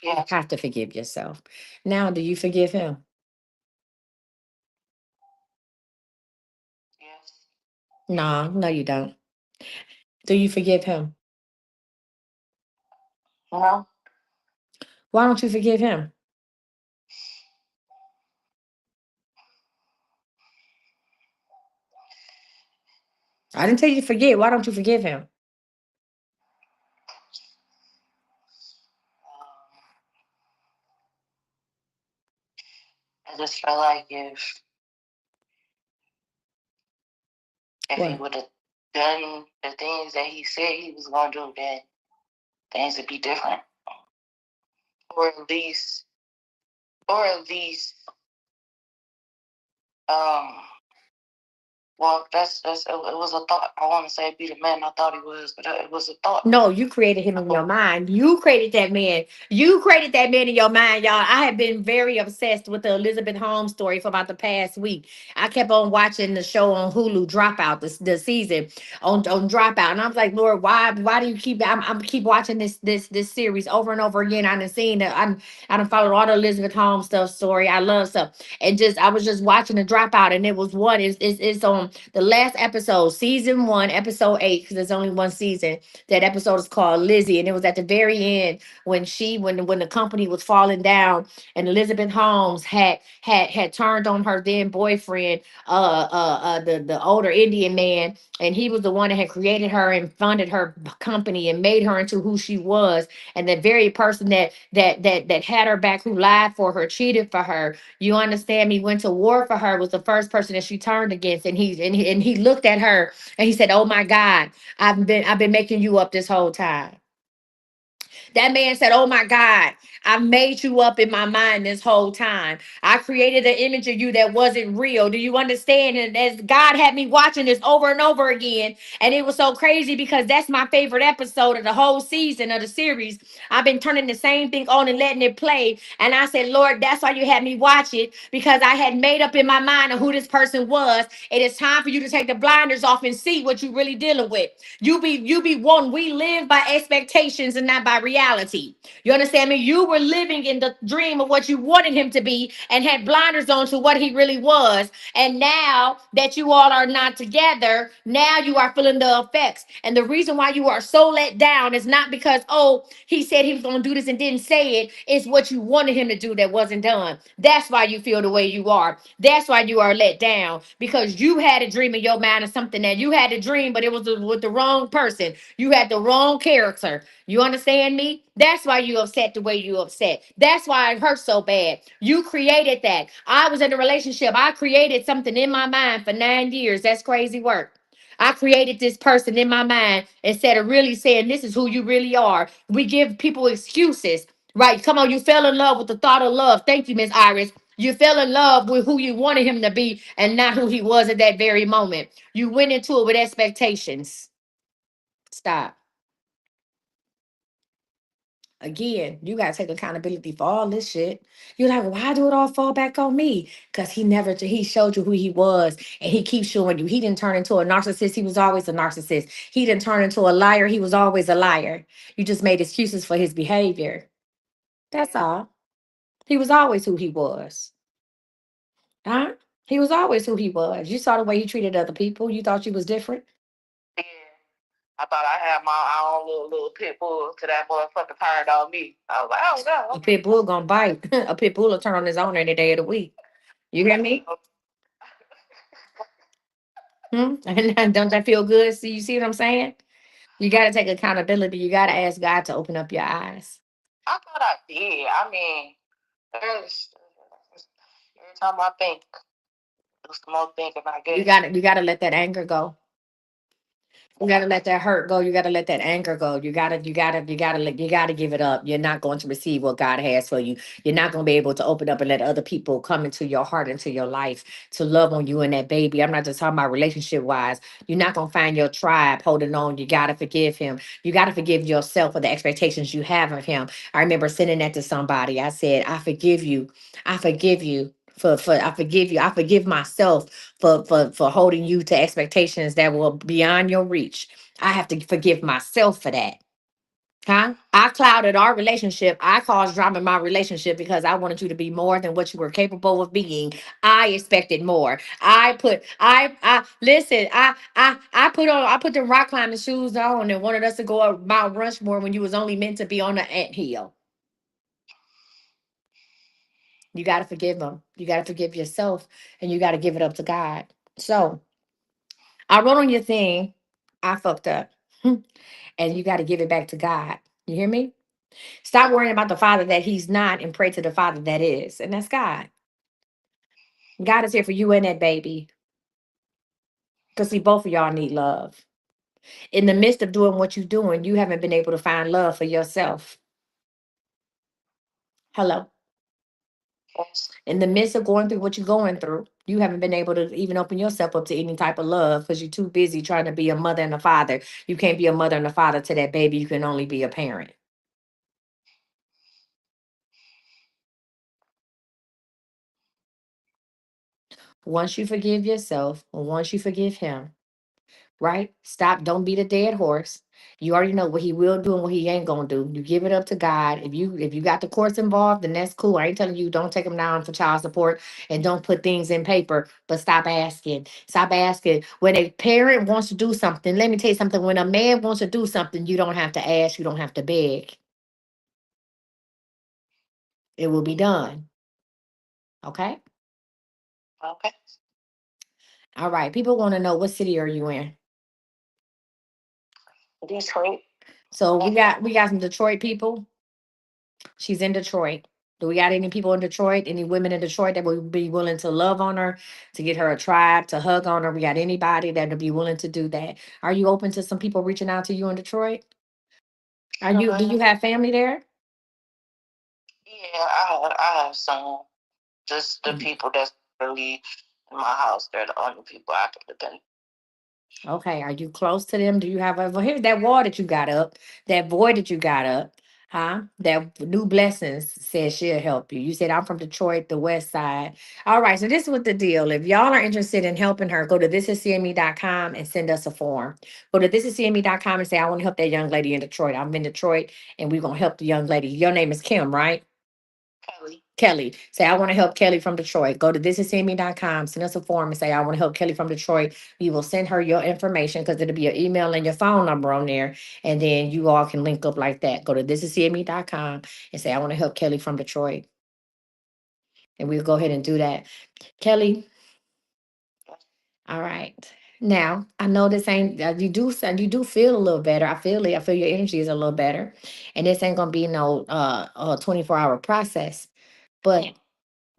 You Yes. have to forgive yourself. Now, do you forgive him? Yes. No, no, you don't. Do you forgive him? No. Why don't you forgive him? I didn't tell you to forget. Why don't you forgive him? I just felt like if he What? would have done the things that he said he was gonna do, then things would be different. Or at least or at least um well that's it was a thought. I wanna say be the man I thought he was, but it was a thought. No, you created him in your So mind. You created that man. You created that man in your mind, y'all. I have been very obsessed with the Elizabeth Holmes story for about the past week. I kept on watching the show on Hulu, Dropout, the season on Dropout, and I was like, Lord, why do you keep? I'm keep watching this series over and over again. I done seen that. I done followed all the Elizabeth Holmes stuff story. I love stuff, and just I was just watching the Dropout, and it was one. It's on the last episode, season one, episode 8, because there's only one season. That episode is called Lizzie, and it was at the very end when when the company was falling down, and Elizabeth Holmes had turned on her then boyfriend, the older Indian man, and he was the one that had created her and funded her company and made her into who she was, and the very person that had her back, who lied for her, cheated for her. You understand me? Went to war for her, was the first person that she turned against, and he looked at her and he said, "Oh my God, I've been making you up this whole time." That man said, "Oh my God, I made you up in my mind this whole time. I created an image of you that wasn't real. Do you understand?" And as God had me watching this over and over again, and it was so crazy because that's my favorite episode of the whole season of the series. I've been turning the same thing on and letting it play. And I said, Lord, that's why you had me watch it, because I had made up in my mind of who this person was. It is time for you to take the blinders off and see what you really dealing with. You be one. We live by expectations and not by reality. You understand me? You were living in the dream of what you wanted him to be and had blinders on to what he really was. And now that you all are not together, now you are feeling the effects. And the reason why you are so let down is not because, oh, he said he was going to do this and didn't say it. It's what you wanted him to do that wasn't done. That's why you feel the way you are. That's why you are let down, because you had a dream in your mind of something that you had a dream, but it was with the wrong person. You had the wrong character. You understand me? That's why you upset the way you upset. That's why it hurts so bad. You created that. I was in a relationship. I created something in my mind for 9 years. That's crazy work. I created this person in my mind instead of really saying this is who you really are. We give people excuses, right? Come on, you fell in love with the thought of love. Thank you, Miss Iris. You fell in love with who you wanted him to be and not who he was at that very moment. You went into it with expectations. Stop. Again, you gotta take accountability for all this shit. You're like, why do it all fall back on me? Because he showed you who he was, and he keeps showing you. He didn't turn into a narcissist. He was always a narcissist. He didn't turn into a liar. He was always a liar. You just made excuses for his behavior. That's all. He was always who he was. Huh? He was always who he was. You saw the way he treated other people. You thought you was different. Yeah. I thought I had my own little pit bull to that motherfucker turned on me. I was like, oh no. A pit bull gonna bite. A pit bull will turn on his owner any day of the week. You hear me? Hmm? And don't that feel good? See, you see what I'm saying? You got to take accountability. You got to ask God to open up your eyes. I thought I did. I mean, there's, every time I think, it's the more thinking I get. You got to let that anger go. You gotta let that hurt go. You gotta let that anger go. You gotta give it up. You're not going to receive what God has for you. You're not gonna be able to open up and let other people come into your heart, into your life, to love on you and that baby. I'm not just talking about relationship wise. You're not gonna find your tribe holding on. You gotta forgive him. You gotta forgive yourself for the expectations you have of him. I remember sending that to somebody. I said, I forgive you. I forgive you. For I forgive you. I forgive myself for holding you to expectations that were beyond your reach. I have to forgive myself for that. Huh? I clouded our relationship. I caused drama in my relationship because I wanted you to be more than what you were capable of being. I expected more. I listen, I put the rock climbing shoes on and wanted us to go up Mount Rushmore when you was only meant to be on the ant hill. You gotta forgive them. You gotta forgive yourself and you gotta give it up to God. So I wrote on your thing, I fucked up. And you got to give it back to God. You hear me? Stop worrying about the father that he's not and pray to the father that is. And that's God. God is here for you and that baby. Because see, both of y'all need love. In the midst of doing what you're doing, you haven't been able to find love for yourself. Hello. Yes. In the midst of going through what you're going through, you haven't been able to even open yourself up to any type of love because you're too busy trying to be a mother and a father. You can't be a mother and a father to that baby. You can only be a parent. Once you forgive yourself, once you forgive him, right? Stop. Don't beat a dead horse. You already know what he will do and what he ain't gonna do. You give it up to God. If you got the courts involved, then that's cool. I ain't telling you don't take them down for child support and don't put things in paper. But stop asking. Stop asking. When a parent wants to do something, let me tell you something. When a man wants to do something, you don't have to ask. You don't have to beg. It will be done. Okay. Okay. All right. People want to know what city are you in. Detroit. So we got some Detroit people. She's in Detroit. Do we got any people in Detroit? Any women in Detroit that would be willing to love on her, to get her a tribe, to hug on her? We got anybody that would be willing to do that? Are you open to some people reaching out to you in Detroit? Are you? Do you have family there? Yeah, I have some. Just the Mm. people that's really in my house. They're the only people I can depend. Okay. Are you close to them? Do you have a? Well, here's that wall that you got up, that void that you got up. Huh? That new blessings says she'll help you. You said I'm from Detroit, the west side. All right, so this is what the deal. If y'all are interested in helping her, go to thisiscme.com and send us a form. Go to thisiscme.com and say, I want to help that young lady in Detroit. I'm in Detroit and we're gonna help the young lady. Your name is Kim, right? Kelly. Kelly. Say, I want to help Kelly from Detroit. Go to thisisme.com, send us a form and say, I want to help Kelly from Detroit. We will send her your information because it'll be your email and your phone number on there. And then you all can link up like that. Go to thisisme.com and say, I want to help Kelly from Detroit. And we'll go ahead and do that. Kelly, all right. Now, I know this ain't you do feel a little better. I feel it. I feel your energy is a little better. And this ain't gonna be no 24-hour process. But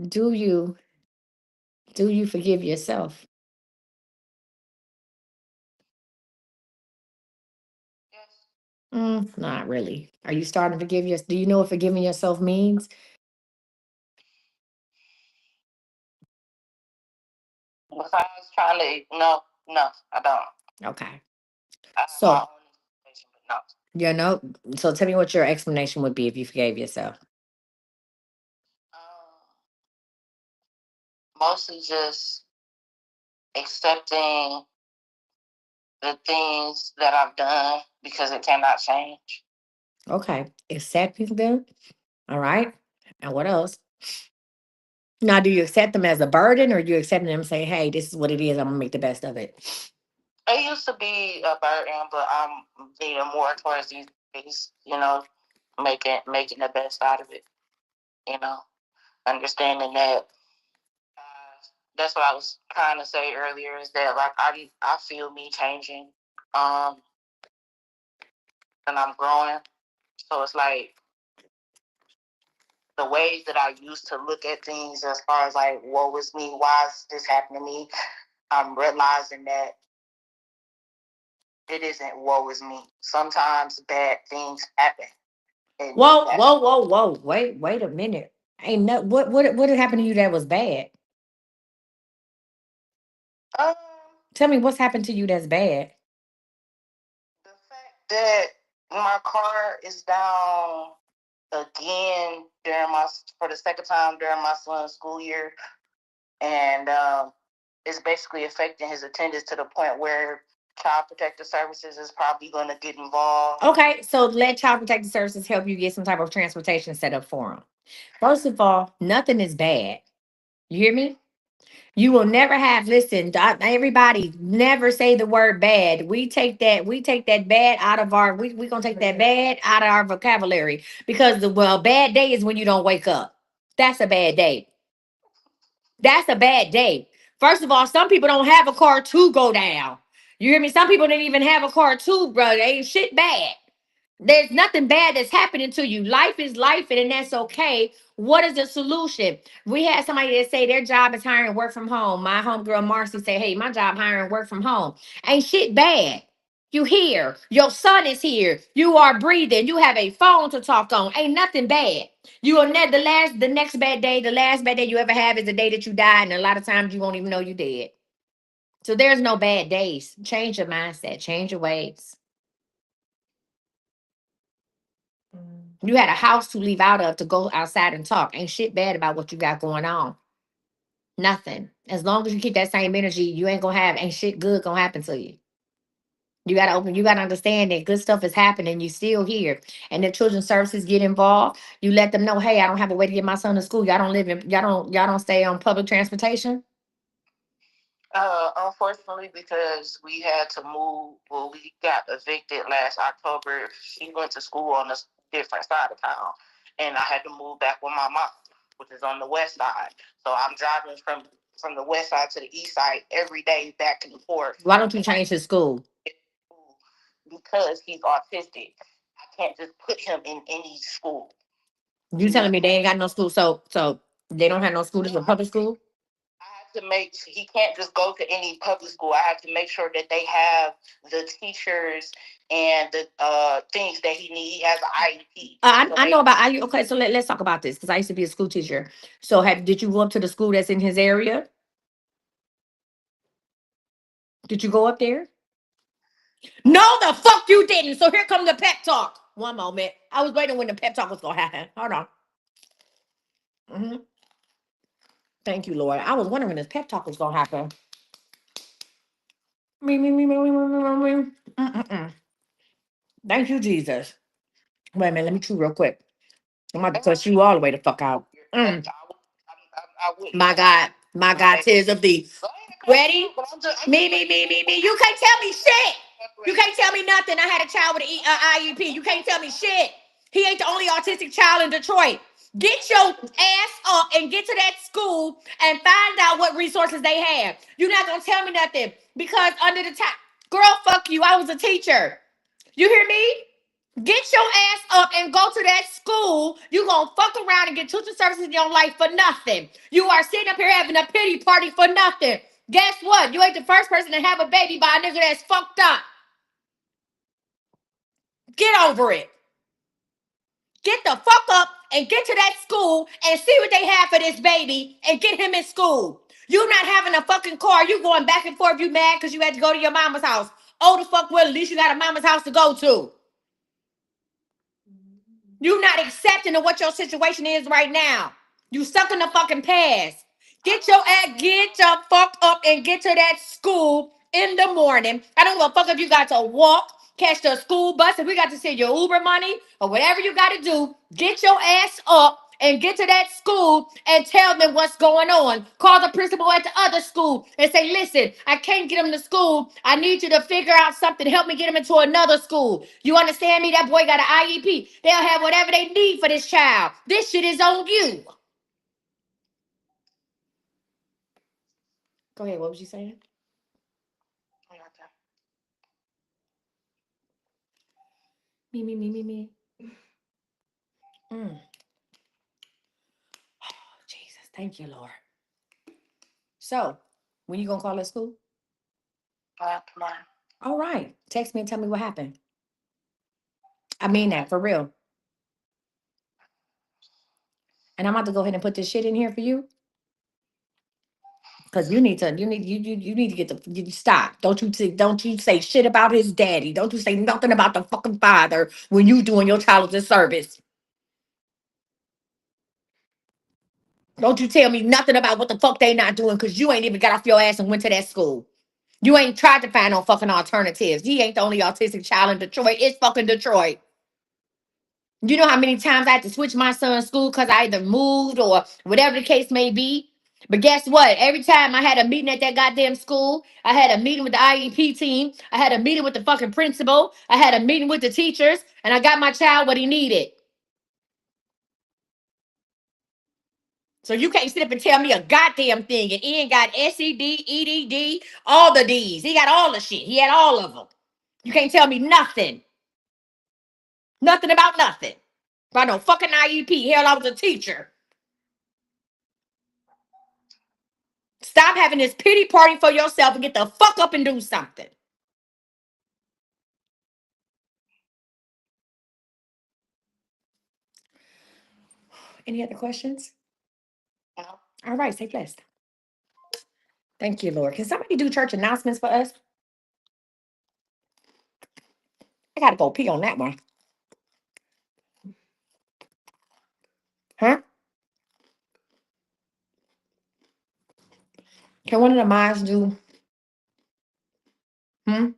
do you do you forgive yourself? Not really. Are you starting to forgive yourself? Do you know what forgiving yourself means? Besides trying to, no, I don't. Okay. I have my So, own interpretation, but no. you know, so tell me what your explanation would be if you forgave yourself. Mostly just accepting the things that I've done because it cannot change. Okay. Accepting them. All right. And what else? Now, do you accept them as a burden or you accept them and say, hey, this is what it is. I'm going to make the best of it? It used to be a burden, but I'm leaning more towards these days, making the best out of it, you know, understanding that that's what I was trying to say earlier is that like I feel me changing, um, and I'm growing. So it's like the ways that I used to look at things as far as like, woe is me, why is this happening to me? I'm realizing that it isn't woe is me. Sometimes bad things happen. And Whoa, that, whoa, whoa, whoa. Wait a minute. Ain't no what had happened to you that was bad? um, Tell me what's happened to you that's bad. the fact that my car is down again for the second time during my son's school year, and it's basically affecting his attendance to the point where Child Protective Services is probably going to get involved. Okay, so let Child Protective Services help you get some type of transportation set up for them. First of all, nothing is bad. You hear me? You will never have, listen, everybody never say the word bad. We take that bad out of our, we gonna take that bad out of our vocabulary because bad day is when you don't wake up. That's a bad day. That's a bad day. First of all, some people don't have a car to go down. You hear me? Some people didn't even have a car to, bro. They ain't shit bad. There's nothing bad that's happening to you. Life is life, and that's okay. What is the solution? We had somebody that say their job is hiring work from home. My homegirl Marcy say, "Hey, my job hiring work from home. Ain't shit bad. You here? Your son is here. You are breathing. You have a phone to talk on. Ain't nothing bad. You will never the next bad day. The last bad day you ever have is the day that you die, and a lot of times you won't even know you dead. So there's no bad days. Change your mindset. Change your ways. You had a house to leave out of to go outside and talk. Ain't shit bad about what you got going on. Nothing. As long as you keep that same energy, you ain't gonna have ain't shit good gonna happen to you. You gotta understand that good stuff is happening. You still here. And if children's services get involved, you let them know, hey, I don't have a way to get my son to school. Y'all don't stay on public transportation. Unfortunately, because we had to move, well, we got evicted last October. She went to school on a different side of town, and I had to move back with my mom, which is on the west side. So I'm driving from the west side to the east side every day, back and forth. Why don't you change his school? Because he's autistic, I can't just put him in any school. You telling me they ain't got no school, so they don't have no school, this is a public school? I have to make he can't just go to any public school. I have to make sure that they have the teachers and the things that he needs. He has an IEP. I know about I okay, so let's talk about this because I used to be a school teacher. So did you go up to the school that's in his area? Did you go up there? No, the fuck you didn't. So here comes the pep talk. One moment. I was waiting when the pep talk was gonna happen. Hold on. Mhm. Thank you, Lord. I was wondering when this pep talk was gonna happen. Me. Mm-mm-mm. Thank you, Jesus. Wait a minute, let me chew real quick. I'm about to cuss you all the way the fuck out. Mm. My God, tears of thee. Ready? Me. You can't tell me shit. You can't tell me nothing. I had a child with an IEP. You can't tell me shit. He ain't the only autistic child in Detroit. Get your ass up and get to that school and find out what resources they have. You're not gonna tell me nothing because under the top, girl, fuck you. I was a teacher. You hear me? Get your ass up and go to that school. You gonna fuck around and get tuition services in your life for nothing. You are sitting up here having a pity party for nothing. Guess what? You ain't the first person to have a baby by a nigga that's fucked up. Get over it. Get the fuck up and get to that school and see what they have for this baby and get him in school. You not having a fucking car. You going back and forth. You mad because you had to go to your mama's house. Oh, the fuck well, at least you got a mama's house to go to. You not accepting of what your situation is right now. You stuck in the fucking past. Get your fuck up and get to that school in the morning. I don't give a fuck if you got to walk, catch the school bus, if we got to send your Uber money or whatever you got to do. Get your ass up and get to that school and tell them what's going on. Call the principal at the other school and say, listen, I can't get him to school. I need you to figure out something. Help me get him into another school. You understand me? That boy got an IEP. They'll have whatever they need for this child. This shit is on you. Go ahead. What was you saying? Me. Mm. Jesus, thank you, Lord. So, when you gonna call at school? Tomorrow. All right. Text me and tell me what happened. I mean that for real. And I'm about to go ahead and put this shit in here for you. Cause you need to get stop. Don't you say shit about his daddy. Don't you say nothing about the fucking father when you doing your child a service. Don't you tell me nothing about what the fuck they not doing because you ain't even got off your ass and went to that school. You ain't tried to find no fucking alternatives. He ain't the only autistic child in Detroit. It's fucking Detroit. You know how many times I had to switch my son's school because I either moved or whatever the case may be? But guess what? Every time I had a meeting at that goddamn school, I had a meeting with the IEP team, I had a meeting with the fucking principal, I had a meeting with the teachers, and I got my child what he needed. So you can't sit up and tell me a goddamn thing. And Ian got SED, EDD, all the D's. He got all the shit. He had all of them. You can't tell me nothing. Nothing about nothing. About no fucking IEP. Hell, I was a teacher. Stop having this pity party for yourself and get the fuck up and do something. Any other questions? No. All right, stay blessed. Thank you, Lord. Can somebody do church announcements for us? I gotta go pee on that one. Huh? Can one of the mods do? Hmm?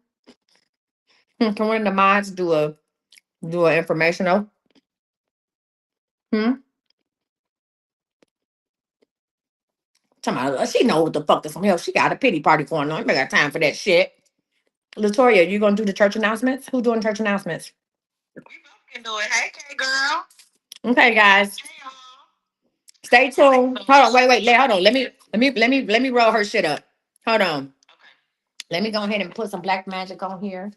Can one of the mods do a informational? Hmm? She know what the fuck is from hell. She got a pity party going on. I got time for that shit. Latoya, you gonna do the church announcements? Who doing church announcements? We both can do it. Hey, K girl. Okay, guys. Hey, y'all. Stay tuned. Hold on, wait, hold on. Let me roll her shit up. Hold on. Okay. Let me go ahead and put some black magic on here.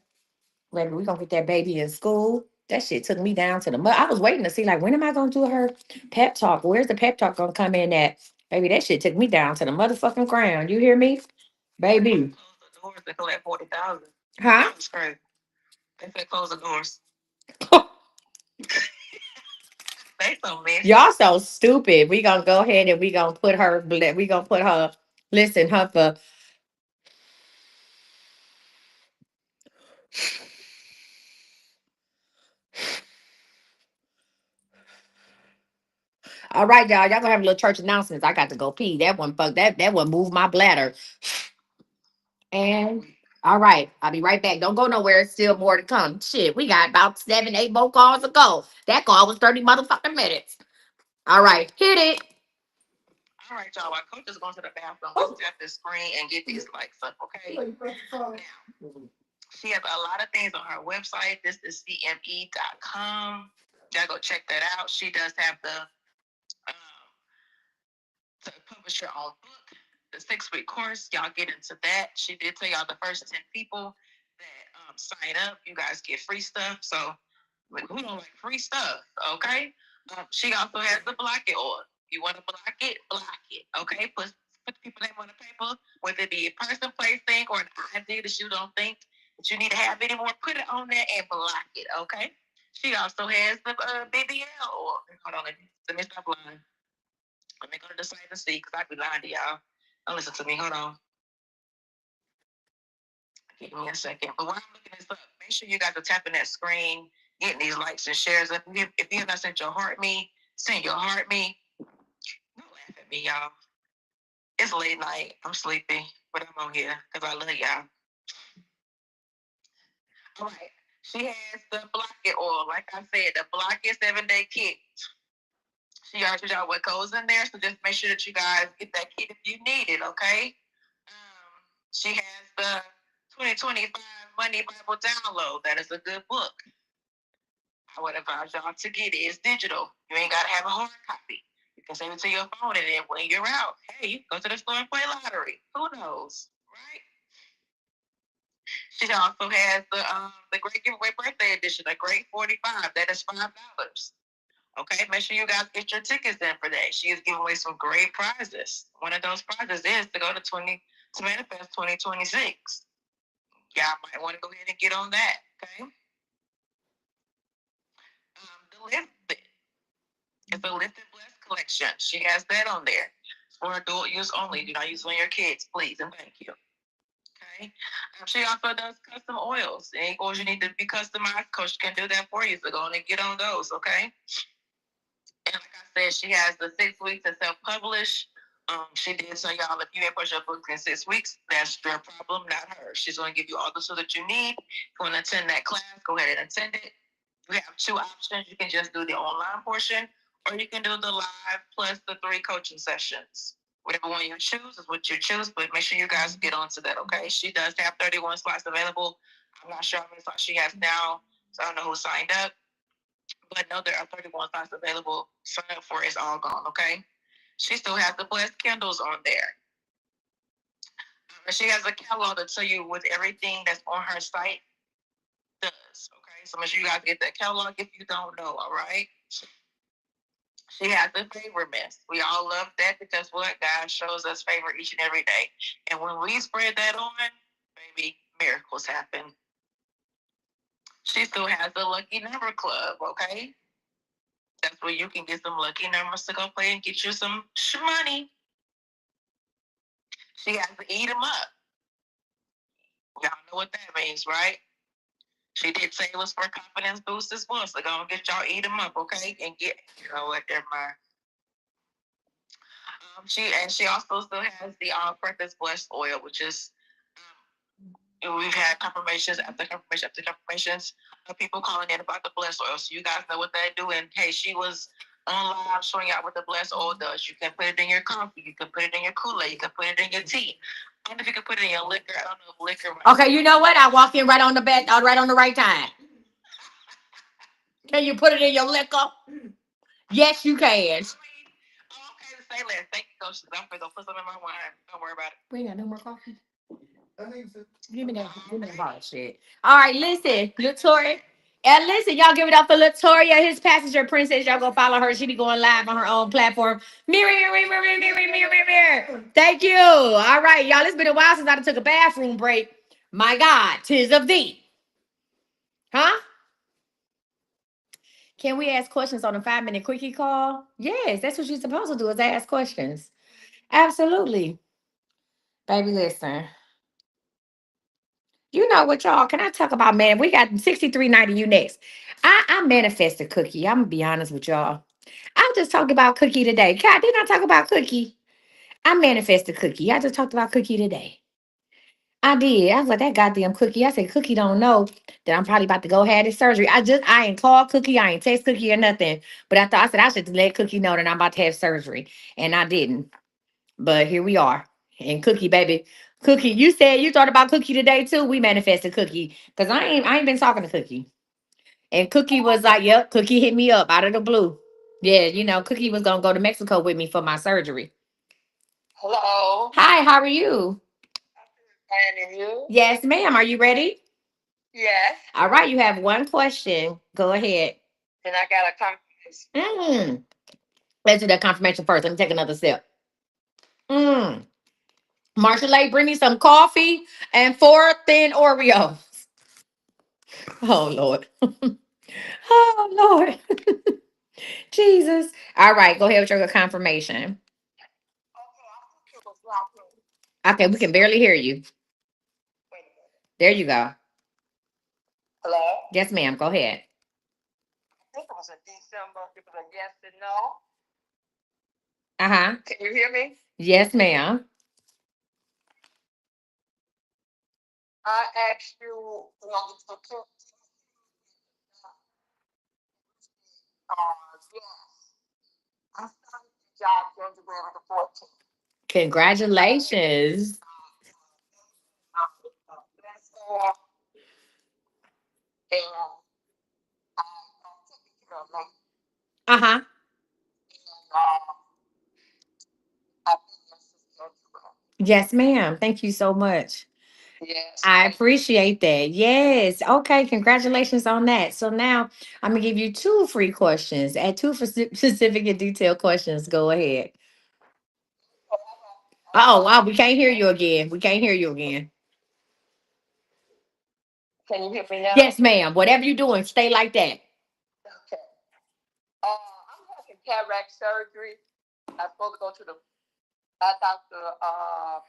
Baby, we gonna get that baby in school. That shit took me down to the mud. I was waiting to see, like, when am I gonna do her pep talk? Where's the pep talk gonna come in at? Baby, that shit took me down to the motherfucking ground. You hear me? Baby. Close the doors. They collect 40,000. Huh? That was crazy. They said close the doors. They so messy. Y'all so stupid. We gonna go ahead and we gonna put her, listen, her for, all right, y'all. Y'all gonna have a little church announcements. I got to go pee. That one moved my bladder. And all right, I'll be right back. Don't go nowhere. It's still more to come. Shit, we got about 7, 8 more calls to go. That call was 30 motherfucking minutes. All right, hit it. All right, y'all. Our coach is going to the bathroom. Let's tap this screen and get these likes up, okay? Now, she has a lot of things on her website. This is cme.com. Y'all go check that out. She does have to publish your own book, the 6-week course. Y'all get into that. She did tell y'all the first 10 people that sign up, you guys get free stuff. So who don't like free stuff? Okay. She also has the block it on. You want to block it, okay? Put the people name on the paper, whether it be a person, place, thing, or an idea that you don't think that you need to have anymore, put it on there and block it, okay? She also has the BBL oil. Hold on, let me stop lying. Let me go to the site and see, because I be lying to y'all. Don't listen to me. Hold on. Give me a second. But while I'm looking this up, make sure you guys are tapping that screen, getting these likes and shares. If you have not sent your heart me, send your heart me. Don't laugh at me, y'all. It's late night. I'm sleepy, but I'm on here because I love y'all. All right. She has the Block It oil. Like I said, the Block It 7-day kit. She already told y'all what goes in there, so just make sure that you guys get that kit if you need it, okay? She has the 2025 Money Bible Download. That is a good book. I would advise y'all to get it. It's digital. You ain't got to have a hard copy. You can save it to your phone, and then when you're out, hey, you can go to the store and play lottery. Who knows, right? She also has the Great Giveaway Birthday Edition, the Great 45. That is $5. Okay, make sure you guys get your tickets in for that. She is giving away some great prizes. One of those prizes is to go to Manifest 2026. Y'all might want to go ahead and get on that. Okay. The Lift It's a Lift and Bless collection. She has that on there. It's for adult use only. Do not use on your kids, please, and thank you. Okay. She also does custom oils. Any oils you need to be customized, Coach can do that for you. So go on and get on those, okay? And like I said, she has the 6 weeks to self-publish. She did tell y'all if you ain't push your books in 6 weeks, that's your problem, not her. She's going to give you all the tools that you need. If you want to attend that class, go ahead and attend it. We have two options. You can just do the online portion, or you can do the live plus the 3 coaching sessions. Whatever one you choose is what you choose, but make sure you guys get onto that, okay? She does have 31 slots available. I'm not sure how many slots she has now, so I don't know who signed up, but no, there are 31 slots available. Sign up for it, it's all gone, okay? She still has the blessed candles on there. And she has a catalog to tell you what everything that's on her site does, okay? So make sure you guys get that catalog if you don't know, all right? She has the favor mist. We all love that because what God shows us favor each and every day. And when we spread that on, baby, miracles happen. She still has the lucky number club, okay? That's where you can get some lucky numbers to go play and get you some money. She has to eat them up. Y'all know what that means, right? She did say it was for confidence boost as well. So go and get y'all eat them up, okay? And get, you know what, they're mine. She also still has the all-purpose blessed oil, which is we've had confirmations after confirmation after confirmations of people calling in about the blessed oil. So you guys know what they do. And hey, she was on live showing y'all what the blessed oil does. You can put it in your coffee. You can put it in your Kool-Aid. You can put it in your tea. I don't know if you can put it in your liquor. I don't know if liquor. Okay, you know what? I walk in right on the bed, right on the right time. Can you put it in your liquor? Yes, you can. Okay, to say less. Thank you, Coach. I'm going to put some in my wine. Don't worry about it. We ain't got no more coffee. Give me that hard shit. All right, listen, Latoria. And listen, y'all give it up for Latoria, his passenger princess. Y'all go follow her. She be going live on her own platform. Mirror. Thank you. All right, y'all. It's been a while since I took a bathroom break. My God, tis of thee. Huh? Can we ask questions on a 5-minute quickie call? Yes, that's what you're supposed to do is ask questions. Absolutely. Baby, listen. You know what, y'all? Can I talk about man? We got 6390 you next. I manifested Cookie. I'm gonna be honest with y'all. I just talked about Cookie today. God, didn't I talk about Cookie? I manifested Cookie. I just talked about Cookie today. I did. I was like, that goddamn Cookie. I said, Cookie don't know that I'm probably about to go have this surgery. I ain't called Cookie. I ain't text Cookie or nothing. But I said, I should let Cookie know that I'm about to have surgery. And I didn't. But here we are. And Cookie, baby. Cookie, you said you thought about Cookie today too. We manifested Cookie. Because I ain't been talking to Cookie. And Cookie was like, yep, Cookie hit me up out of the blue. Yeah, Cookie was gonna go to Mexico with me for my surgery. Hello. Hi, how are you? Fine, and you? Yes, ma'am. Are you ready? Yes. All right, you have one question. Go ahead. And I got a confirmation. Let's do that confirmation first. Let me take another sip. Mm. Marshall, bring me some coffee and 4 thin Oreos. Oh Lord. Oh Lord. Jesus. All right, go ahead with your confirmation. Okay, I think it was like Okay, we can barely hear you. wait a minute. There you go. Hello? Yes, ma'am. Go ahead. I think it was a December. It was a yes and no. Uh-huh. Can you hear me? Yes, ma'am. I asked you, it's the two. Yes. I started the job January the 14th. Congratulations. That's and taking care of me. Uh-huh. And I've been there since January. Yes, ma'am. Thank you so much. Yes, I thank you. appreciate that. Yes. Okay. Congratulations on that. So now I'm gonna give you two free questions. Add two specific and detailed questions. Go ahead. Oh, wow. We can't hear you again. We can't hear you again. Can you hear me now? Yes, ma'am. Whatever you're doing, stay like that. Okay. I'm having cataract surgery. I'm supposed to go to the doctor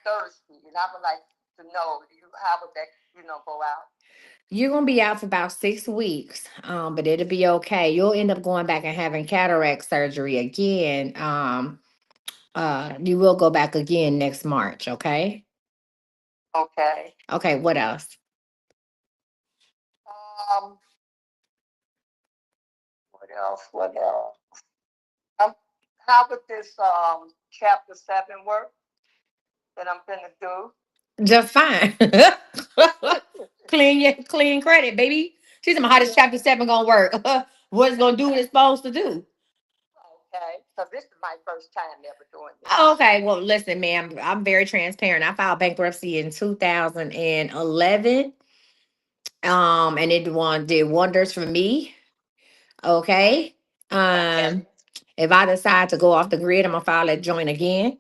Thursday, and I would like to know how would that go out? You're gonna be out for about 6 weeks, but it'll be okay. You'll end up going back and having cataract surgery again. You will go back again next March. Okay. Okay. Okay. What else? Um, what else? What else? Um, how would this chapter 7 work that I'm gonna do? Just fine. Clean credit, baby. She's my hottest chapter seven gonna work. What it's gonna do what it's supposed to do. Okay, so this is my first time ever doing this. Okay, well, listen, ma'am, I'm very transparent. I filed bankruptcy in 2011. And it did wonders for me. Okay. Okay. Um, if I decide to go off the grid, I'm gonna file that joint again.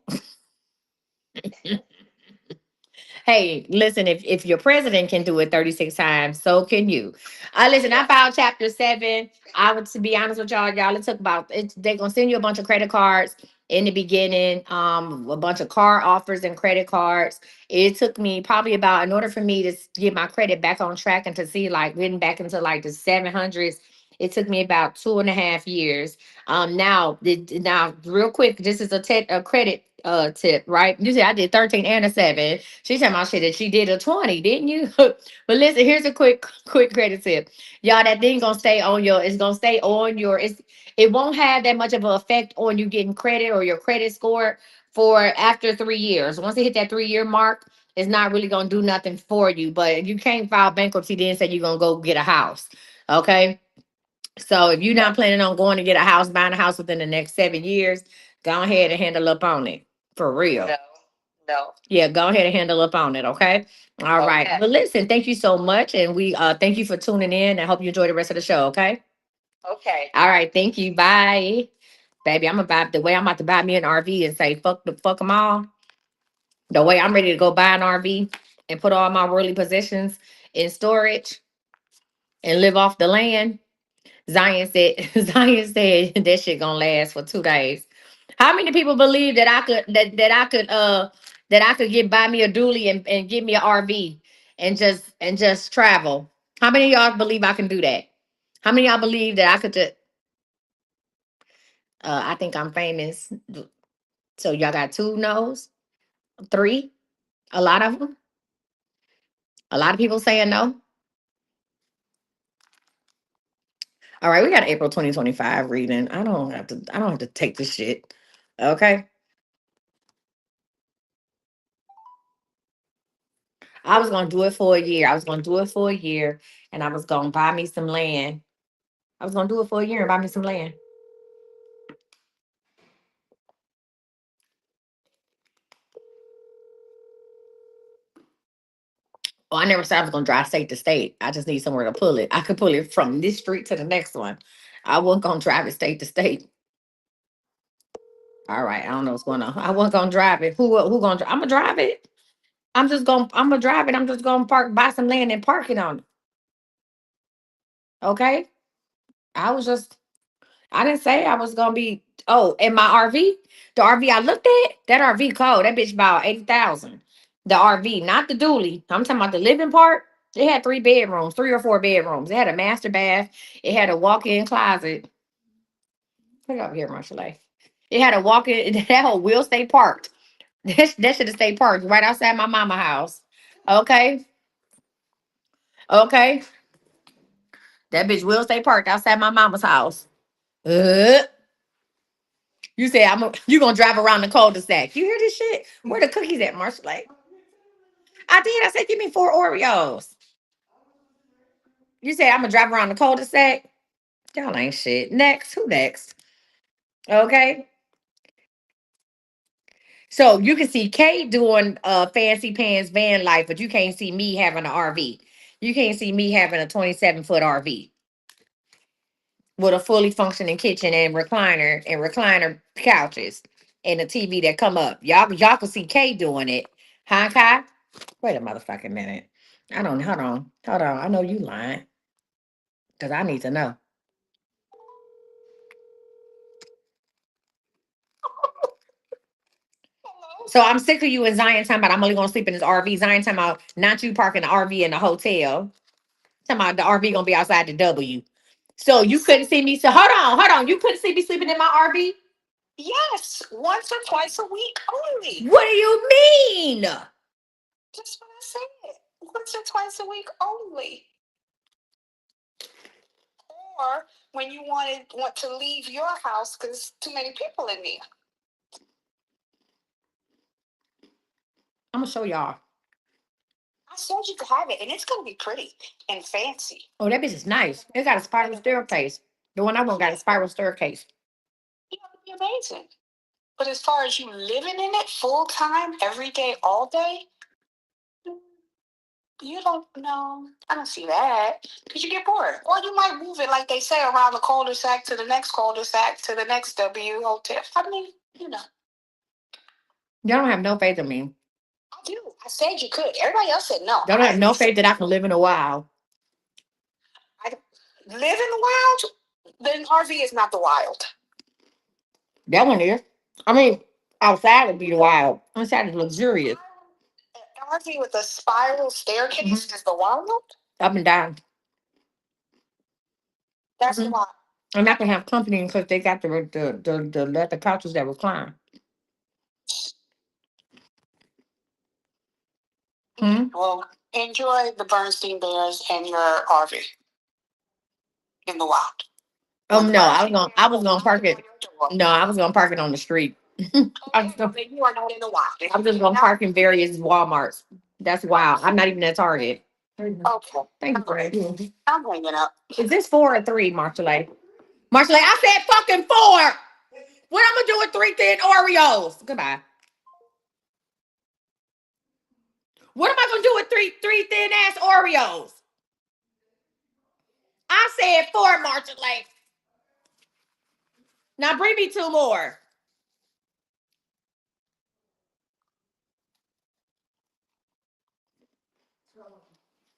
Hey, listen, if your president can do it 36 times, so can you. Listen, I filed chapter 7. I would, to be honest with y'all, it took about they're gonna send you a bunch of credit cards in the beginning, a bunch of car offers and credit cards. It took me probably about, in order for me to get my credit back on track and to see like getting back into like the 700s, it took me about 2.5 years. Now, real quick, this is a credit tip, right? You see, I did 13 and a 7. She talking about shit that she did a 20, didn't you? But listen, here's a quick credit tip. Y'all, that thing gonna stay on your, it's gonna stay on your, it won't have that much of an effect on you getting credit or your credit score for after 3 years. Once they hit that 3 year mark, it's not really gonna do nothing for you. But you can't file bankruptcy then say you're gonna go get a house. Okay. So if you're not planning on going to get a house, buying a house within the next 7 years, go ahead and handle up on it. For real. No, no. Yeah, go ahead and handle up on it, okay? All right. Okay. Well, listen, thank you so much. And we thank you for tuning in. I hope you enjoy the rest of the show, okay? Okay. All right, thank you. Bye. Baby, I'm about the way I'm about to buy me an RV and say fuck them all. The way I'm ready to go buy an RV and put all my worldly possessions in storage and live off the land. Zion said, Zion said that shit gonna last for 2 days. How many people believe that I could get buy me a dually and get me an RV and just travel? How many of y'all believe I can do that? How many of y'all believe that I could just I think I'm famous. So y'all got two no's, three, a lot of them. A lot of people saying no. All right, we got April 2025 reading. I don't have to take this shit. Okay. I was gonna do it for a year. I was gonna do it for a year and I was gonna buy me some land. I was gonna do it for a year and buy me some land. Oh, I never said I was gonna drive state to state. I just need somewhere to pull it. I could pull it from this street to the next one. I wasn't gonna drive it state to state. All right, I don't know what's going on. I wasn't gonna drive it. Who gonna I'm gonna drive it. I'm gonna drive it. I'm just gonna buy some land and park it on it. Okay. I was just, I didn't say I was gonna be. Oh, in my RV, the RV I looked at, that RV cold. That bitch about 80,000. The RV, not the dually. I'm talking about the living part. It had 3 bedrooms, 3 or 4 bedrooms. It had a master bath. It had a walk-in closet. Put it up here, Marshall. It had a walk-in. That whole wheel stay parked. That should have stayed parked right outside my mama house. Okay, okay. That bitch will stay parked outside my mama's house. Uh, you said you gonna drive around the cul-de-sac. You hear this shit? Where the cookies at, Marshall? I did. I said, give me 4 Oreos. You said I'm gonna drive around the cul-de-sac. Y'all ain't shit. Next, who next? Okay. So you can see Kate doing fancy pants van life, but you can't see me having an RV. You can't see me having a 27-foot RV with a fully functioning kitchen and recliner couches and a TV that come up. Y'all can see Kate doing it. Huh, Kai? Wait a motherfucking minute. I don't hold on. I know you lying. Because I need to know. So I'm sick of you and Zion talking about I'm only gonna sleep in this RV. Zion talking about not you parking the RV in the hotel. Talking about the RV gonna be outside the W. So you couldn't see me. So hold on. You couldn't see me sleeping in my RV? Yes, once or twice a week only. What do you mean? That's what I said. Once or twice a week only. Or when you want to leave your house because too many people in there. I'm gonna show y'all. I said you could have it, and it's gonna be pretty and fancy. Oh, that bitch is nice. It got a spiral staircase. The one I want got a spiral staircase. Yeah, it'd be amazing. But as far as you living in it full time, every day, all day, you don't know. I don't see that because you get bored. Or you might move it, like they say, around the cul-de-sac to the next cul-de-sac to the next W hotel. I mean, Y'all don't have no faith in me. I do. I said you could. Everybody else said no. Y'all don't have no faith that I can live in a while. I live in the wild. Then RV is not the wild. That one is. I mean, outside would be wild. Inside is luxurious. RV with a spiral staircase is the wild. Up and down. That's the wild. And I can have company because they got the leather couches that recline. Hmm? Well, enjoy the Bernstein Bears and your RV in the wild. Oh no, I was gonna park it. No, I was gonna park it on the street. You are not in the wild. I'm just gonna park in various Walmarts. That's wild. I'm not even at Target. Okay. Thank you, Greg. I'm hanging up. Is this 4 or 3, Marshall? Marshall, I said fucking 4. What I'm gonna do with 3 thin Oreos? Goodbye. What am I gonna do with three thin ass Oreos? I said 4, Marshall. Now bring me 2 more.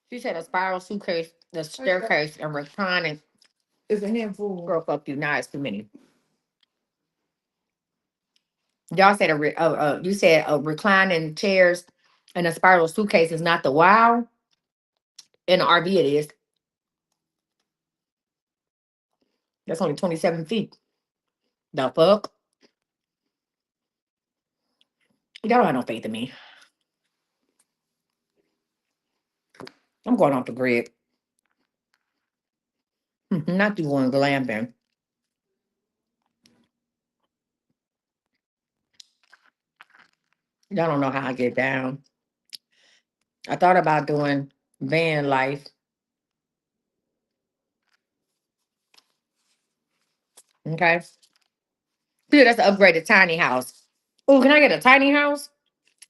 She said a spiral suitcase, the staircase, and reclining. It's a handful. Girl, fuck you. Now it's too many. Y'all said you said a reclining chairs and a spiral suitcase is not the wow. In the RV it is. That's only 27 feet. The fuck? Y'all don't have no faith in me. I'm going off the grid. Not doing glamping. Y'all don't know how I get down. I thought about doing van life. Okay. Dude, that's an upgraded tiny house. Oh, can I get a tiny house?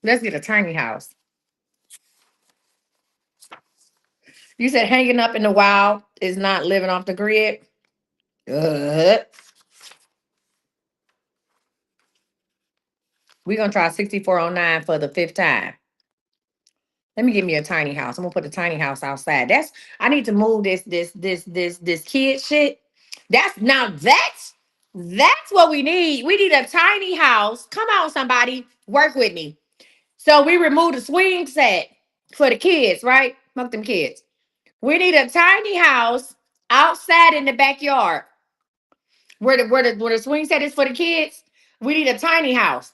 Let's get a tiny house. You said hanging up in the wild is not living off the grid. Uh, we're gonna try 6409 for the 5th time. Let me give me a tiny house. I'm gonna put a tiny house outside. That's I need to move this kid shit. That's what we need. We need a tiny house. Come on, somebody, work with me. So we remove the swing set for the kids, right? Fuck them kids. We need a tiny house outside in the backyard where the swing set is for the kids. We need a tiny house.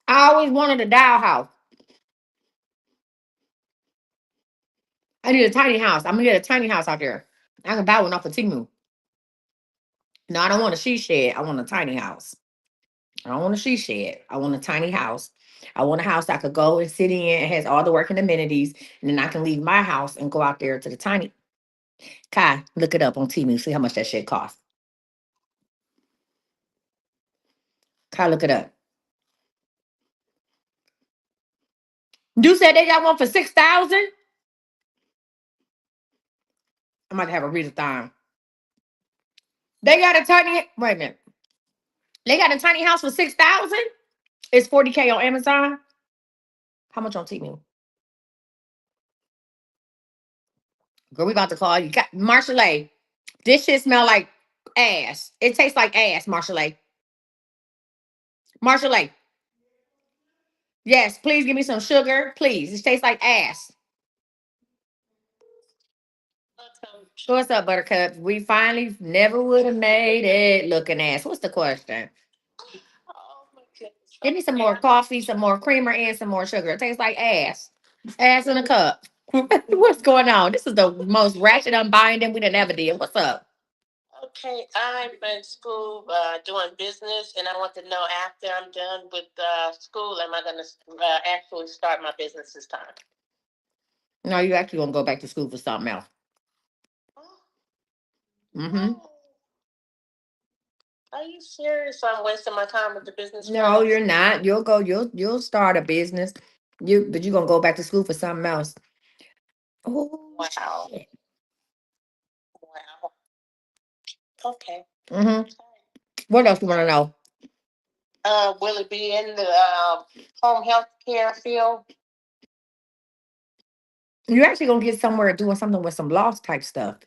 I always wanted a doll house. I need a tiny house. I'm gonna get a tiny house out there. I can buy one off of Timu. No, I don't want a she shed. I want a tiny house. I don't want a she shed. I want a tiny house. I want a house I could go and sit in. It has all the working amenities, and then I can leave my house and go out there to the tiny. Kai, look it up on Timu. See how much that shit costs. Kai, look it up. You said they got one for 6,000. I might have a readathon. They got a tiny. Wait a minute. They got a tiny house for 6,000. It's 40K on Amazon. How much on Timu? Girl, we about to call you. Marshall A. This shit smell like ass. It tastes like ass, Marshall A. Marshall A. Yes, please give me some sugar. Please. It tastes like ass. What's up, Buttercup? We finally never would have made it looking ass. What's the question? Give me some more coffee, some more creamer, and some more sugar. It tastes like ass. Ass in a cup. What's going on? This is the most ratchet unbinding we done ever did. What's up? Okay, I'm in school doing business, and I want to know after I'm done with school, am I going to actually start my business this time? No, you actually gonna go back to school for something else. Oh, Mm-hmm. no. Are you serious? I'm wasting my time with the business No, class? you're not. You'll go. You'll start a business. But you're gonna go back to school for something else. Oh Wow. shit. Wow. Okay. Mm-hmm. What else you want to know? Will it be in the home health care field? You're actually gonna get somewhere doing something with some law type stuff.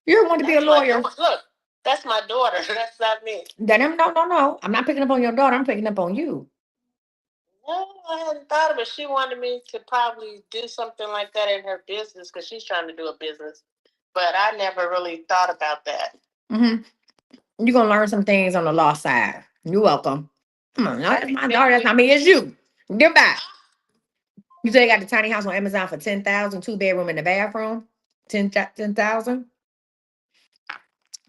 You want to be a That's my lawyer? daughter. Look, that's my daughter. That's not me. Then no. I'm not picking up on your daughter. I'm picking up on you. No, I hadn't thought of it. She wanted me to probably do something like that in her business because she's trying to do a business. But I never really thought about that. Mm-hmm. You're gonna learn some things on the law side. You're welcome. Come on, no, that's my daughter. That's not me. It's you. Goodbye. You say you got the tiny house on Amazon for 10,000, 2 bedroom in the bathroom. 10,000.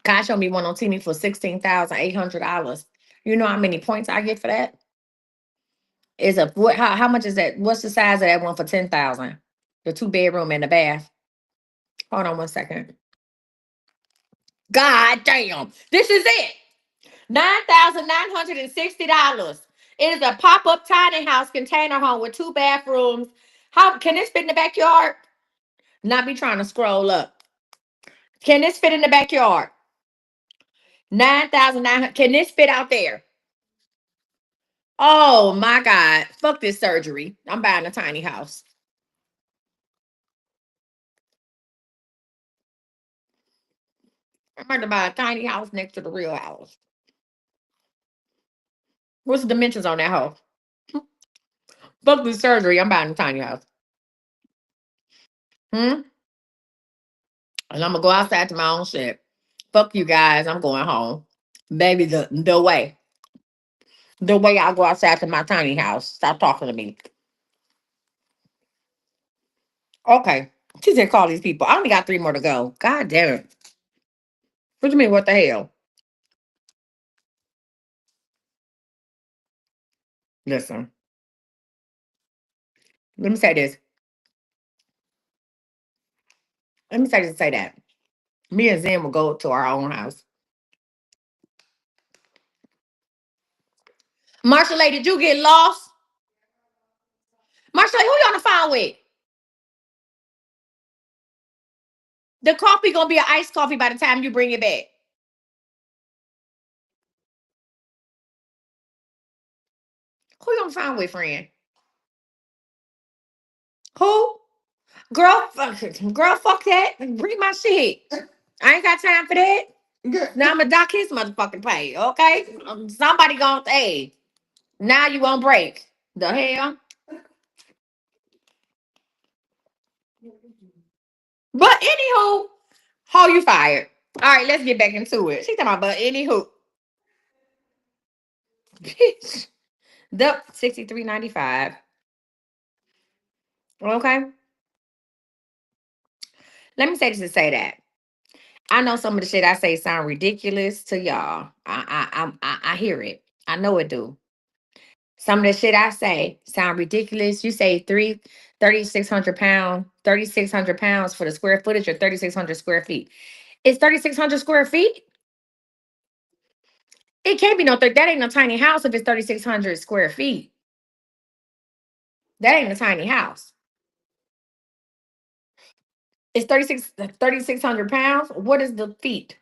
Kai showed me one on TV for $16,800. You know how many points I get for that? Is a what? How much is that? What's the size of that one for 10,000? The 2 bedroom and the bath. Hold on one second. God damn! This is it. $9,960. It is a pop up tiny house container home with 2 bathrooms. How can this fit in the backyard? Not be trying to scroll up. Can this fit in the backyard? 9,900. Can this fit out there? Oh my God. Fuck this surgery. I'm buying a tiny house. I'm going to buy a tiny house next to the real house. What's the dimensions on that house? Fuck this surgery. I'm buying a tiny house. Hmm? And I'm going to go outside to my own shit. Fuck you guys. I'm going home. Baby, the way I go outside to my tiny house. Stop talking to me. Okay. She said call these people. I only got 3 more to go. God damn it. What do you mean, what the hell? Listen, let me say this. Let me say that. Me and Zen will go to our own house. Marshall, did you get lost? Marshall, who you on the phone with? The coffee gonna be an iced coffee by the time you bring it back. Who you on the phone with, friend? Who? Girl, girl, fuck that. Bring my shit. I ain't got time for that. Now I'm gonna dock his motherfucking pay, okay? Somebody gonna say, now you won't break. The hell? But anywho, how you fired? All right, let's get back into it. She talking about, but anywho, bitch, the 63.95. Okay, let me say this to say that. I know some of the shit I say sound ridiculous to y'all. I hear it. I know it do. Some of the shit I say sound ridiculous. You say 3,600 pounds, 3,600 pounds for the square footage or 3,600 square feet. It's 3,600 square feet. It can't be no that ain't no tiny house if it's 3,600 square feet. That ain't a tiny house. It's 3,600 pounds. What is the feet?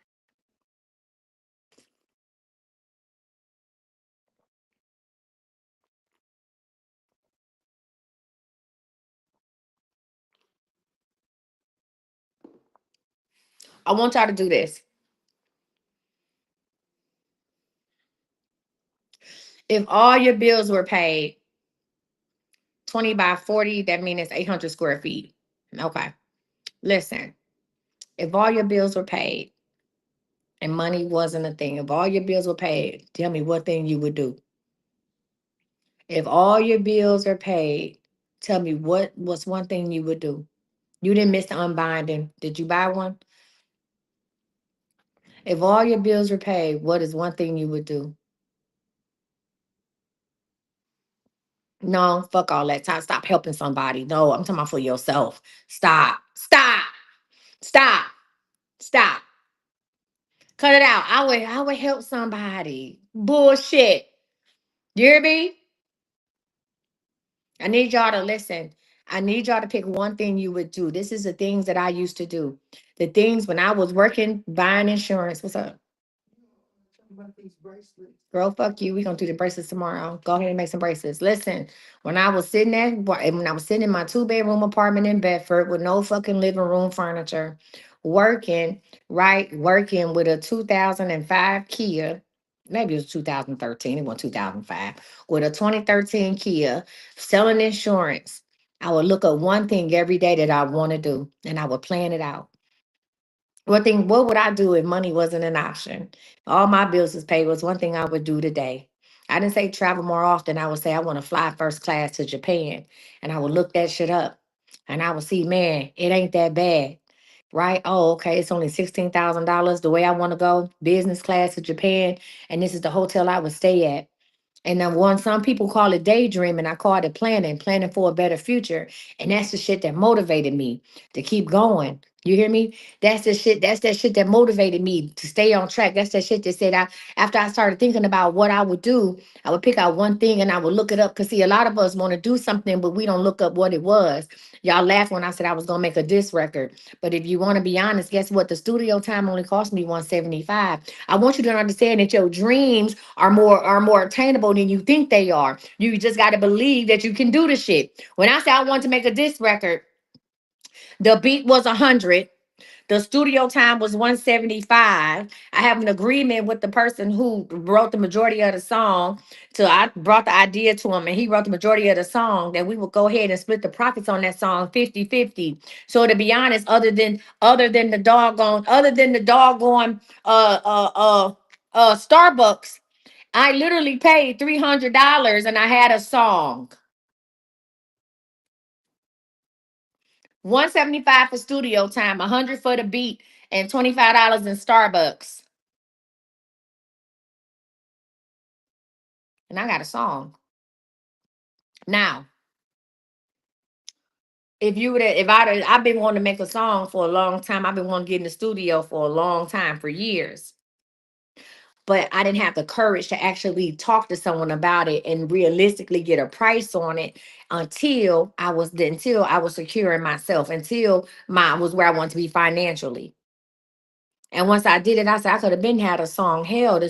I want y'all to do this. If all your bills were paid 20 by 40, that means it's 800 square feet. Okay. Listen, if all your bills were paid and money wasn't a thing, if all your bills were paid, tell me what thing you would do. If all your bills are paid, tell me what was one thing you would do. You didn't miss the unbinding. Did you buy one? If all your bills were paid, what is one thing you would do? No, fuck all that time. Stop helping somebody. No, I'm talking about for yourself. Stop. Stop. Stop. Stop. Cut it out. I would help somebody. Bullshit. You hear me? I need y'all to listen. I need y'all to pick one thing you would do. This is the things that I used to do. The things when I was working, buying insurance. What's up? About these bracelets. Girl, fuck you. We gonna do the bracelets tomorrow. Go ahead and make some bracelets. Listen, when I was sitting there, when I was sitting in my 2 bedroom apartment in Bedford with no fucking living room furniture, working, right, working with a 2005 Kia. Maybe it was 2013. It was 2005 with a 2013 Kia, selling insurance. I would look up one thing every day that I want to do, and I would plan it out. One thing, what would I do if money wasn't an option? All my bills was paid was one thing I would do today. I didn't say travel more often. I would say I want to fly first class to Japan. And I would look that shit up. And I would see, man, it ain't that bad. Right? Oh, okay. It's only $16,000 the way I want to go, business class to Japan. And this is the hotel I would stay at. And then one, some people call it daydreaming. I call it planning, planning for a better future. And that's the shit that motivated me to keep going. You hear me? That's that shit that motivated me to stay on track. That's that shit that said after I started thinking about what I would do, I would pick out one thing and I would look it up. Cause see, a lot of us want to do something, but we don't look up what it was. Y'all laughed when I said I was gonna make a disc record. But if you want to be honest, guess what? The studio time only cost me 175. I want you to understand that your dreams are more attainable than you think they are. You just got to believe that you can do the shit. When I say I want to make a disc record, the beat was 100. The studio time was 175. I have an agreement with the person who wrote the majority of the song. So I brought the idea to him and he wrote the majority of the song that we would go ahead and split the profits on that song 50-50. So to be honest, other than the doggone Starbucks, I literally paid $300 and I had a song. 175 for studio time, 100 for the beat, and $25 in Starbucks. And I got a song. Now, I've been wanting to make a song for a long time. I've been wanting to get in the studio for a long time, for years. But I didn't have the courage to actually talk to someone about it and realistically get a price on it until I was secure in myself, until my was where I want to be financially. And once I did it, I said I could have been had a song. Hell, the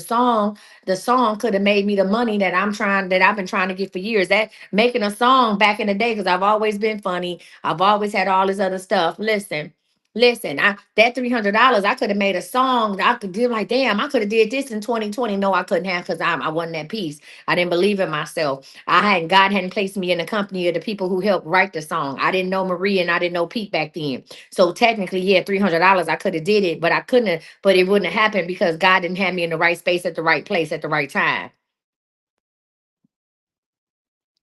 song could have made me the money that I've been trying to get for years. That making a song back in the day, because I've always been funny. I've always had all this other stuff. Listen, I that $300, I could have made a song. I could do like, damn, I could have did this in 2020. No, I couldn't have, because I wasn't at peace. I didn't believe in myself. God hadn't placed me in the company of the people who helped write the song. I didn't know Marie and I didn't know Pete back then. So technically, yeah, $300, I could have did it, but I couldn't have, but it wouldn't have happened because God didn't have me in the right space at the right place at the right time.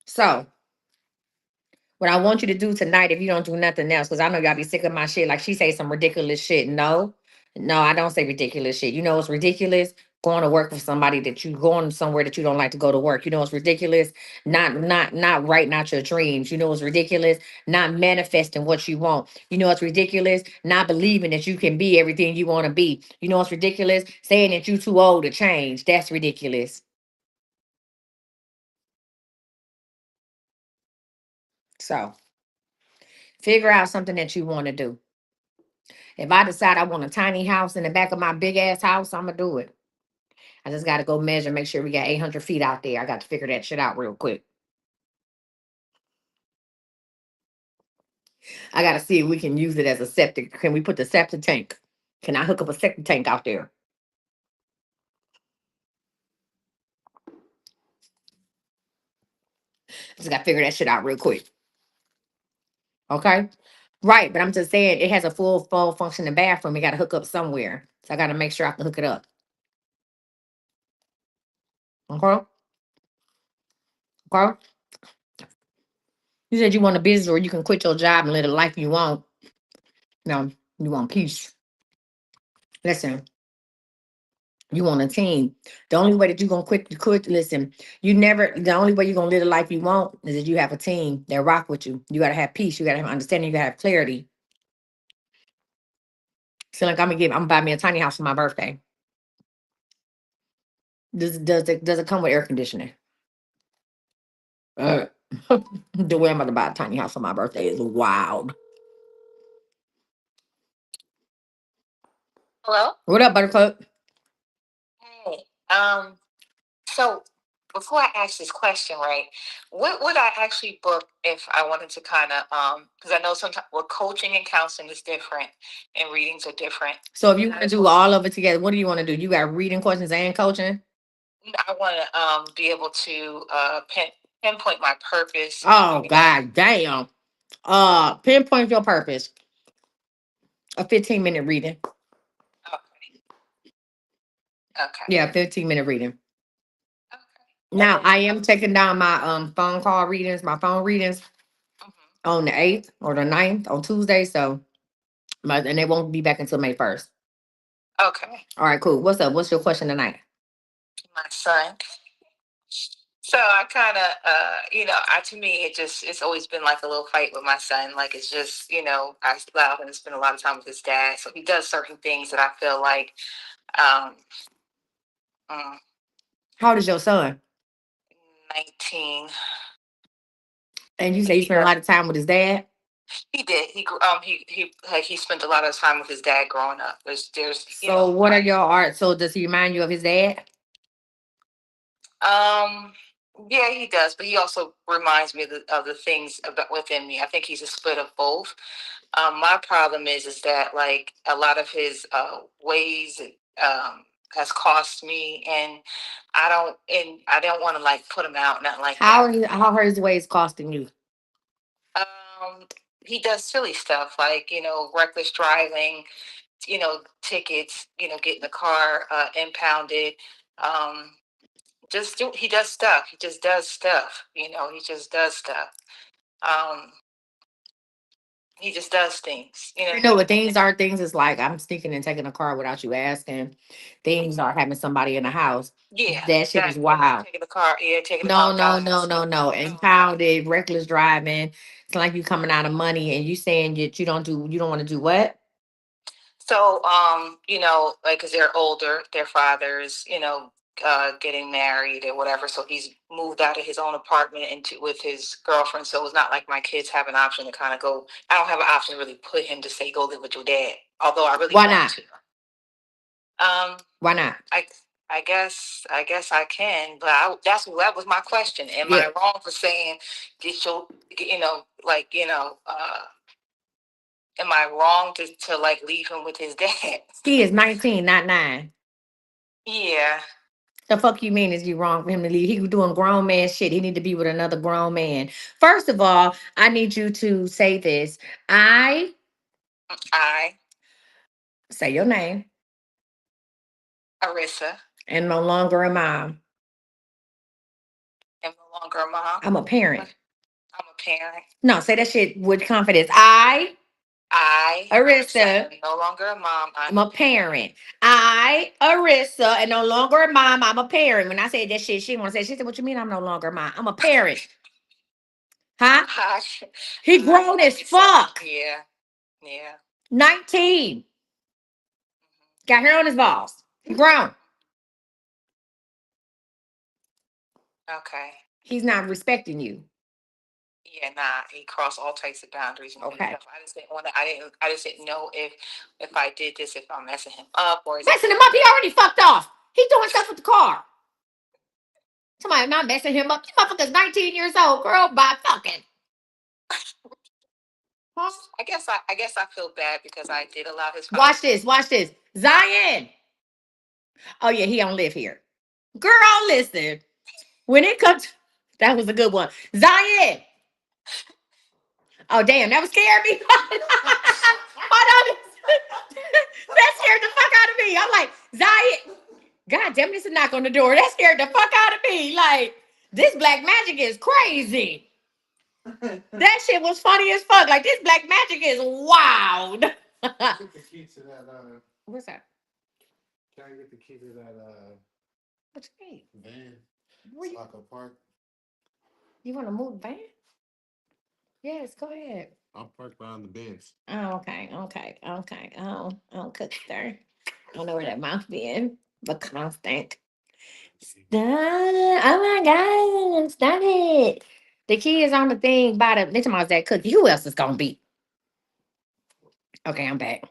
So what I want you to do tonight, if you don't do nothing else, because I know y'all be sick of my shit. Like she say some ridiculous shit. No, no, I don't say ridiculous shit. You know what's ridiculous? Going to work for somebody that you going somewhere that you don't like to go to work. You know what's ridiculous? Not writing out your dreams. You know what's ridiculous? Not manifesting what you want. You know what's ridiculous? Not believing that you can be everything you want to be. You know what's ridiculous? Saying that you too old to change. That's ridiculous. So figure out something that you want to do. If I decide I want a tiny house in the back of my big ass house, I'm gonna do it. I just gotta go measure, make sure we got 800 feet out there. I got to figure that shit out real quick. I gotta see if we can use it as a septic. Can we put the septic tank? Can I hook up a septic tank out there? Just gotta figure that shit out real quick. Okay. Right, but I'm just saying it has a full functioning bathroom. We gotta hook up somewhere. So I gotta make sure I can hook it up. Okay. Okay. You said you want a business where you can quit your job and live the life you want. No, you want peace. Listen, you want a team. The only way that you're gonna quit, listen, the only way you're gonna live the life you want is that you have a team that rock with you. You gotta have peace, you gotta have understanding, you gotta have clarity. So like I'm gonna buy me a tiny house for my birthday. Does it come with air conditioning? Uh, the way I'm about to buy a tiny house for my birthday is wild. Hello? What up, Buttercup? Hey. So before I ask this question, right, what would I actually book if I wanted to kind of because I know sometimes well coaching and counseling is different and readings are different. So if you want to do all of it together, what do you want to do? You got reading questions and coaching? I want to be able to pinpoint my purpose. Oh god damn. Pinpoint your purpose. A 15-minute reading. Okay. Okay. Yeah, 15-minute reading. Okay. Now I am taking down my phone call readings, my phone readings Mhm. on the 8th or the 9th on Tuesday. So and they won't be back until May 1st. Okay. All right, cool. What's up? What's your question tonight? My son. So I kind of, to me, it's always been like a little fight with my son. Like it's just, I allow him to spend a lot of time with his dad. So he does certain things that I feel like, um, mm, How old is your son? 19. And you say you spend a lot of time with his dad? He did. He spent a lot of time with his dad growing up. There's So what are your art? So does he remind you of his dad? um, yeah, he does, but he also reminds me of the things about within me. I think he's a split of both. My problem is that like a lot of his ways has cost me, and I don't want to like put him out, not like that. How are his ways costing you? Um, he does silly stuff like reckless driving, tickets, getting the car impounded. Um, he does stuff. He just does stuff. He just does stuff. Um, he just does things. You know what things are? Things is like I'm sneaking and taking a car without you asking. Things are having somebody in the house. Yeah, That shit is wild. taking the car, yeah, taking the No, pump no, out. no, no, no. Impounded, reckless driving. It's like you coming out of money and you saying that you don't want to do what? So, like, cause they're older, their fathers, getting married or whatever. So he's moved out of his own apartment into with his girlfriend. So it's not like my kids have an option to kind of go. I don't have an option to really put him to say go live with your dad. Although I really Why want not? to. Why not? I guess I can, but that was my question. Am Yeah. I wrong for saying get your, like, am I wrong to like leave him with his dad? He is 19, not 9. Yeah. The fuck you mean is you wrong for him to leave? He was doing grown man shit. He need to be with another grown man. First of all, I need you to say this. I I, say your name Arissa, and no longer a mom. am no longer a mom. I'm a parent. I'm a parent. No, say that shit with confidence. I, I, Arista, am no longer a mom. I'm a parent. I, Arissa, and no longer a mom. I'm a parent. When I said that shit, she want to say, she said, what you mean I'm no longer a mom? I'm a parent. Huh? I, He grown as fuck. yeah, yeah. 19. Got hair on his balls. He grown. Okay. He's not respecting you. Yeah, nah, he crossed all types of boundaries and Okay. stuff. I just didn't want to. I just didn't know if I did this, if I'm messing him up, or is it Messing him up, he already fucked off. He doing stuff with the car. Somebody not messing him up. This motherfucker's 19 years old, girl, by fucking. Huh? I guess I feel bad because I did allow his father. Watch this, watch this. Zion. Oh, yeah, he don't live here. Girl, listen. When it comes, that was a good one. Zion. Oh, damn, that was scared me. Hold on. That scared the fuck out of me. I'm like, Zion. God damn, this is a knock on the door. That scared the fuck out of me. Like, this black magic is crazy. That shit was funny as fuck. Like, this black magic is wild. Get the key to that. What's that? Can I get the key to that What you mean? van? Where you, Saco Park. you want to move the van? Yes, go ahead. I'm parked behind the Benz. Oh, okay, okay, okay. Oh, cook there. I don't know where that mouth been, but constant. Stop. Oh my God, stop it. The key is on the thing by the, next time I was that cookie. Who else is going to be? Okay, I'm back.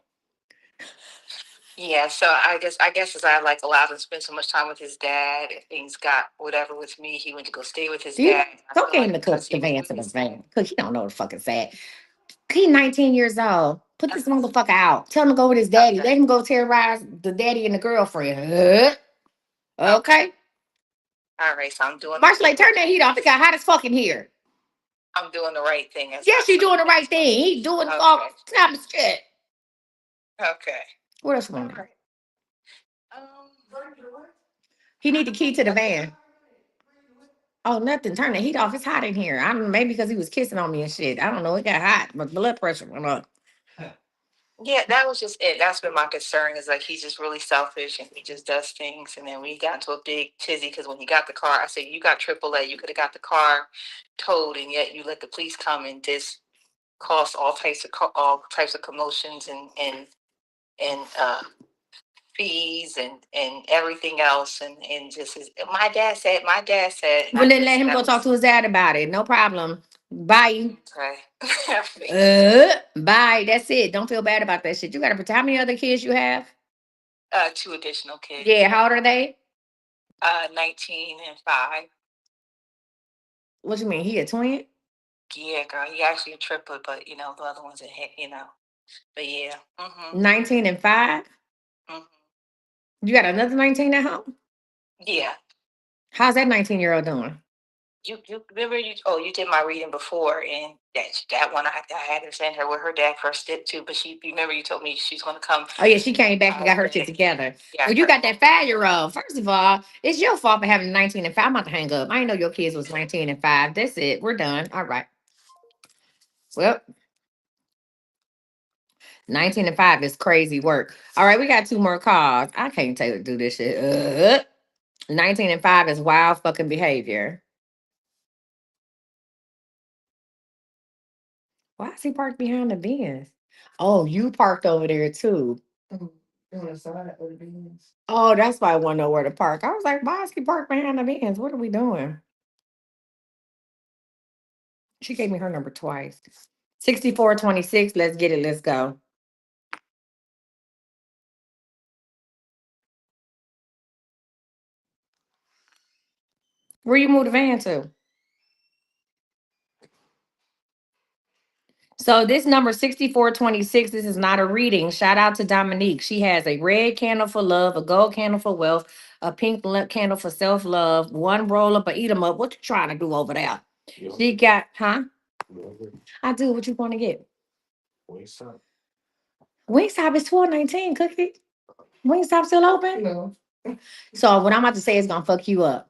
Yeah, so I guess as I like allowed him to spend so much time with his dad, and things got whatever with me. He went to go stay with his Do you dad. I go feel get him like to cook because the he was van with to the his dad. van? Cook, he don't know the fucking sad. He 19 years old. Put this motherfucker out. Tell him to go with his daddy. Okay. Let him go terrorize the daddy and the girlfriend. Okay. Okay. All right. So Marshall, like, turn that heat off. It got hot as fucking here. I'm doing the right thing. As Yes, you're doing the right thing. He doing all Okay. kind of shit. Okay. What else you All want? right. Um. He need the key to the van. Oh, nothing. Turn the heat off. It's hot in here. I don't know, maybe because he was kissing on me and shit. I don't know. It got hot. My blood pressure went up. Yeah, that was just it. That's been my concern. Is like he's just really selfish and he just does things. And then we got into a big tizzy because when he got the car, I said, "You got AAA. You could have got the car towed, and yet you let the police come and just cause all types of commotions and fees and everything else and just my dad said and I Well, then just let him that go talk was to his dad about it. No problem. Bye. okay. Bye. That's it. Don't feel bad about that shit. You got to protect. How many other kids you have? Two additional kids. Yeah. How old are they? 19 and 5. What you mean? He a twin? Yeah, girl, he actually a triplet, but the other one's a hit, but yeah. 19 and 5? Hmm. You got another 19 at home? Yeah. How's that 19-year-old doing? You remember you did my reading before, and that one I had to send her with her dad first did too, but you remember you told me she's gonna come. Oh, yeah, she came back and got her shit together. Yeah, Well, you got that 5-year-old. First of all, it's your fault for having 19 and 5. I'm about to hang up. I didn't know your kids was 19 and 5. That's it. We're done. All right. Well, 19 and 5 is crazy work. All right, we got 2 more calls. I can't do this shit. 19 and 5 is wild fucking behavior. Why is he parked behind the Benz? Oh, you parked over there too. On the side of the Benz. Oh, that's why I want to know where to park. I was like, why is he parked behind the Benz? What are we doing? She gave me her number twice. 6426. Let's get it. Let's go. Where you move the van to? So this number 6426, this is not a reading. Shout out to Dominique. She has a red candle for love, a gold candle for wealth, a pink candle for self-love, one roll up, a eat 'em up. What you trying to do over there? She got, huh? I do. What you want to get? Wingstop is 12.19. Cookie. Wingstop still open? No. So what I'm about to say is gonna fuck you up.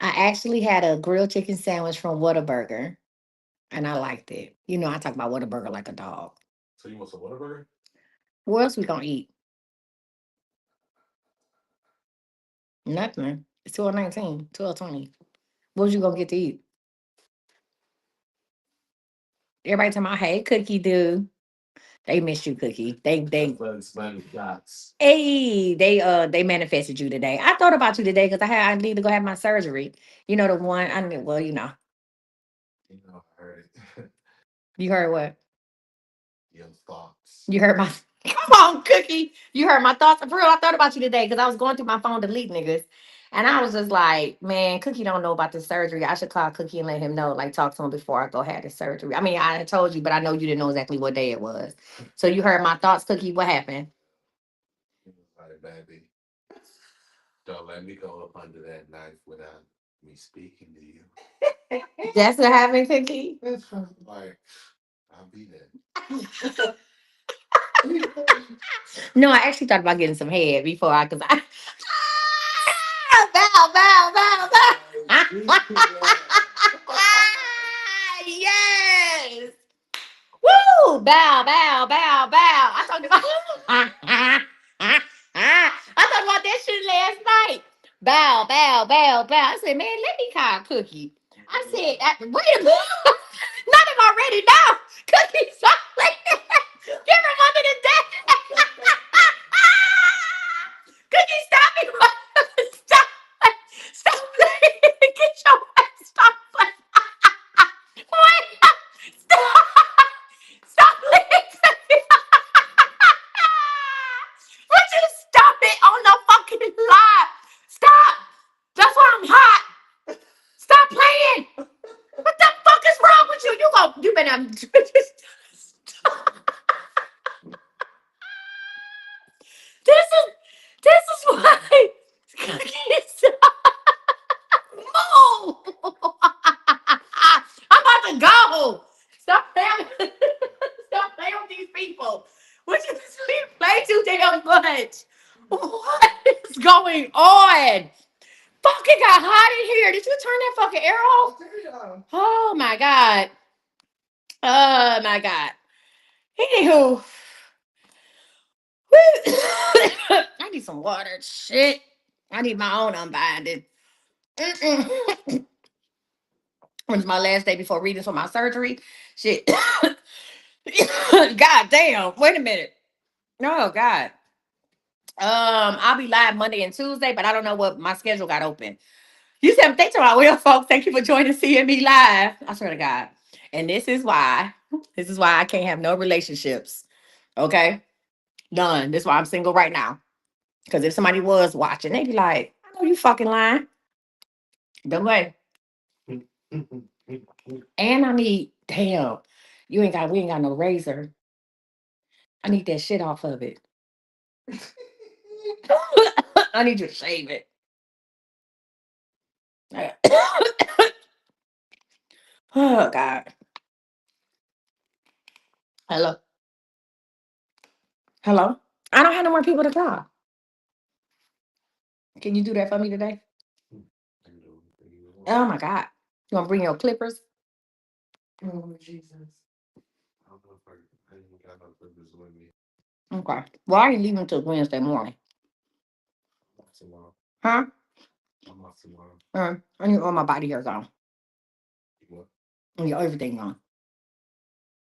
I actually had a grilled chicken sandwich from Whataburger, and I liked it. You know, I talk about Whataburger like a dog. So you want some Whataburger? What else we gonna eat? Nothing. It's 12.19, 12.20. What you gonna get to eat? Everybody talking about, hey, Cookie, dude. They missed you, Cookie. Hey, they manifested you today. I thought about you today because I need to go have my surgery. You know the one I mean, well, you know. You know, I heard it. You heard what? Your thoughts. You heard my come on, Cookie. You heard my thoughts. For real, I thought about you today because I was going through my phone delete niggas. And I was just like, man, Cookie don't know about the surgery. I should call Cookie and let him know, like talk to him before I go have the surgery. I mean, I told you, but I know you didn't know exactly what day it was. So you heard my thoughts, Cookie. What happened? Like, baby, don't let me go up under that knife without me speaking to you. That's what happened, Cookie. That's fine. Like, I'll be there. No, I actually thought about getting some head before I, cause I bow, bow, bow, bow. Yes. Woo! Bow, bow, bow, bow. I talked about I talked about that shit last night. Bow, bow, bow, bow. I said, man, let me call Cookie. I said, wait a minute. Not him already. No. Cookie, stop like that. Give him under the desk. Cookie, stop it. Stop. Stop playing. Get your ass. Stop playing. Wait. Stop. Stop playing. Would you stop it on the fucking live? Stop. That's why I'm hot. Stop playing. What the fuck is wrong with you? You better this is why move. I'm about to go. Stop playing. Stop playing with these people. What you play too damn much? What is going on? Fucking got hot in here. Did you turn that fucking air off? Oh my god. Oh my god. Anywho, I need some water. Shit. I need my own unbinding. Mm-mm. When's my last day before readings for my surgery? Shit. God damn. Wait a minute. Oh God. I'll be live Monday and Tuesday, but I don't know what my schedule got open. You said thanks to my well, folks. Thank you for joining CME Live. I swear to God. And this is why I can't have no relationships. Okay? None. This is why I'm single right now. Because if somebody was watching, they'd be like, I know you fucking lying. The way. And I need, damn, we ain't got no razor. I need that shit off of it. I need you to shave it. Oh God. Hello. Hello. I don't have no more people to call. Can you do that for me today? Oh my God. You want to bring your clippers? Oh, Jesus. I don't know if I ain't got no purpose with me. Okay. Well, I ain't leaving until Wednesday morning. I'm off tomorrow. Huh? I'm off tomorrow. I need all my body hairs on. What? I need everything on.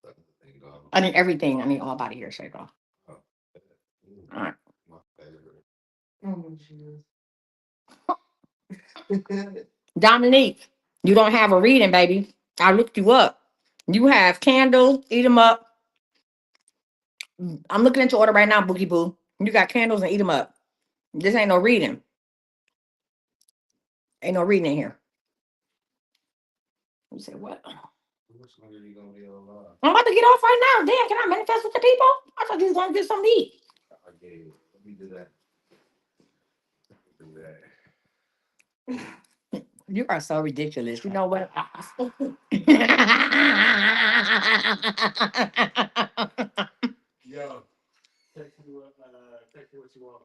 Everything gone. I need everything. I need all body hair shaved off. Oh, All right. my favorite. Oh, Jesus. Dominique, you don't have a reading, baby. I looked you up. You have candles, eat them up. I'm looking at your order right now, Boogie Boo. You got candles and eat them up. This ain't no reading. Ain't no reading in here. You said what? Which one are you gonna be alive? I'm about to get off right now. Damn, can I manifest with the people? I thought you was gonna get something to eat. Okay, let me do that. Do that. You are so ridiculous. You know what? Yo, text me what you want.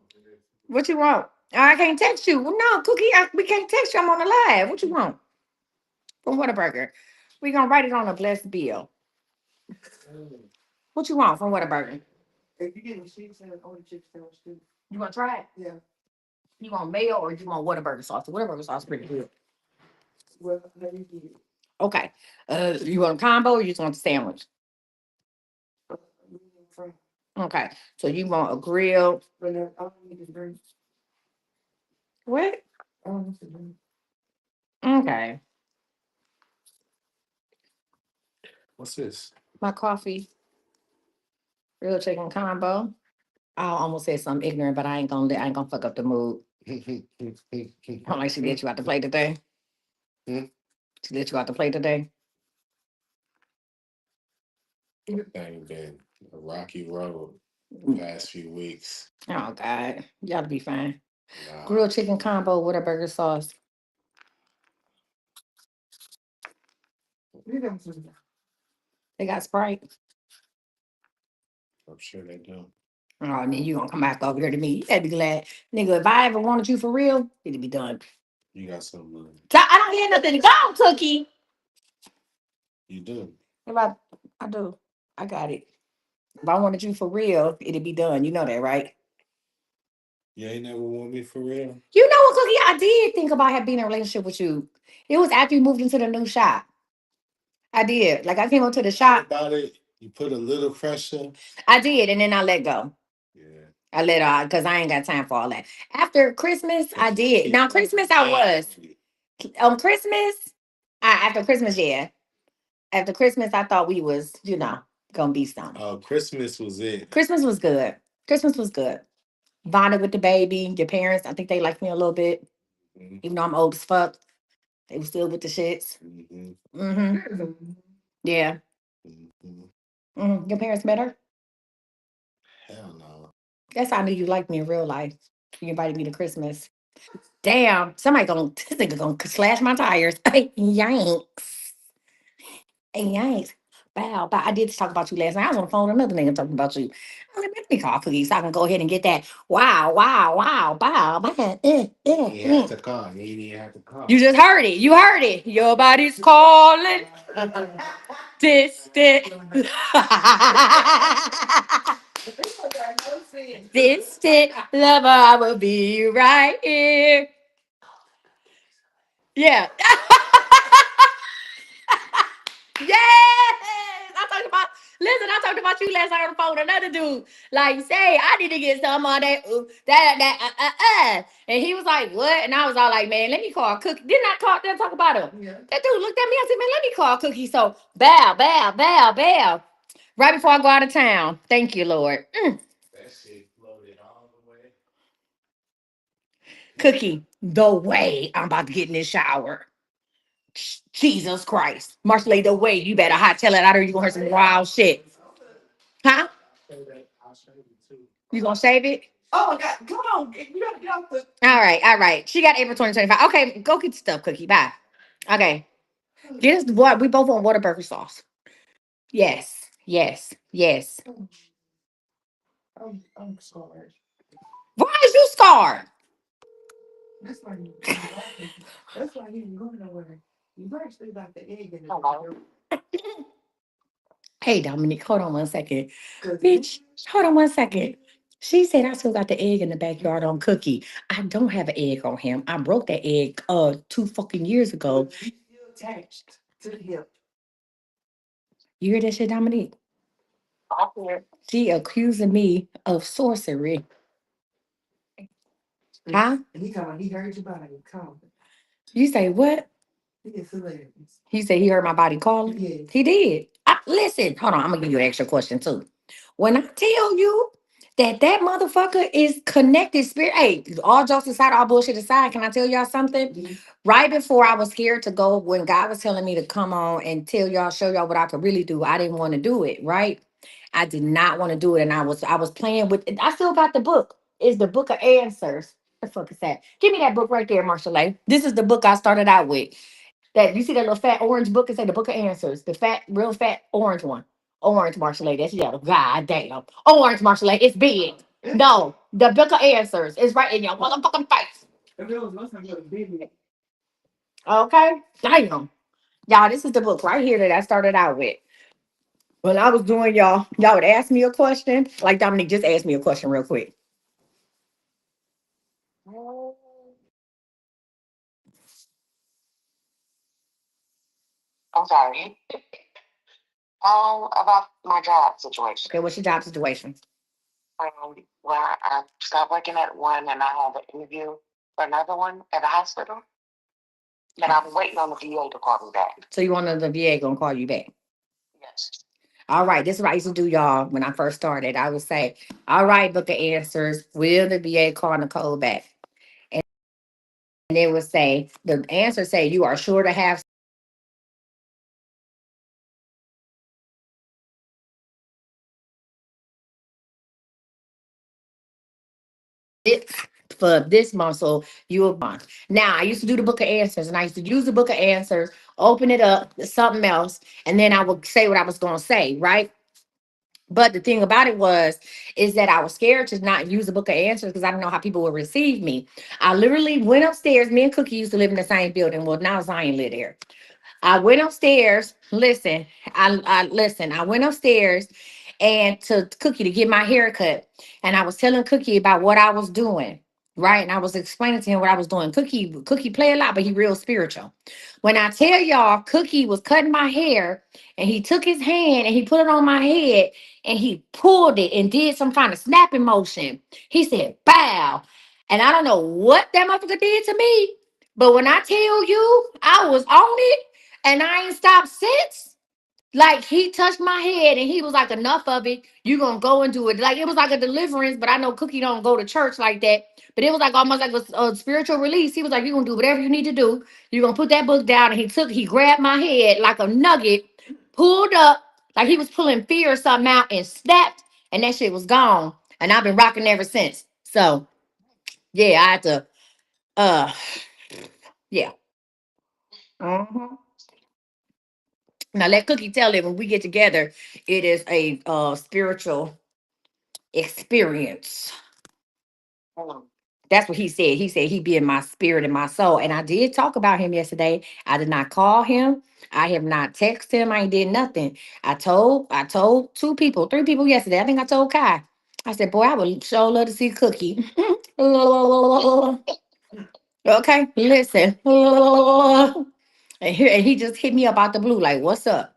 What you want? I can't text you. Well, no, Cookie, we can't text you. I'm on the live. What you want from Whataburger? We gonna write it on a blessed bill. What you want from Whataburger? If you get the chicken sandwich, only chicken sandwich too. You want to try it? Yeah. You want mayo or you want Whataburger sauce? The Whataburger sauce is pretty good. Well, let me get it. Okay. You want a combo or you just want the sandwich? Okay. So you want a grill? What? Okay. What's this? My coffee, grilled chicken combo. I almost said something ignorant, but I ain't gonna fuck up the mood. How like she let you out to play today? Hmm? She let you out to play today? Thing been a rocky road the past few weeks. Oh God. Y'all be fine. Nah, Grilled chicken combo with a burger sauce. They got Sprite. I'm sure they do. Oh, and then you gonna come back over here to me. You better be glad. Nigga, if I ever wanted you for real, it'd be done. You got some. So I don't hear nothing to go, Cookie. You do. If I do. I got it. If I wanted you for real, it'd be done. You know that, right? You ain't never want me for real. You know what, Cookie? I did think about being in a relationship with you. It was after you moved into the new shop. I did. Like I came up to the shop. About it, you put a little pressure. I did, and then I let go. Yeah. I let her because I ain't got time for all that. After Christmas, I did. Now Christmas, I was on Christmas. After Christmas, yeah. After Christmas, I thought we was, gonna be something. Oh, Christmas was it. Christmas was good. Christmas was good. Bonded with the baby, your parents. I think they liked me a little bit, even though I'm old as fuck. They were still with the shits. Yeah. Your parents met her? Hell no. Guess I knew you liked me in real life. You invited me to Christmas. Damn, this nigga gonna slash my tires. Hey, yanks. Hey, yanks. Bow, bow. I did talk about you last night. I was on the phone with another nigga talking about you. Let me call Cookie so I can go ahead and get that. Wow, wow, wow, bow, bow. You have to call. You ain't even have to call. You just heard it. You heard it. Your body's calling. Distant. Distant lover, I will be right here. Yeah. Yes. I talked about you last night on the phone with another dude. Like, say, I need to get some on that, And he was like, what? And I was all like, man, let me call Cookie. Didn't I talk about him? Yeah. That dude looked at me. I said, man, let me call Cookie. So, bow, bow, bow, bow. Right before I go out of town. Thank you, Lord. That shit floated all the way. Cookie, the way I'm about to get in this shower. Jesus Christ. Marshall, the way you better hot tell it out or you gonna hear some wild shit. Huh? I'll show you too. You gonna save it? Oh my God. Come on. You gotta get off the. All right, all right. She got April 2025. Okay, go get the stuff, Cookie. Bye. Okay. Get us what we both want Whataburger sauce. Yes. Yes. Yes. I'm scarred. Why is you scarred? That's why you that's why you didn't go nowhere. You actually got the egg in it. Hey Dominique, hold on 1 second. Bitch, hold on 1 second. She said I still got the egg in the backyard on Cookie. I don't have an egg on him. I broke that egg 2 fucking years ago. Still attached to the hip. You hear that shit, Dominique? She accusing me of sorcery. Huh? He heard your body calling. You say what? It's hilarious. He said he heard my body calling. Yes. He did. Listen, hold on. I'm gonna give you an extra question too. When I tell you that motherfucker is connected spirit. Hey, all jokes aside, all bullshit aside, can I tell y'all something? Right before I was scared to go, when God was telling me to come on and tell y'all, show y'all what I could really do, I didn't want to do it. Right? I did not want to do it, and I was playing with. I still got the book. It's the book of answers. The fuck is that? Give me that book right there, Marshall A. This is the book I started out with. That you see that little fat orange book? It say the book of answers. The fat, real fat orange one. Orange Marshall A. That's yellow. God damn. Orange Marshall A. It's big. No, the book of answers is right in your motherfucking face. Okay? Damn. Y'all, this is the book right here that I started out with. When I was doing y'all would ask me a question. Like Dominique, just ask me a question real quick. Mm, I'm sorry. About my job situation. Okay, what's your job situation? Well, I stopped working at one and I had an interview for another one at the hospital. But I'm waiting on the VA to call me back. So you want the VA gonna call you back? Yes. All right, this is what I used to do, y'all. When I first started, I would say, "All right, book of answers. Will the VA call Nicole back?" And it would say the answer say you are sure to have it for this month, so you will bond. Now I used to do the book of answers, and I used to use the book of answers, open it up to something else, and then I would say what I was gonna say, right? But the thing about it is that I was scared to not use the book of answers because I didn't know how people would receive me. I literally went upstairs. Me and Cookie used to live in the same building. Well, now Zion live there. I went upstairs. Listen, I listen. I went upstairs and to Cookie to get my hair cut, and I was telling Cookie about what I was doing. Right, and I was explaining to him what I was doing. Cookie play a lot, but he real spiritual. When I tell y'all, Cookie was cutting my hair, and he took his hand and he put it on my head, and he pulled it and did some kind of snapping motion. He said, "Bow," and I don't know what that motherfucker did to me, but when I tell you, I was on it and I ain't stopped since. Like he touched my head and he was like, "Enough of it. You gonna go and do it." Like it was like a deliverance, but I know Cookie don't go to church like that. But it was like almost like a spiritual release. He was like, "You gonna do whatever you need to do. You gonna put that book down." And he grabbed my head like a nugget, pulled up like he was pulling fear or something out, and snapped, and that shit was gone. And I've been rocking ever since. So yeah, I had to. Uh, yeah. Mhm. Now let Cookie tell it when we get together, it is a spiritual experience. Mm. That's what he said. He said he be in my spirit and my soul. And I did talk about him yesterday. I did not call him. I have not texted him. I ain't did nothing. I told two people, three people yesterday. I think I told Kai. I said, boy, I would sure love to see Cookie. Okay, listen. And he just hit me up out the blue, like, what's up?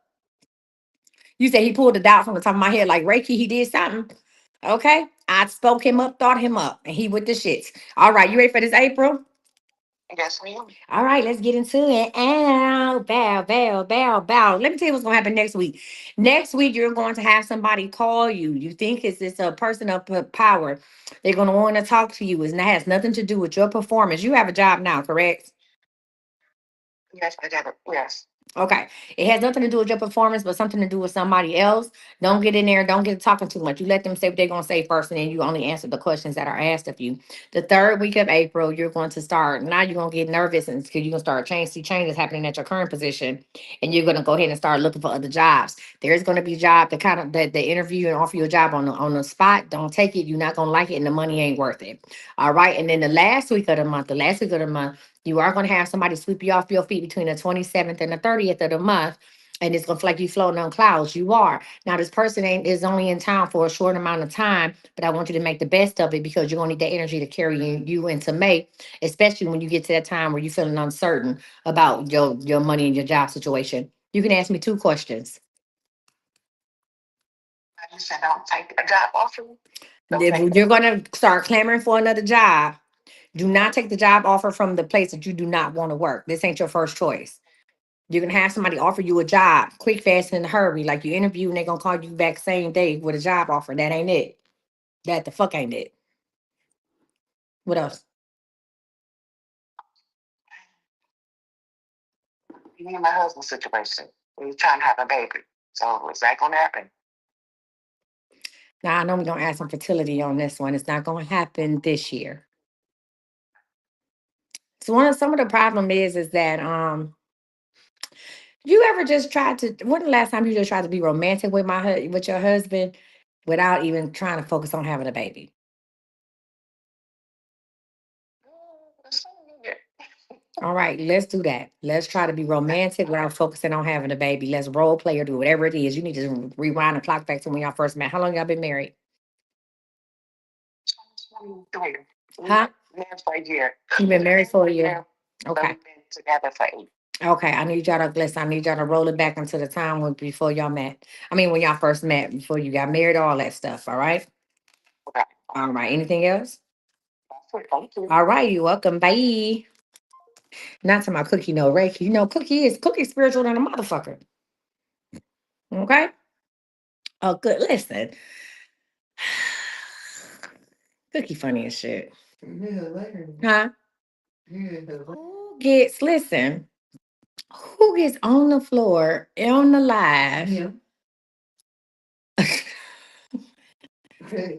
You said he pulled the dot from the top of my head like Reiki, he did something. Okay. I spoke him up, thought him up, and he with the shits. All right, you ready for this, April? Yes, ma'am. All right, let's get into it. Ow, bow, bow, bow, bow. Let me tell you what's gonna happen next week. Next week, you're going to have somebody call you. You think it's a person of power. They're gonna want to talk to you, and that has nothing to do with your performance. You have a job now, correct? Yes, I got it. Yes. Okay. It has nothing to do with your performance, but something to do with somebody else. Don't get in there. Don't get talking too much. You let them say what they're going to say first, and then you only answer the questions that are asked of you. The third week of April, you're going to start. Now you're going to get nervous and because you're going to start see changes happening at your current position, and you're going to go ahead and start looking for other jobs. There's going to be a job that kind of that they interview and offer you a job on the spot. Don't take it. You're not going to like it, and the money ain't worth it. All right. And then the last week of the month, you are going to have somebody sweep you off your feet between the 27th and the 30th of the month. And it's gonna feel like you floating on clouds. You are. Now, this person ain't is only in town for a short amount of time, but I want you to make the best of it because you're gonna need that energy to carry you into May, especially when you get to that time where you're feeling uncertain about your money and your job situation. You can ask me two questions. You said don't take a job offer. Don't If take you're gonna start clamoring for another job, do not take the job offer from the place that you do not want to work. This ain't your first choice. You can have somebody offer you a job quick, fast, and in a hurry. Like you interview and they're gonna call you back same day with a job offer. That ain't it. That the fuck ain't it. What else? Me and my husband's situation. We're trying to have a baby. So is that gonna happen? Now I know we're gonna add some fertility on this one. It's not gonna happen this year. So some of the problem is that you ever just tried to when the last time you just tried to be romantic with with your husband without even trying to focus on having a baby? All right, let's do that. Let's try to be romantic without focusing on having a baby. Let's role play or do whatever it is. You need to rewind the clock back to when y'all first met. How long y'all been married? 3. Huh? Married for a year. You've been married for a year. But Okay. we've been together for 8. Okay. I need y'all to listen. I need y'all to roll it back into the time when before y'all met. I mean, when y'all first met, before you got married, all that stuff. All right. Okay. All right. Anything else? That's it. Thank you. All right. You're welcome. Bye. Not to my cookie, no Reiki. You know, cookie spiritual than a motherfucker. Okay. Oh, good. Listen, cookie funny as shit. Yeah, later. Huh? Yeah. Who gets listen? Who gets on the floor on the live? Yeah.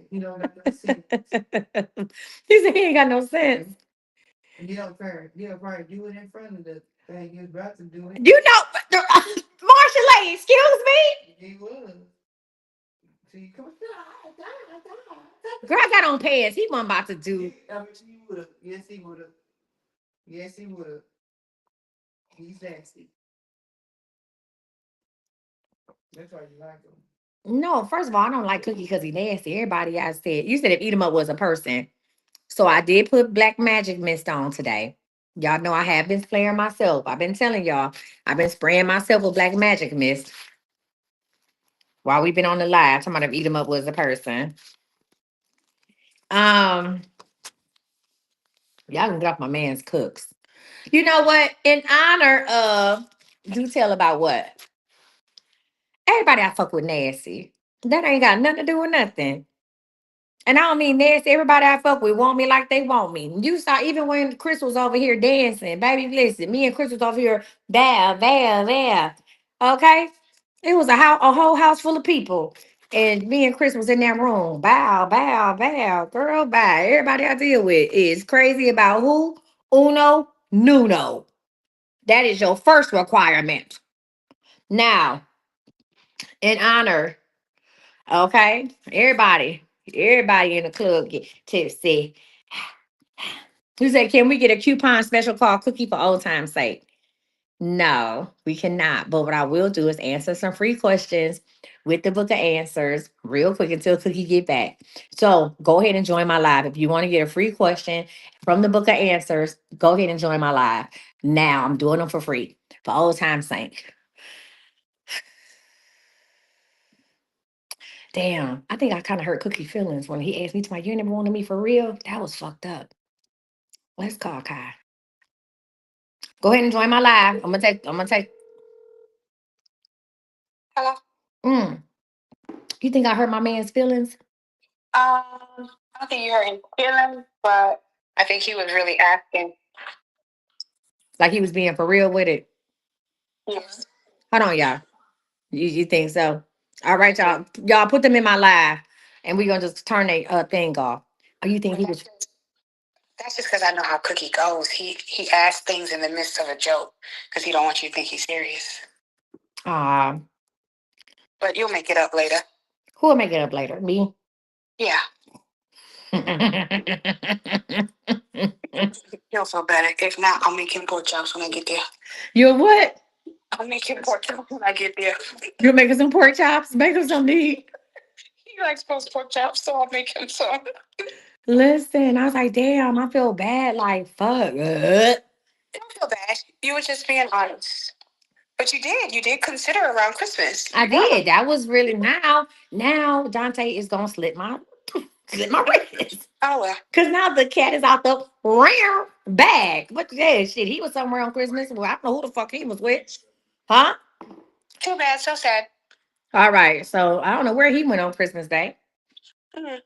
You don't got no sense. He said he ain't got no sense. He'll probably do it in front of the thing he was about to do it. You know, Marcia Lane, excuse me. He was. See, come on. Girl, I got on pants. He wasn't about to do. I mean, he would have. Yes, he would have. Yes, he would have. He's nasty. That's why you like him. No, first of all, I don't like Cookie because he nasty. Everybody I said, you said if Eat 'em up was a person. So I did put Black Magic Mist on today. Y'all know I have been spraying myself. I've been telling y'all, I've been spraying myself with Black Magic Mist while we've been on the live. Talking about if Eat 'em up was a person. Um, y'all can get off my man's cooks. You know what? In honor of, do tell about what? Everybody I fuck with nasty. That ain't got nothing to do with nothing. And I don't mean nasty. Everybody I fuck with want me like they want me. You saw even when Chris was over here dancing, baby. Listen, me and Chris was over here, there. Okay, it was a whole house full of people, and me and Chris was in that room. Bow, girl, bye. Everybody I deal with is crazy about who? Uno, Nuno. That is your first requirement. Now, in honor, okay, everybody in the club get tipsy. Who said, can we get a coupon special called Cookie for old time's sake? No, we cannot. But what I will do is answer some free questions with the book of answers real quick until Cookie get back. So go ahead and join my live. If you want to get a free question from the book of answers, go ahead and join my live. Now I'm doing them for free for old time's sake. Damn, I think I kind of hurt Cookie feelings when he asked me to my you never wanted me for real. That was fucked up. Let's call Kai. Go ahead and join my live. I'm gonna take. Hello. Mm. You think I hurt my man's feelings? I don't think you hurt his feelings, but I think he was really asking. Like he was being for real with it. Yes. Hold on, y'all. You think so? All right, y'all. Y'all put them in my live, and we're gonna just turn a thing off. Oh, you think he was? That's just because I know how Cookie goes. He asks things in the midst of a joke because he don't want you to think he's serious. Ah, But you'll make it up later. who will make it up later? Me. Yeah, he'll feel better. If not, I'll make him pork chops when I get there. You what? I'll make him pork chops when I get there. You're making some pork chops. Make him some to eat. He likes post pork chops, so I'll make him some. Listen, I was like, damn, I feel bad. Like, fuck. Don't feel bad. You were just being honest. But you did. You did consider around Christmas. I did. That was really now. Now Dante is gonna slip my wrist. Oh well. Cause now the cat is out the rare bag. What the hell shit? He was somewhere on Christmas. Well, I don't know who the fuck he was with. Huh? Too bad. So sad. All right. So I don't know where he went on Christmas Day. Mhm.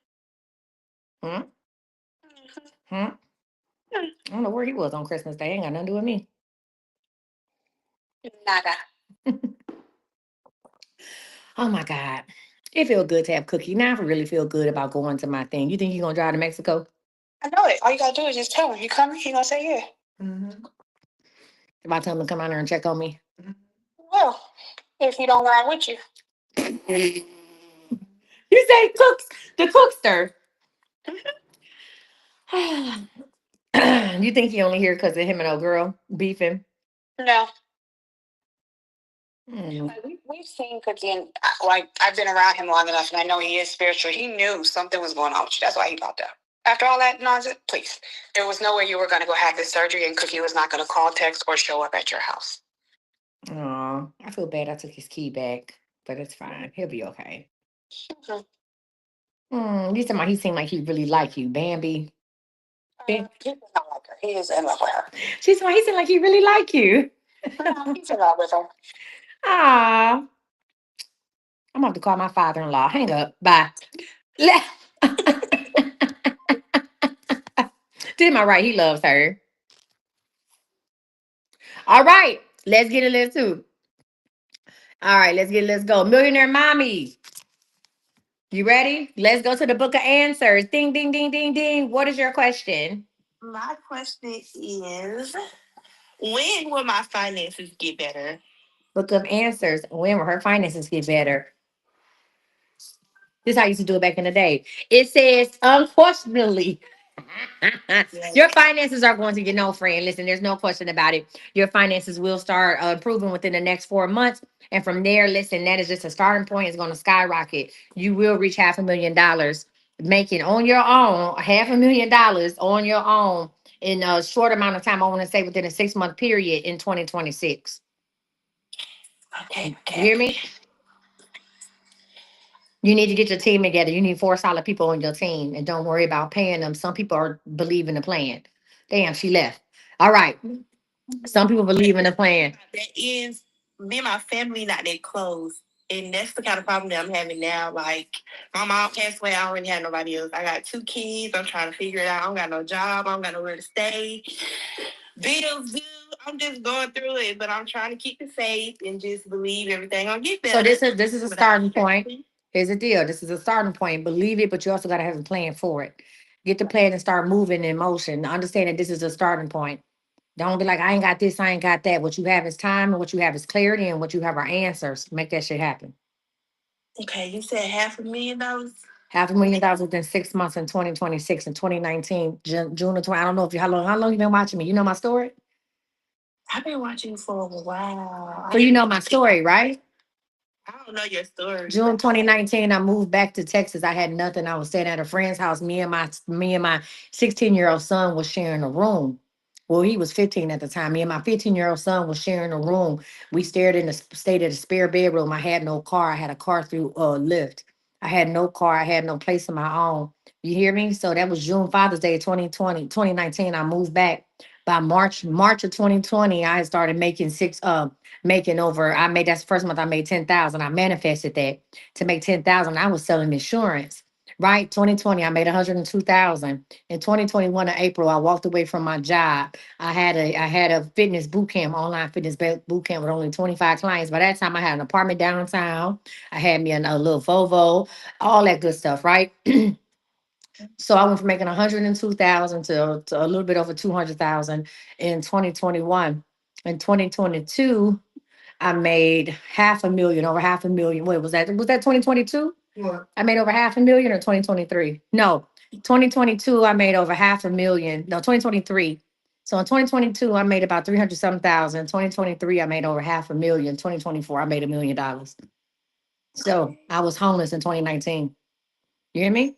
Hmm? Hmm? I don't know where he was on Christmas Day. Ain't got nothing to do with me. Nada. Oh my God. It feels good to have cookie. Now I really feel good about going to my thing. You think you're gonna drive to Mexico? I know it. All you gotta do is just tell him you coming. He gonna say yeah. If I tell him to come out there and check on me. Well, if he don't ride with you. You say cooks the cookster. You think he only here because of him and a girl beefing? No. Mm. Like we've seen Cookie, and like I've been around him long enough, and I know he is spiritual. He knew something was going on with you. That's why he popped up. After all that nonsense, please, there was no way you were going to go have this surgery, and Cookie was not going to call, text, or show up at your house. Aw, I feel bad I took his key back, but it's fine. He'll be okay. Mhm. You talking he seemed like he really like you, Bambi. He does not like her. He is in love with her. She's why he seemed like he really like you. No, he's in love with her. Ah, I'm gonna have to call my father-in-law. Hang up. Bye. Le- Did my right. He loves her. All right. Let's get it. Let's do. All right. Let's get it. Let's go. Millionaire mommy. You ready? Let's go to the book of answers. Ding, ding, ding, ding, ding. What is your question? My question is, when will my finances get better? Book of answers. When will her finances get better? This is how I used to do it back in the day. It says, unfortunately, your finances are going to get no friend. Listen, there's no question about it. Your finances will start improving within the next 4 months. And from there, listen, that is just a starting point. It's going to skyrocket. You will reach $500,000 making on your own, $500,000 on your own in a short amount of time. I want to say within a 6 month period in 2026. Okay, You hear okay. me? You need to get your team together. You need four solid people on your team and don't worry about paying them. Some people are believe in the plan. Damn, she left. All right. Some people believe in the plan. That is, me and my family not that close. And that's the kind of problem that I'm having now. Like, my mom passed away. I don't really have nobody else. I got 2 kids. I'm trying to figure it out. I don't got no job. I don't got nowhere to stay. Bills due. I'm just going through it, but I'm trying to keep it safe and just believe everything gonna get better. So this is a starting point. Here's the deal. This is a starting point. Believe it, but you also got to have a plan for it. Get the plan and start moving in motion. Understand that this is a starting point. Don't be like, I ain't got this, I ain't got that. What you have is time, and what you have is clarity, and what you have are answers. Make that shit happen. Okay, you said $500,000. $500,000 within 6 months in 2026 and 2019, June of 20. I don't know if you how long you been watching me. You know my story? I've been watching you for a while. So you know my story, right? I don't know your story. June 2019, I moved back to Texas. I had nothing. I was staying at a friend's house. Me and my 16-year-old son was sharing a room. Well, he was 15 at the time. Me and my 15-year-old son was sharing a room. We stayed at a spare bedroom. I had no car. I had a car through Lyft. I had no car. I had no place of my own. You hear me? So that was June Father's Day 2019. I moved back. By March of 2020, I had started making over. I made that's the first month I made 10,000. I manifested that to make 10,000. I was selling insurance. Right, 2020, I made 102,000. In 2021, in April, I walked away from my job. I had a fitness boot camp, online fitness boot camp with only 25 clients. By that time, I had an apartment downtown. I had me a little Volvo, all that good stuff. Right. So I went from making 102,000 to a little bit over 200,000 in 2021. In 2022, I made half a million, over half a million. What was that? Was that 2022? What? I made over half a million or 2023? No, 2022, I made over half a million. No, 2023. So in 2022, I made about 300 some thousand. 2023, I made over half a million. 2024, I made $1 million. So I was homeless in 2019. You hear me?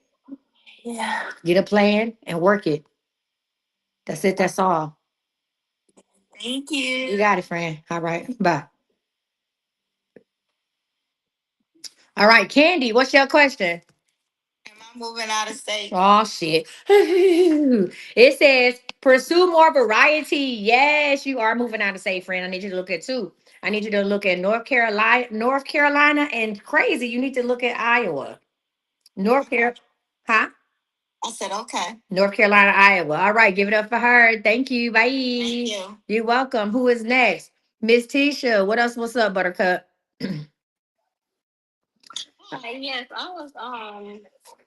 Yeah. Get a plan and work it. That's it. That's all. Thank You you. got it, friend. All right. Bye. All right, Candy, what's your question? Am I moving out of state? Oh shit. It says pursue more variety. Yes, you are moving out of state, friend. I need you to look at two. I need you to look at North Carolina, and crazy. You need to look at Iowa. North Carolina. Huh? I said, okay. North Carolina, Iowa. All right, give it up for her. Thank you. Bye. Thank you. You're welcome. Who is next? Miss Tisha. What else? What's up, Buttercup? Hi, yes, I was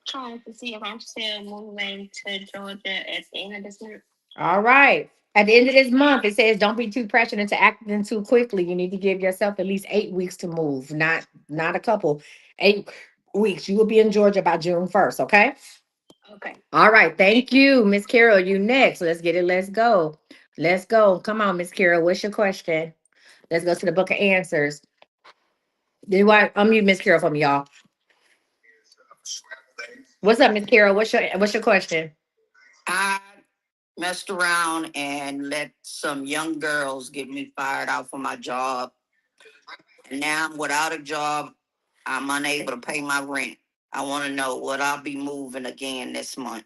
trying to see if I'm still moving to Georgia at the end of this month. All right. At the end of this month, it says don't be too pressured into acting too quickly. You need to give yourself at least 8 weeks to move, not a couple. 8 weeks. You will be in Georgia by June 1st. Okay. Okay. All right. Thank you, Miss Carol. You next. Let's get it. Let's go. Let's go. Come on, Miss Carol. What's your question? Let's go to the book of answers. Do you want unmute Miss Carol for me, y'all? What's up, Miss Carol? What's your question? I messed around and let some young girls get me fired out for my job. And now I'm without a job. I'm unable to pay my rent. I want to know what I'll be moving again this month.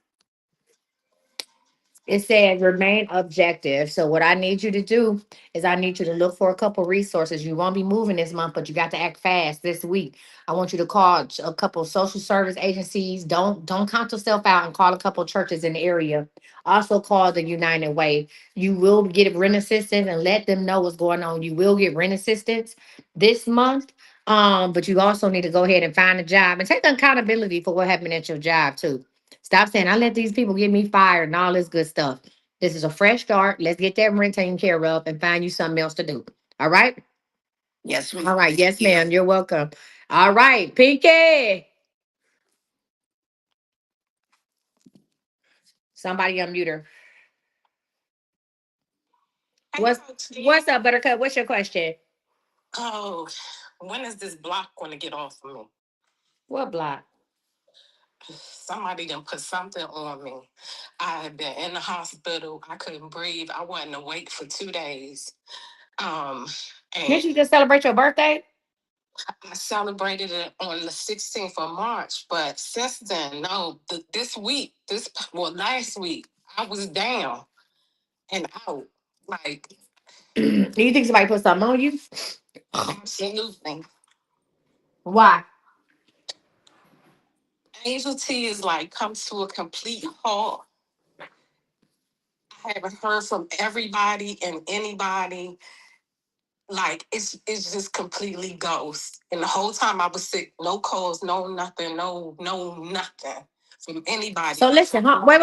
It says remain objective. So what I need you to do is I need you to look for a couple resources. You won't be moving this month, but you got to act fast this week. I want you to call a couple social service agencies. Don't count yourself out and call a couple churches in the area. Also call the United Way. You will get rent assistance and let them know what's going on. You will get rent assistance this month. But you also need to go ahead and find a job and take accountability for what happened at your job too. Stop saying I let these people get me fired and all this good stuff. This is a fresh start. Let's get that rent taken care of and find you something else to do. All right? Yes, ma'am. All right. Yes, ma'am. You're welcome. All right, Pinky. Somebody unmute her. Hey, What's Coach what's Lee. up, Buttercup? What's your question? Oh, when is this block going to get off of me? What block? Somebody done put something on me. I had been in the hospital. I couldn't breathe. I wasn't awake for 2 days. Um, and Didn't you just celebrate your birthday? I celebrated it on the 16th of March. But since then, no, this week, last week, I was down and out. Like, Do you think somebody put something on you? absolutely. Why? Angel T is like comes to a complete halt. I haven't heard from everybody and anybody. Like it's just completely ghost. And the whole time I was sick, no calls, no nothing, no nothing from anybody. So listen, huh? Wait.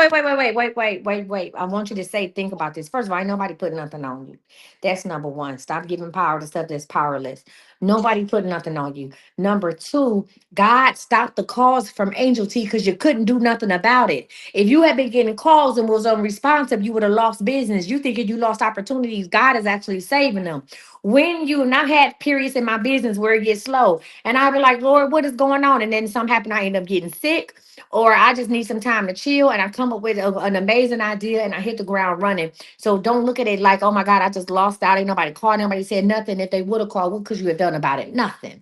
I want you to think about this. First of all, ain't nobody put nothing on you. That's number one. Stop giving power to stuff that's powerless. Nobody put nothing on you. Number two, God stopped the calls from Angel T because you couldn't do nothing about it. If you had been getting calls and was unresponsive, you would have lost business. You thinking you lost opportunities. God is actually saving them. When you and I had periods in my business where it gets slow, and I'd be like, Lord, what is going on? And then something happened, I end up getting sick or I just need some time to chill and I come up with an amazing idea and I hit the ground running. So don't look at it like, oh my God, I just lost out. Ain't nobody called, nobody said nothing. If they would have called, what could you have done about it? Nothing.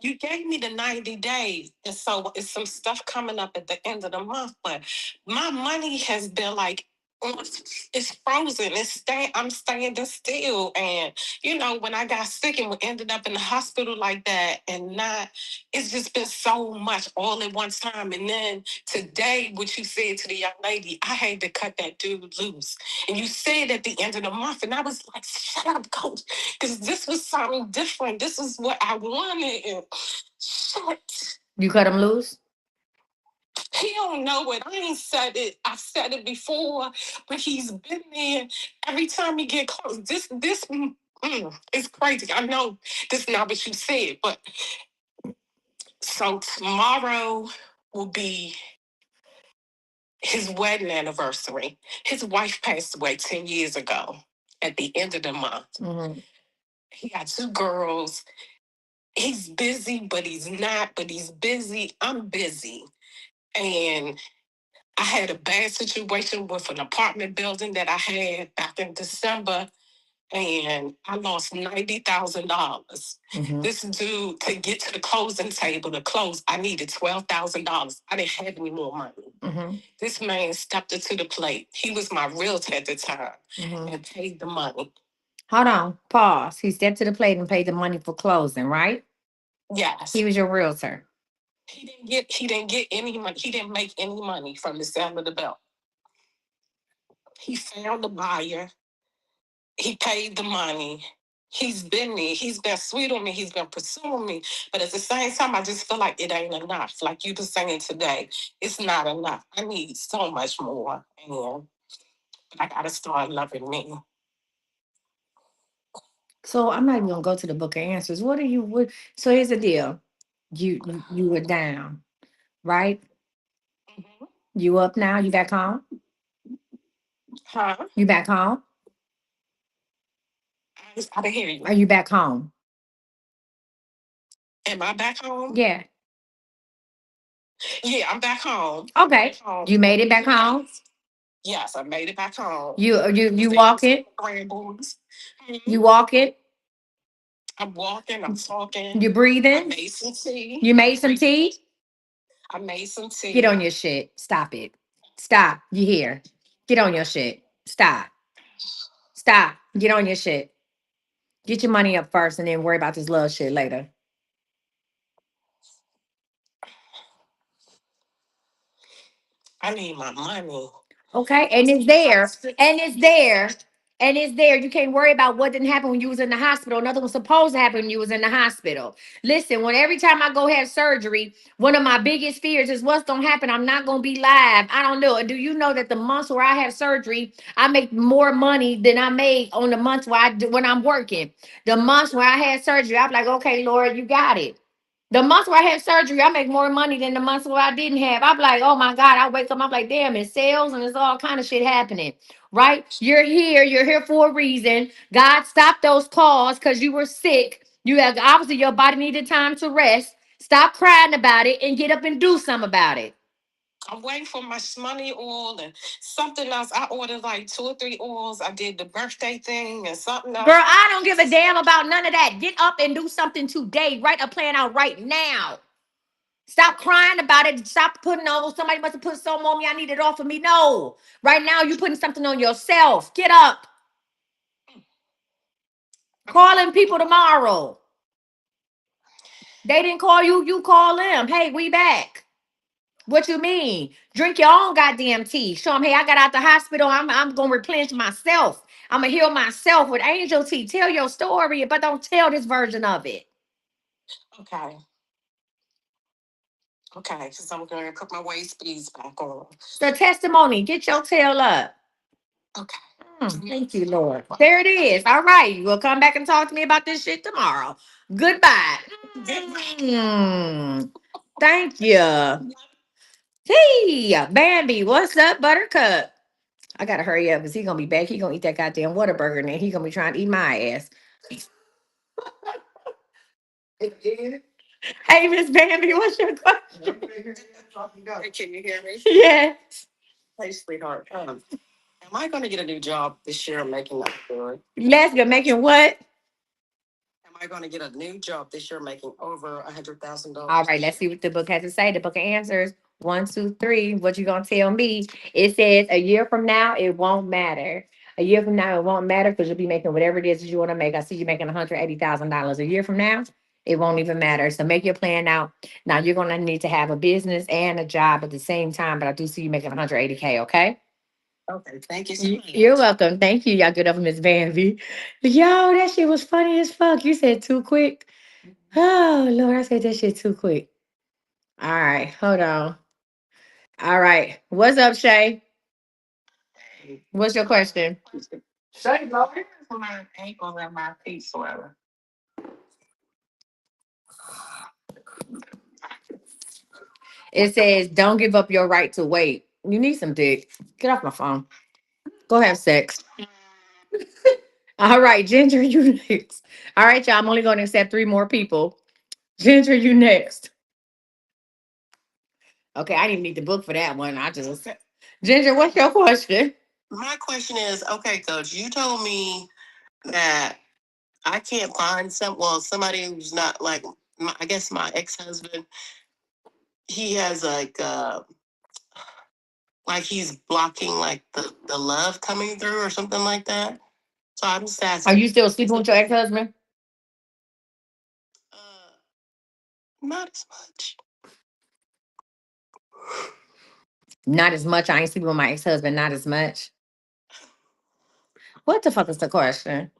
You gave me the 90 days. And so it's some stuff coming up at the end of the month. But my money has been like it's frozen. I'm standing still. And when I got sick and we ended up in the hospital like that, and not it's just been so much all at one time. And then today, what you said to the young lady, I had to cut that dude loose. And you said at the end of the month, and I was like, shut up, coach. Because this was something different. This is what I wanted. And shit. You cut them loose? He don't know it. I ain't said it. I've said it before, but he's been there every time he get close. This is crazy. I know this is not what you said, but so tomorrow will be his wedding anniversary. His wife passed away 10 years ago at the end of the month. Mm-hmm. He got two girls. He's busy, but he's not, but he's busy. I'm busy. And I had a bad situation with an apartment building that I had back in December, and I lost $90,000. Mm-hmm. This dude, to get to the closing table to close, I needed $12,000. I didn't have any more money. Mm-hmm. This man stepped into the plate. He was my realtor at the time Mm-hmm. and paid the money. Hold on. Pause. He stepped to the plate and paid the money for closing, right? Yes, He was your realtor. He didn't get any money. He didn't make any money from the sale of the belt. He found a buyer. He paid the money. He's been me. He's been sweet on me. He's been pursuing me. But at the same time, I just feel like it ain't enough. Like you were saying today, it's not enough. I need so much more. And I gotta start loving me. So I'm not even gonna go to the book of answers. What are you? What? So here's the deal. You were down, right? Mhm. You up now? You back home? Huh? You back home? I didn't hear Are you. you back home? Am I back home? Yeah. Yeah, I'm back home. I'm Okay. back home. You made it back home. Yes. Yes, I made it back home. You Staying walk with it. my grandboys. You Mhm. walk it. I'm walking, I'm talking. You I breathing. made some tea. You made some tea. I made some Get tea. on your shit. Stop it. Stop. You here? Get on your shit. Stop. Stop. Get on your shit. Get your money up first, and then worry about this love shit later. I need my money. Okay, and it's there, and it's there, and it's there. You can't worry about what didn't happen when you was in the hospital. Nothing was supposed to happen when you was in the hospital. Listen, when every time I go have surgery, one of my biggest fears is what's gonna happen. I'm not gonna be live. I don't know. And do you know that the months where I have surgery, I make more money than I made on the months where I do when I'm working. The months where I had surgery, I'm like, okay, Lord, you got it. The months where I had surgery, I make more money than the months where I didn't have. I'm like, oh my God, I wake up, I'm like, damn, it's sales and it's all kind of shit happening. Right? You're here for a reason. God stopped those calls because you were sick. You have obviously your body needed time to rest. Stop crying about it and get up and do something about it. I'm waiting for my money oil and something else. I ordered like 2 or 3 oils. I did the birthday thing and something Girl, else. I don't give a damn about none of that. Get up and do something today. Write a plan out right now. Stop crying about it. Stop putting on somebody must have put something on me. I need it off of me. No. Right now, you putting something on yourself. Get up. Calling people tomorrow. They didn't call you, you call them. Hey, we back. What you mean? Drink your own goddamn tea. Show them, hey, I got out the hospital. I'm gonna replenish myself. I'm gonna heal myself with angel tea. Tell your story, but don't tell this version of it. Okay. Okay. Because I'm going to put my waist beads back on. The testimony. Get your tail up. Okay. Thank you, Lord. There it is. All right. We'll come back and talk to me about this shit tomorrow. Goodbye. Mm, thank you. Hey, Bambi, what's up, Buttercup? I gotta hurry up because he gonna be back. He gonna eat that goddamn Whataburger and then he gonna be trying to eat my ass. Hey, Miss Bambi, what's your question? Hey, can you hear me? Yeah. Hey, sweetheart. Am I going to get a new job this year? Making that good. Let's go making what? Am I going to get a new job this year making over $100,000? All right, let's see what the book has to say. The book of answers. One, two, three. What you gonna tell me? It says a year from now, it won't matter. A year from now, it won't matter because you'll be making whatever it is that you want to make. I see you making $180,000 a year from now. It won't even matter. So make your plan out. Now you're gonna need to have a business and a job at the same time, but I do see you making 180K. Okay. Okay, thank you so much. You're welcome. Thank you. Y'all good up, Miss Vanvy. Yo, that shit was funny as fuck. You said too quick. Oh Lord, I said that shit too quick. All right, hold on. All right. What's up, Shay? What's your question? My ankle and my feet swelling. It says, don't give up your right to wait. You need some dick. Get off my phone. Go have sex. All right, Ginger, you next. All right, y'all. I'm only going to accept 3 more people. Ginger, you next. Okay, I didn't need the book for that one. I just. Ginger, what's your question? My question is, okay, coach, you told me that I can't find somebody who's not like I guess my ex-husband. He has like he's blocking like the love coming through or something like that. So I'm just Are asking. you still sleeping with your ex husband? Uh, not as much. Not as much. I ain't sleeping with my ex-husband, not as much. What the fuck is the question?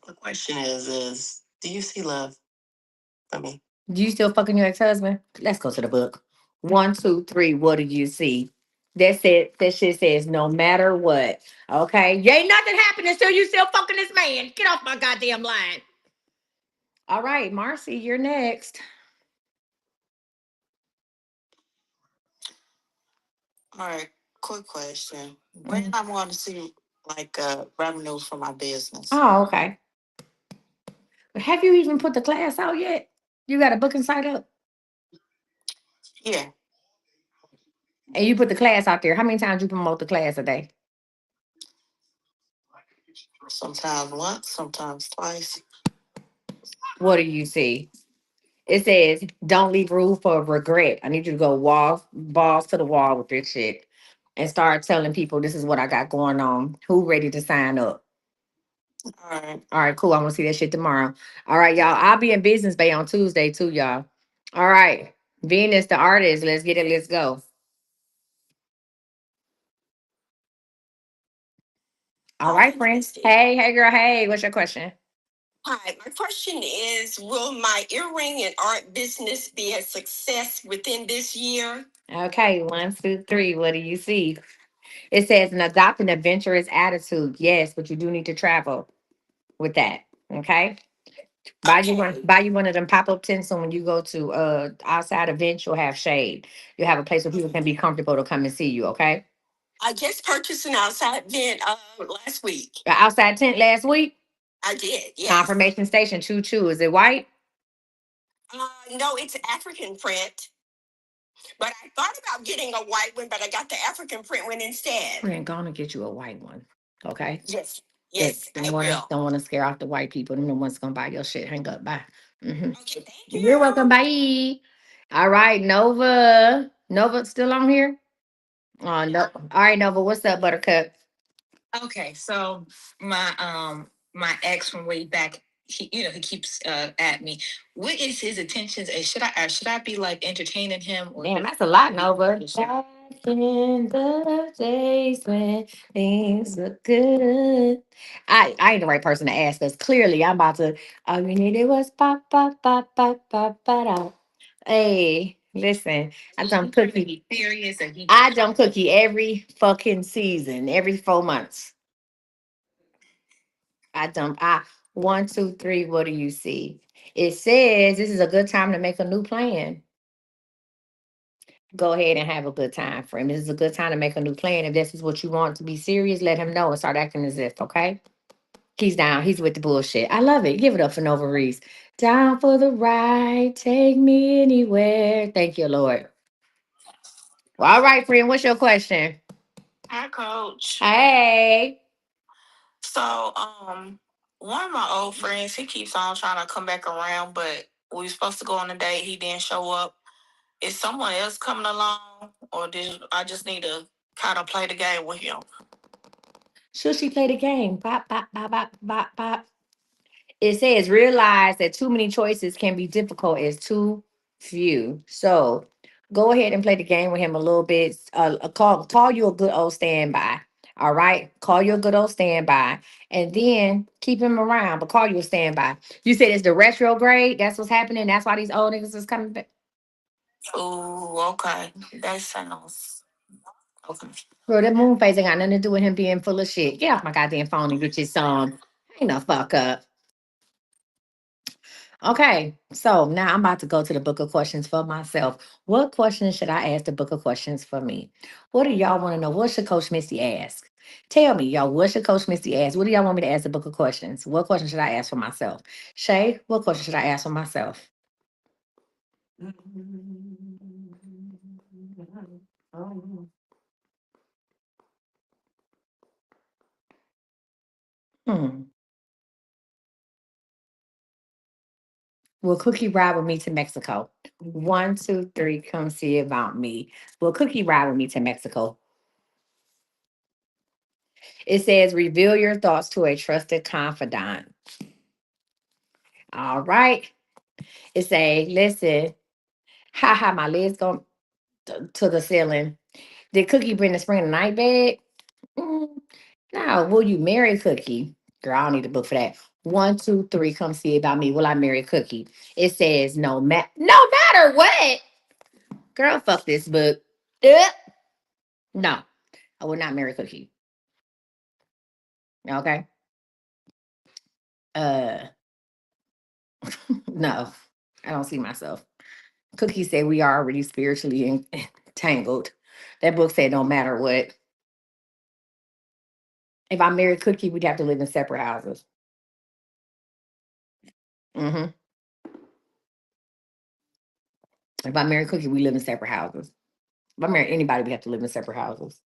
The question is, do you see love for me? Do you still fucking your ex-husband? Let's go to the book. One, two, three. What do you see? That's it. That shit says no matter what. Okay. You ain't nothing happening until you still fucking this man. Get off my goddamn line. All right, Marcy, you're next. All right, quick question. When Mm. I want to see like revenue for my business? Oh, okay. Have you even put the class out yet? You got a booking site up? Yeah, And you put the class out there. How many times you promote the class a day? sometimes once, sometimes twice. What do you see? It says, don't leave room for regret. I need you to go balls to the wall with this shit and start telling people this is what I got going on. Who ready to sign up? All right. All right, cool. I want to see that shit tomorrow. All right, y'all. I'll be in Business Bay on Tuesday too, y'all. All right. Venus, the artist. Let's get it. Let's go. All Hi, right, friends. Misty. Hey, girl. Hey, what's your question? Hi, my question is, will my earring and art business be a success within this year? Okay, one, two, three. What do you see? It says an adopt an adventurous attitude. Yes, but you do need to travel with that. Okay. Okay. Buy you one of them pop-up tents so when you go to outside events, you'll have shade. You have a place where people can be comfortable to come and see you, okay? I just purchased an outside vent last week. The outside tent last week, I did, yes. confirmation station, choo choo. Is it white? No, it's African print, but I thought about getting a white one, but I got the African print one instead. Friend, gonna get you a white one. Okay. Yes, It yes, I will. don't want to scare off the white people. Them the ones gonna buy your shit. Hang up. Bye. Hmm. Okay, thank You're welcome. you. Bye. All right, Nova. Nova still on here? No. All right, Nova. What's up, Buttercup? Okay, so my ex from way back, he keeps at me. What is his intentions? And should I be like entertaining him or Damn, just that's a lot, leave him Nova. to shit? Back in the days when things were good. I ain't the right person to ask us. Clearly, I'm about to. All you needed was pop, pop, pop, pop, pop, pop, out. Hey, listen, I He dump trying to cookie. be serious and he I just dump cookie every fucking season, every 4 months. I dump. One, two, three. What do you see? It says this is a good time to make a new plan. Go ahead and have a good time, friend. This is a good time to make a new plan. If this is what you want to be serious, let him know and start acting as if, okay? He's down. He's with the bullshit. I love it. Give it up for Nova Reese. Down for the ride. Take me anywhere. Thank you, Lord. Well, all right, friend. What's your question? Hi, Coach. Hey. So, one of my old friends, he keeps on trying to come back around, but we were supposed to go on a date. He didn't show up. Is someone else coming along, or did I just need to kind of play the game with him? Should she play the game? Bop, bop, bop, bop, bop, bop. It says realize that too many choices can be difficult as too few. So go ahead and play the game with him a little bit. Call you a good old standby. All right, call you a good old standby, and then keep him around. But call you a standby. You said it's the retrograde. That's what's happening. That's why these old niggas is coming back. Oh, okay. That sounds okay. Bro, that moon phase ain't got nothing to do with him being full of shit. Get off my goddamn phone and get your son. Ain't no fuck up. Okay, so now I'm about to go to the book of questions for myself. What questions should I ask the book of questions for me? What do y'all want to know? What should Coach Misty ask? Tell me, y'all, what should Coach Misty ask? What do y'all want me to ask the book of questions? What question should I ask for myself? Shay, what question should I ask for myself? Hmm. Will Cookie ride with me to Mexico? One, two, three, come see about me. Will Cookie ride with me to Mexico? It says, reveal your thoughts to a trusted confidant. All right. It say, listen, ha ha, my legs going. to the ceiling. Did Cookie bring the spring the night bag? Mm, no. Will you marry Cookie? Girl, I don't need a book for that. One, two, three. Come see about me. Will I marry Cookie? It says no matter what. Girl, fuck this book. Uh, no, I will not marry Cookie. Okay. Uh, no, I don't see myself. Cookie said we are already spiritually entangled. That book said no matter what. If I married Cookie, we'd have to live in separate houses. Hmm. If I marry Cookie, we live in separate houses. If I marry anybody, we have to live in separate houses.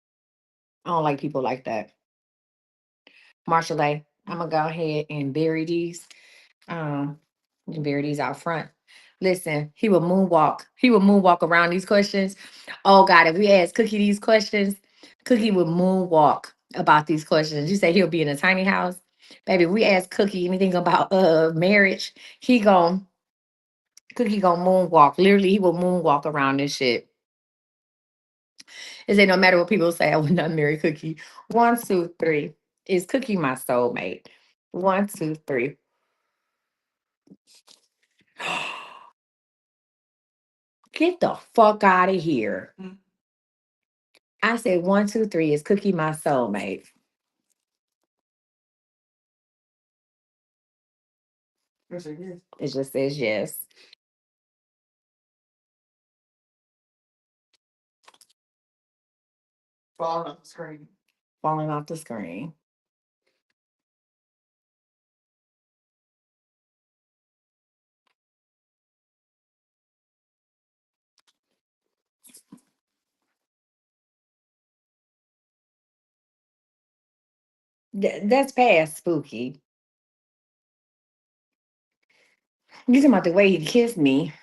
I don't like people like that. Marshall A, I'm gonna go ahead and bury these. You can bury these out front. Listen, he will moonwalk. He will moonwalk around these questions. Oh God, if we ask Cookie these questions, Cookie would moonwalk about these questions. You say he'll be in a tiny house. Baby, if we ask Cookie anything about marriage, he gon' Cookie gonna moonwalk. Literally, he will moonwalk around this shit. It say no matter what people say, I will not marry Cookie. One, two, three. Is Cookie my soulmate? One, two, three. Get the fuck out of here. I said one, two, three. Is Cookie my soulmate? It just says yes. Falling off the screen. That's past spooky. You talking about the way he kissed me?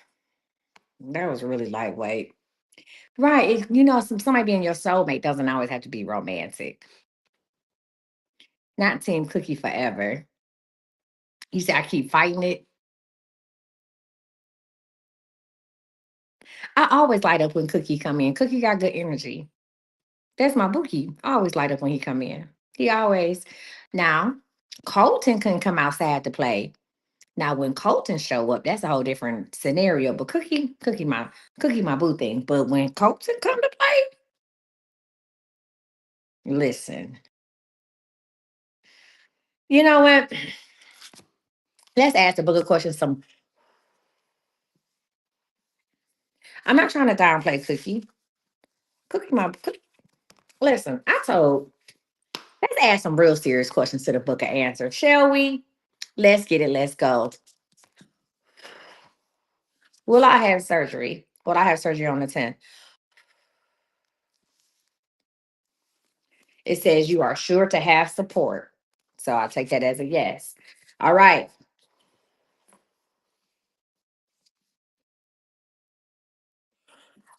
That was really lightweight. Right. Somebody being your soulmate doesn't always have to be romantic. Not Team Cookie forever. You say I keep fighting it. I always light up when Cookie come in. Cookie got good energy. That's my bookie. I always light up when he come in. He always. Now, Colton couldn't come outside to play. Now, when Colton show up, that's a whole different scenario. But Cookie, my boo thing. But when Colton come to play, listen. You know what? Let's ask the book of questions. I'm not trying to downplay Cookie. Cookie. Listen, I told. Let's ask some real serious questions to the book of answers, shall we? Let's get it. Let's go. Will I have surgery? Will I have surgery on the 10th? It says you are sure to have support. So I'll take that as a yes. All right.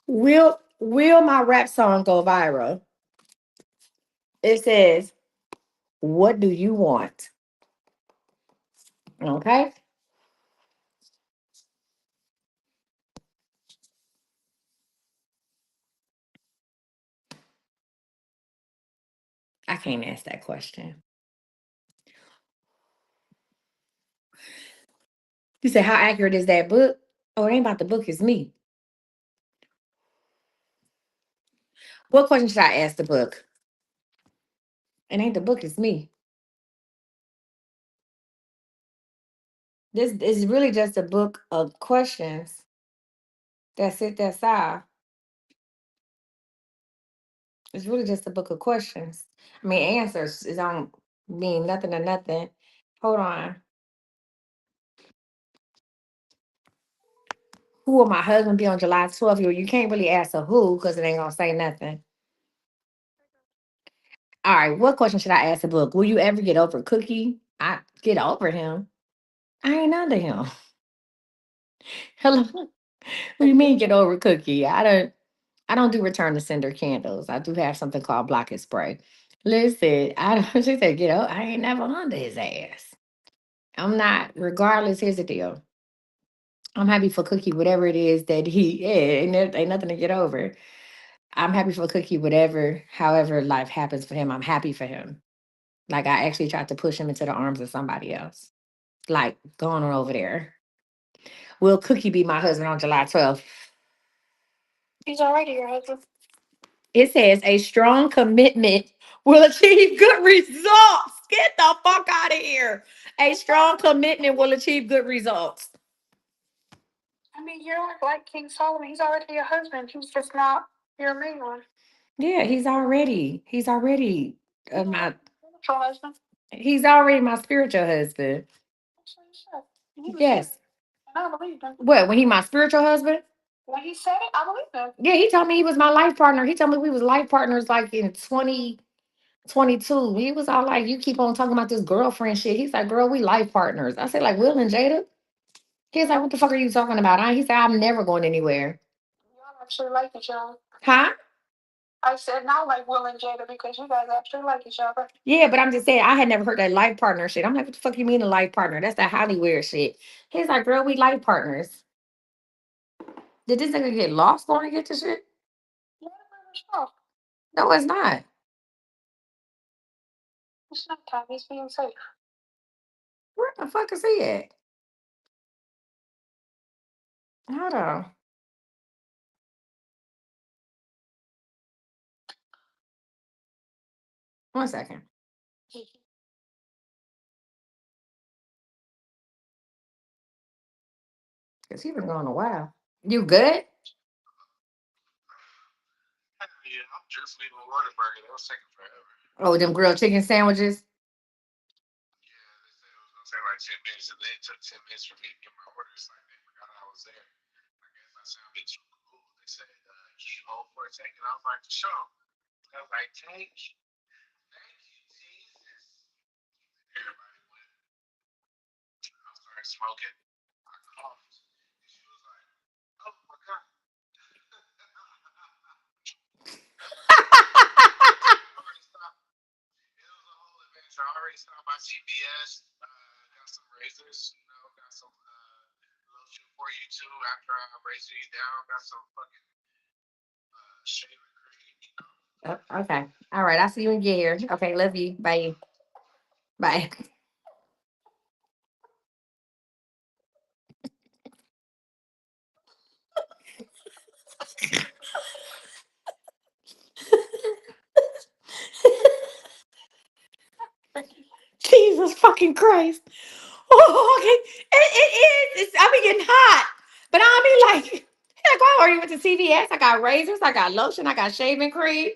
Will my rap song go viral? It says, what do you want? Okay. I can't ask that question. You say, how accurate is that book? Oh, it ain't about the book, it's me. What question should I ask the book? It ain't the book, it's me. This is really just a book of questions. That's it, that's all. It's really just a book of questions. I mean, answers. It don't mean nothing to nothing. Hold on. Who will my husband be on July 12th? You can't really ask a who because it ain't gonna say nothing. All right, what question should I ask the book? Will you ever get over Cookie? I get over him. I ain't under him. Hello. What do you mean get over Cookie? I don't do return to sender candles. I do have something called block and spray. Listen, I don't she said, I ain't never under his ass. I'm not, regardless, here's the deal. I'm happy for Cookie, whatever it is that he, yeah, ain't nothing to get over. I'm happy for Cookie, whatever, however life happens for him. I'm happy for him. Like I actually tried to push him into the arms of somebody else. Like going on over there. Will Cookie be my husband on July 12th? He's already your husband. It says a strong commitment will achieve good results. Get the fuck out of here. A strong commitment will achieve good results. I mean, you're like King Solomon. He's already your husband. He's just not your main one. Yeah, he's already my Your husband. he's already my spiritual husband. That's what he said. He was Yes. and I believed him. What, when he my spiritual husband? When he said it, I believed him. Yeah, he told me he was my life partner. He told me we was life partners like in 2022. He was all like, you keep on talking about this girlfriend shit. He's like, girl, we life partners. I said, like Will and Jada? He's like, what the fuck are you talking about? He said, I'm never going anywhere. Y'all actually like each other. Huh? I said not like Will and Jada because you guys actually like each other. Yeah, but I'm just saying, I had never heard that life partner shit. I'm like, what the fuck you mean a life partner? That's that Hollywood shit. He's like, girl, we life partners. Did this nigga get lost going to get the shit? Yeah, stuff. No, it's not. It's not time. He's being safe. Where the fuck is he at? Hold on. One second. Because he been gone a while. You good? Yeah, I'm just leaving Whataburger. That was taking forever. Oh, them grilled chicken sandwiches? Yeah, they said it was gonna take like 10 minutes, and then it took 10 minutes for me to get my order. It's like they forgot I was there. I guess I sounded too cool. They said, "Can you hold for a second?" I was like, "Sure." I was like, thank you, Jesus." Everybody went. I started smoking. I coughed. And she was like, "Oh my God." I already stopped. It was a whole adventure. I already stopped by CVS. Got some razors, got some lotion for you too. After I razor you down, got some fucking shaving cream. Okay. All right. I'll see you when you get here. Okay. Love you. Bye. Bye. Jesus fucking Christ. Oh, okay. It is. I be getting hot. But I be like, why are you with the CVS? I got razors. I got lotion. I got shaving cream.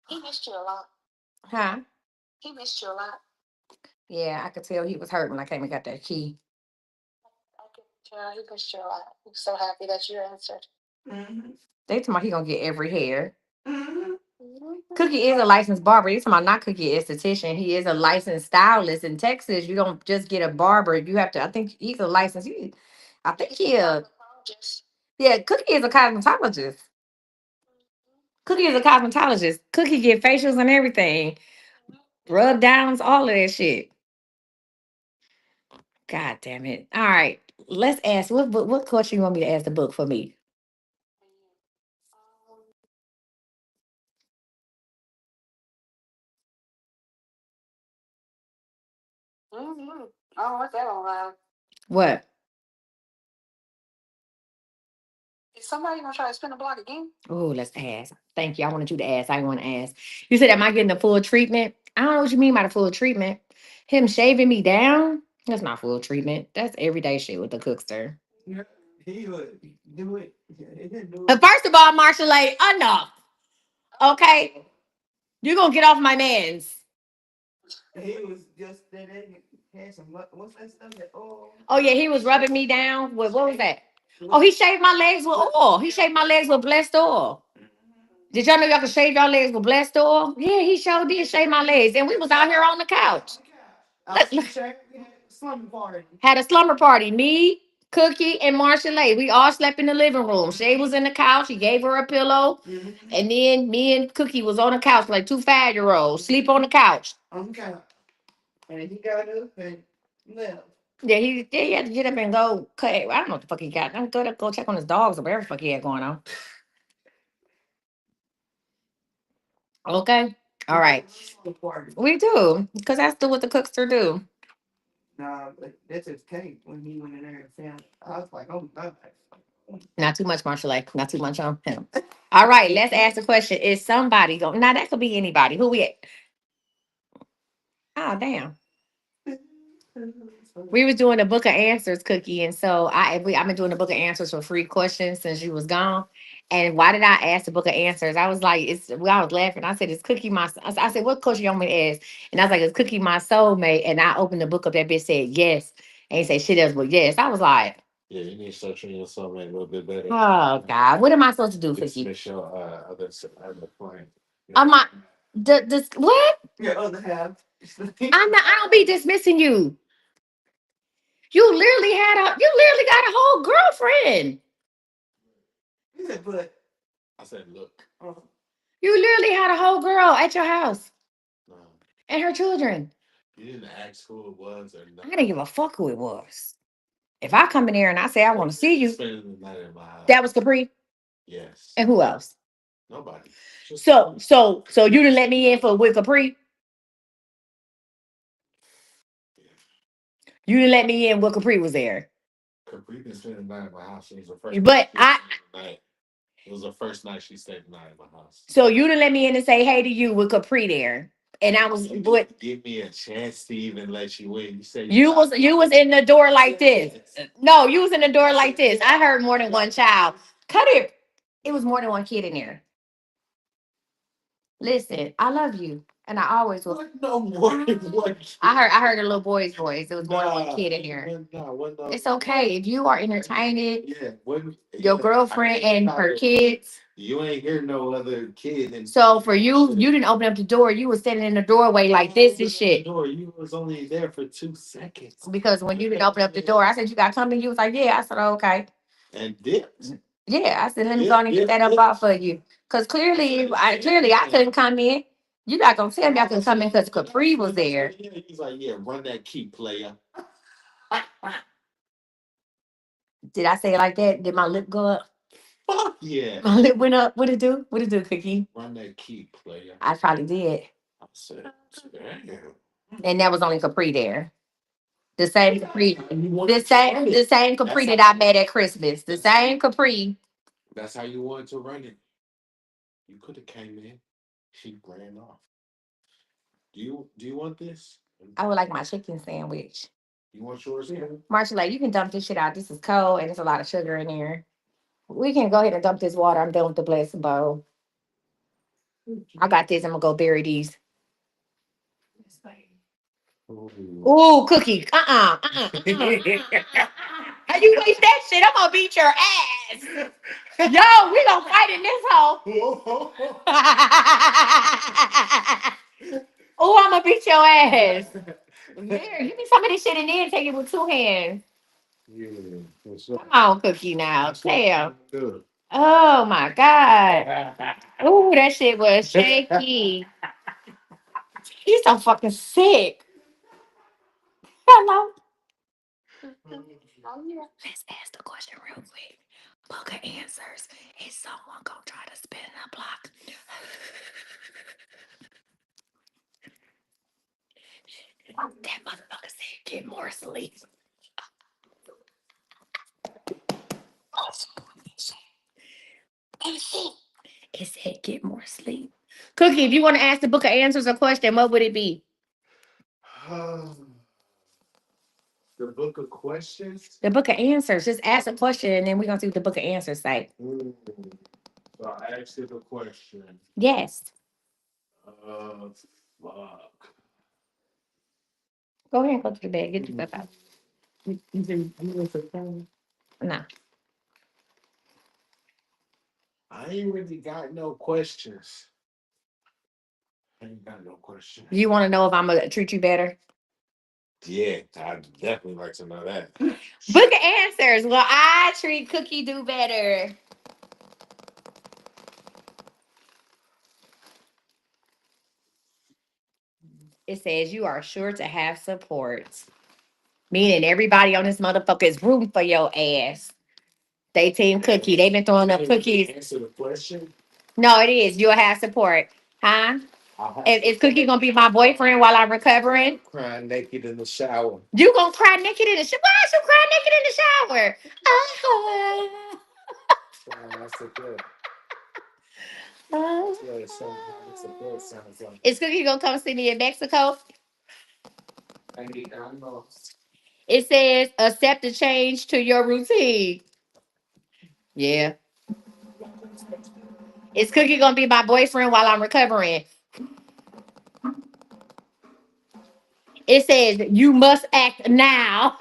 He missed you a lot. Huh? He missed you a lot. Yeah, I could tell he was hurt when I came and got that key. I could tell he missed you a lot. I'm so happy that you answered. Mm-hmm. They told me he gonna get every hair. Mm-hmm. Cookie is a licensed barber. He's talking about not Cookie esthetician. He is a licensed stylist in Texas. You don't just get a barber. You have to. I think he's a licensed. I think yeah. Cookie is a cosmetologist. Cookie is a cosmetologist. Cookie get facials and everything, rub downs, all of that shit. God damn it! All right, let's ask. What question you want me to ask the book for me? Mm-hmm. Oh, what's that all about? What? Is somebody gonna try to spin the block again? Oh, let's ask. Thank you. I wanted you to ask. I want to ask. You said, "Am I getting the full treatment?" I don't know what you mean by the full treatment. Him shaving me down? That's not full treatment. That's everyday shit with the cookster. Yeah, he would do it. Yeah, he didn't do it. First of all, Marshall, enough. Okay, you're gonna get off my man's. He was just that had some what's that stuff that oh yeah, he was rubbing me down with what was that? Oh, he shaved my legs with oil. He shaved my legs with blessed oil. Did y'all know y'all can shave y'all legs with blessed oil? Yeah, he sure did shave my legs. And we was out here on the couch. Had a slumber party. Me, Cookie, and Marcia Lay. We all slept in the living room. Shay was in the couch. He gave her a pillow. And then me and Cookie was on the couch like two 5-year-olds. Sleep on the couch. On the couch. And he got up and left. He had to get up and go cut. I don't know what the fuck he got. I'm go check on his dogs or whatever the fuck he had going on. Okay. All right. We do. Because that's what the cookster do. Nah, but that's his cake when he went in there and found. I was like, oh god. Not too much, Marshall. Not too much on him. All right, let's ask the question. Is somebody going? Now that could be anybody. Who we at? Oh damn. We was doing a book of answers, Cookie, and so I've been doing a book of answers for free questions since you was gone. And why did I ask the book of answers? I was like, I was laughing. I said, "Is Cookie my?" I said, "What question you want me to ask?" And I was like, "Is Cookie my soulmate?" And I opened the book up. That bitch said yes, and he said shit else but yes. I was like, Yeah, you need to start treating your soulmate a little bit better. "Oh God, what am I supposed to do, Cookie?" Dismiss your other client. I'm not. The what? Your other half. I'm not. I don't be dismissing you. You literally got a whole girlfriend. He said, but I said, look, You literally had a whole girl at your house no, and her children. you didn't ask who it was or I nothing. didn't give a fuck who it was. If I come in there and I say I want to see you, Spending the night in my house. that was Capri. Yes. And who else? Nobody. Just So you didn't let me in for with Capri. yeah. You didn't let me in when Capri was there. Capri been spending the night in my house. It was the first But night. It was the first night she stayed the night in my house. so you didn't let me in to say hey to you with Capri there. And I was You what didn't give me a chance to even let you in. You said you was in the door like this. No, you was in the door like this. I heard more than one child. Cut it. It was more than one kid in there. Listen, I love you, and I always will. no more than one. I heard a little boy's voice. It was more than one kid in here. It's okay if you are entertaining Yeah, your girlfriend and her kids. You ain't hear no other kid. And So for you didn't open up the door. You was standing in the doorway like this and shit. door. You was only there for 2 seconds. Because when you didn't open up the door, I said you got company. You was like, yeah. I said okay. And dipped. Yeah, I said let me go on and get that up out for you. Cause clearly I couldn't come in. You not gonna tell me I couldn't come in because Capri was there. He's like, yeah, run that key, player. Did I say it like that? Did my lip go up? Fuck yeah. My lip went up. What it do? What it do, Cookie? Run that key, player. I probably did. I said, damn. And that was only Capri there. The same Capri. The same Capri that I met at Christmas. The same Capri. That's how you wanted to run it. You could have came in. She ran off. Do you want this? I would like my chicken sandwich. You want yours here? Marshall, like, you can dump this shit out. This is cold and there's a lot of sugar in there. We can go ahead and dump this water. I'm done with the blessed bowl. I got this. I'm gonna go bury these. Ooh. Ooh, Cookie. How you waste that shit? I'm gonna beat your ass. Yo, we gonna fight in this hole. Oh, I'm gonna beat your ass. Here, give me some of this shit and then take it with two hands. Yeah, for sure. Come on, Cookie now. That's what I'm Damn. doing. Oh my God. Ooh, that shit was shaky. He's so fucking sick. Hello. Let's ask the question real quick. Book of answers. Is someone gonna try to spin the block? That motherfucker said get more sleep. It said get more sleep. Cookie, if you want to ask the book of answers a question, what would it be? The book of questions. The book of answers. Just ask a question and then we're gonna see what the book of answers say. So I asked you the question. Yes. Uh, fuck. Go ahead and go to the bed. Get your stuff out. No. I ain't really got no questions. I ain't got no questions. You want to know if I'm gonna treat you better? Yeah, I'd definitely like to know that. Book of answers. Will I treat Cookie do better? It says you are sure to have support. Me and everybody on this motherfucker is rooting for your ass. They team Cookie. They've been throwing up cookies. Answer the question. No, it is. You'll have support. Huh? Is Cookie gonna be my boyfriend while I'm recovering? Crying naked in the shower. You gonna cry naked in the shower? Why is you cry naked in the shower? That's a good. Yeah, it's a good sounds like. Is Cookie gonna come see me in Mexico? I don't know. It says accept the change to your routine. Yeah. Is Cookie gonna be my boyfriend while I'm recovering? It says you must act now.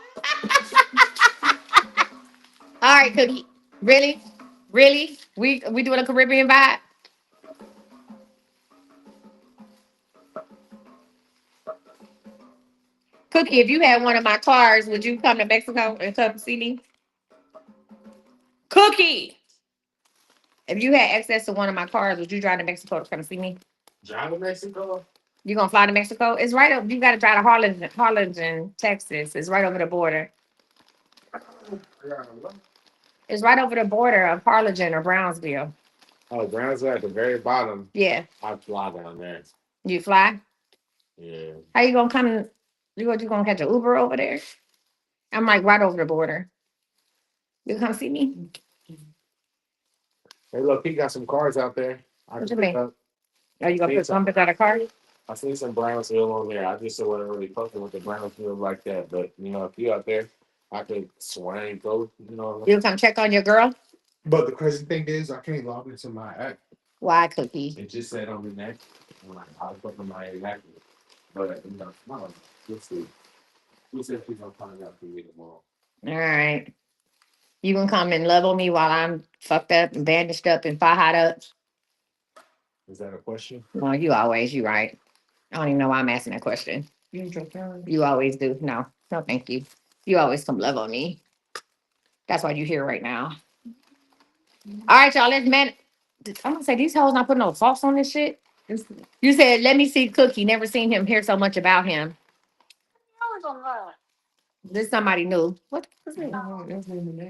All right, Cookie. Really? Really? We doing a Caribbean vibe? Cookie, if you had one of my cars, would you come to Mexico and come see me? Cookie! If you had access to one of my cars, would you drive to Mexico to come see me? Drive to Mexico? You gonna fly to Mexico? It's right up. You gotta drive to Harlingen, Texas. It's right over the border. Yeah. It's right over the border of Harlingen or Brownsville. Oh, Brownsville at the very bottom. Yeah. I fly down there. You fly? Yeah. How you gonna come? You gonna catch an Uber over there? I'm like right over the border. You come see me? Hey, look, he got some cars out there. I What can you pick mean? up. Are you gonna See put some. something out a car? I see some Brownsville on there. I just wasn't really fucking with the Brownsville like that. But if you out there, I could swing go. You come check on your girl? But the crazy thing is, I can't log into my app. Why, Cookie? It just said I'm inactive. I'm like, I was putting my inactive. But no, we'll see. Who said she's gonna find out for me tomorrow? All right. You can come and love on me while I'm fucked up and bandaged up and fired up. Is that a question? Well, you right. I don't even know why I'm asking that question. You always do. No, no, thank you. You always come love on me. That's why you're here right now. All right, y'all. Let's man. I'm gonna say these hoes not putting no sauce on this shit. You said let me see Cookie. Never seen him. Hear so much about him. This somebody new. What? What's this?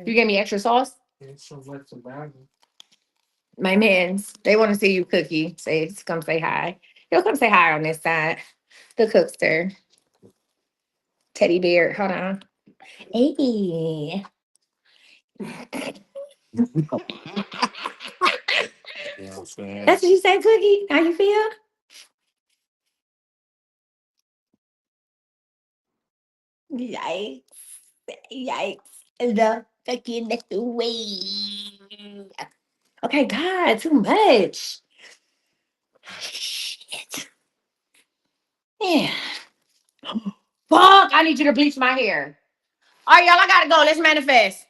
You gave me extra sauce. It's so much about it. My mans, they want to see you, Cookie. Say, come say hi. He'll come say hi on this side. The cookster, teddy bear. Hold on. Hey. You know what I'm saying? That's what you say, Cookie? How you feel? Yikes. Yikes. The fucking way. Okay, God, too much. Shit. Yeah. Fuck, I need you to bleach my hair. All right, y'all, I gotta go. Let's manifest.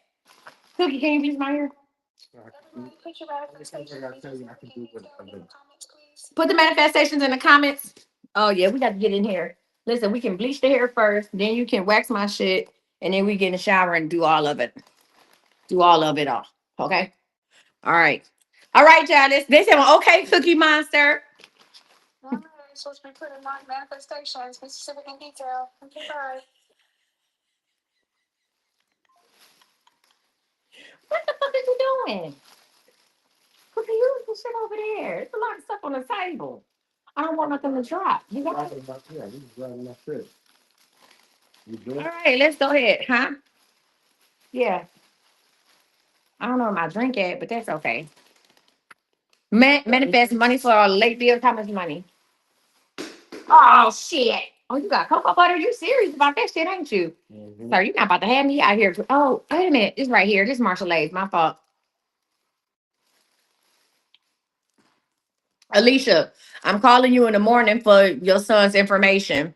Cookie, can you bleach my hair? I tell you, I can do whatever. Put the manifestations in the comments. Oh yeah, we got to get in here. Listen, we can bleach the hair first, then you can wax my shit, and then we get in the shower and do all of it. Do all of it all. Okay. All right. All right, y'all. This is okay, Cookie Monster. So we put in my manifestations, specific in detail. Okay, bye. What the fuck is you doing? Cookie, use the shit over there. It's a lot of stuff on the table. I don't want nothing to drop. You got it? Yeah, we driving that trip. You All good? right, let's go ahead, huh? Yeah. I don't know where my drink at, but that's okay. Manifest money for a late bill. How much money? Oh shit! Oh, you got cocoa butter? You serious about that shit, ain't you? Sir, you not about to have me out here. Oh, wait a minute. This right here. This Marshall A's. My fault. Alicia, I'm calling you in the morning for your son's information.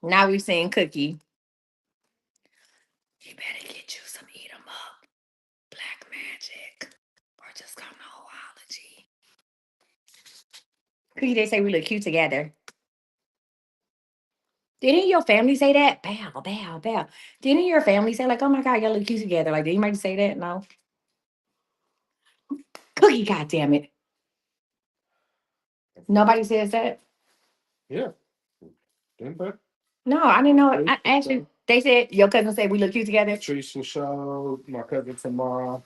Now we seeing Cookie. You better get you some eat 'em up, black magic, or just come to Hoology. Cookie, they say we look cute together. Did any of your family say that? Bow, bow, bow. Did any of your family say like, "Oh my God, y'all look cute together"? Like, did anybody say that? No. Cookie, goddamn it. Nobody says that. Yeah. Didn't they? No, I didn't know. I actually, they said your cousin said we look cute together. Teresa Show, my cousin tomorrow.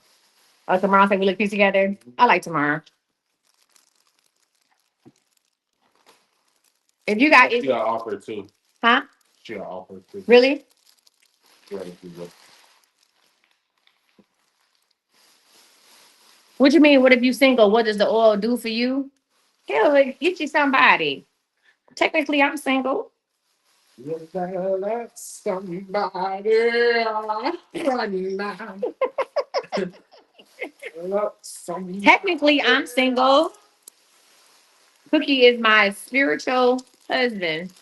Oh, tomorrow said we look cute together. I like tomorrow. If you got She it, got offered too. huh? She got offered too. Really? Yeah, if you look. What you mean? What if you single? What does the oil do for you? Hell, like, get you somebody. Technically, I'm single. You better let somebody right now. Let somebody. Technically, I'm single. Cookie is my spiritual husband,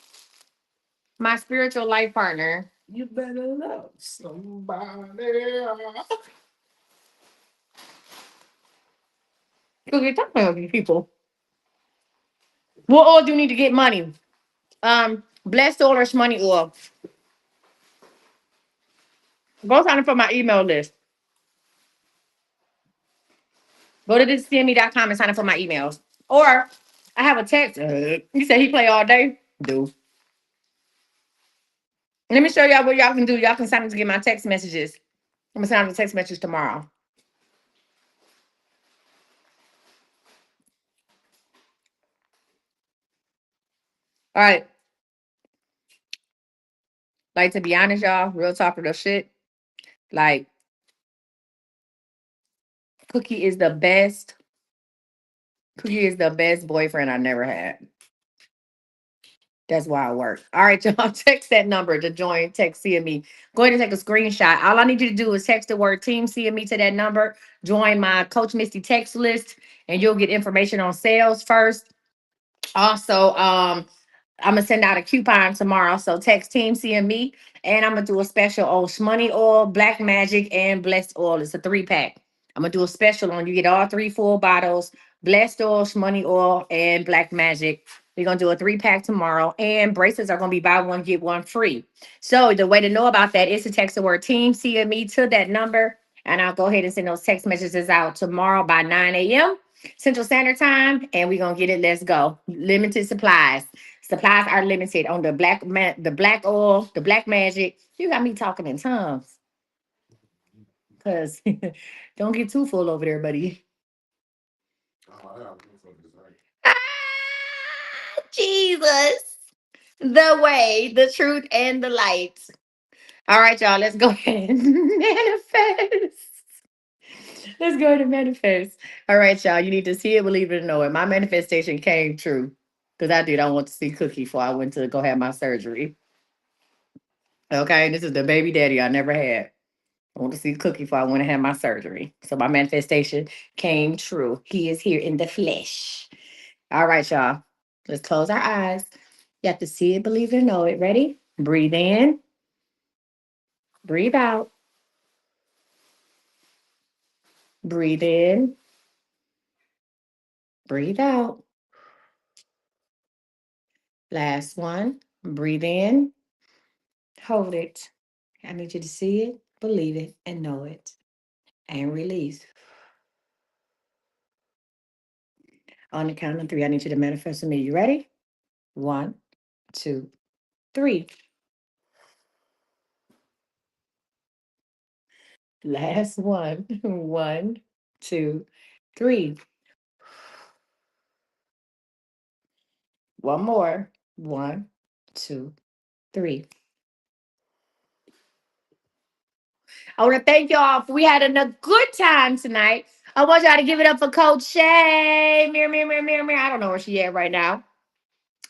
my spiritual life partner. You better love somebody. Cookie, talk about these people. What oil do you need to get money? Blessed oil or money oil? Go sign up for my email list. Go to thiscme.com and sign up for my emails. Or I have a text. You said he play all day? Do. Let me show y'all what y'all can do. Y'all can sign up to get my text messages. I'm gonna send out the text message tomorrow. All right. Like, to be honest, y'all, real talk real shit. Like, Cookie is the best. Cookie is the best boyfriend I never had. That's why I work. All right, y'all. Text that number to join. Text CME. Go ahead and take a screenshot. All I need you to do is text the word Team CME to that number. Join my Coach Misty text list, and you'll get information on sales first. Also, I'm gonna send out a coupon tomorrow. So text Team CME, and I'm gonna do a special on Shmoney Oil, Black Magic, and Blessed Oil. It's a 3-pack. I'm gonna do a special on you get all 3 full bottles, Blessed Oil, Shmoney Oil, and Black Magic. We're gonna do a 3-pack tomorrow, and bracelets are gonna be buy one get one free. So the way to know about that is to text the word Team CME to that number, and I'll go ahead and send those text messages out tomorrow by 9 a.m. Central Standard Time, and we're gonna get it. Let's go. Limited supplies. Supplies are limited on the black oil, the black magic. You got me talking in tongues. Cause don't get too full over there, buddy. Oh, yeah, I'm so sorry. Ah, Jesus. The way, the truth, and the light. All right, y'all. Let's go ahead and manifest. Let's go ahead and manifest. All right, y'all. You need to see it, believe it, or know it. My manifestation came true. Because I did. I want to see Cookie before I went to go have my surgery. Okay. This is the baby daddy I never had. I want to see Cookie before I went and had my surgery. So my manifestation came true. He is here in the flesh. All right, y'all. Let's close our eyes. You have to see it, believe it, or know it. Ready? Breathe in, breathe out, breathe in, breathe out. Last one. Breathe in, hold it. I need you to see it, believe it, and know it. And release. On the count of 3, I need you to manifest to me. You ready? 1, 2, 3. Last one. 1, 2, 3. One more. 1, 2, 3. I want to thank y'all. We had a good time tonight. I want y'all to give it up for Coach Shay. Mirror, mirror, mirror, mirror, mirror. I don't know where she at right now.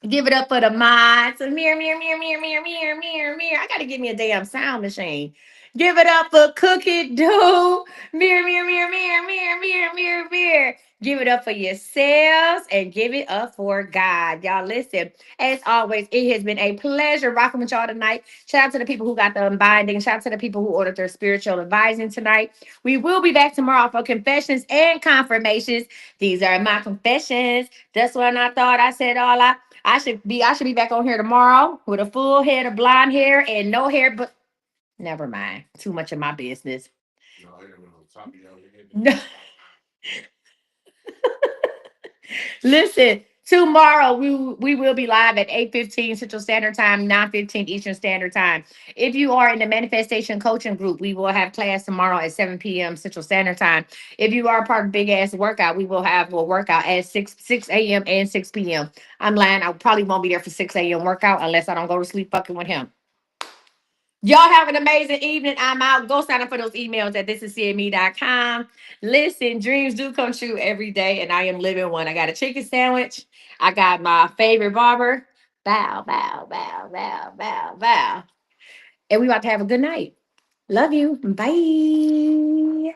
Give it up for the mods. Mirror, mirror, mirror, mirror, mirror, mirror, mirror, mirror. I gotta give me a damn sound machine. Give it up for Cook It Do. Mirror, mirror, mirror, mirror, mirror, mirror, mirror, mirror. Give it up for yourselves and give it up for God. Y'all listen. As always, it has been a pleasure rocking with y'all tonight. Shout out to the people who got the unbinding. Shout out to the people who ordered their spiritual advising tonight. We will be back tomorrow for confessions and confirmations. These are my confessions. That's when I thought I said all I should be back on here tomorrow with a full head of blonde hair and no hair, but never mind. Too much of my business. No, I don't know. Top of your head. Listen, Tomorrow we will be live at 8:15 Central Standard Time, 9:15 Eastern Standard Time. If you are in the manifestation coaching group, we will have class tomorrow at 7 p.m. Central Standard Time. If you are a part of Big Ass Workout, we will have a workout at 6 a.m. and 6 p.m. I'm lying. I probably won't be there for 6 a.m. workout unless I don't go to sleep fucking with him. Y'all have an amazing evening. I'm out. Go sign up for those emails at thisiscme.com. Listen, dreams do come true every day, and I am living one. I got a chicken sandwich. I got my favorite barber. Bow, bow, bow, bow, bow, bow. And we about to have a good night. Love you. Bye.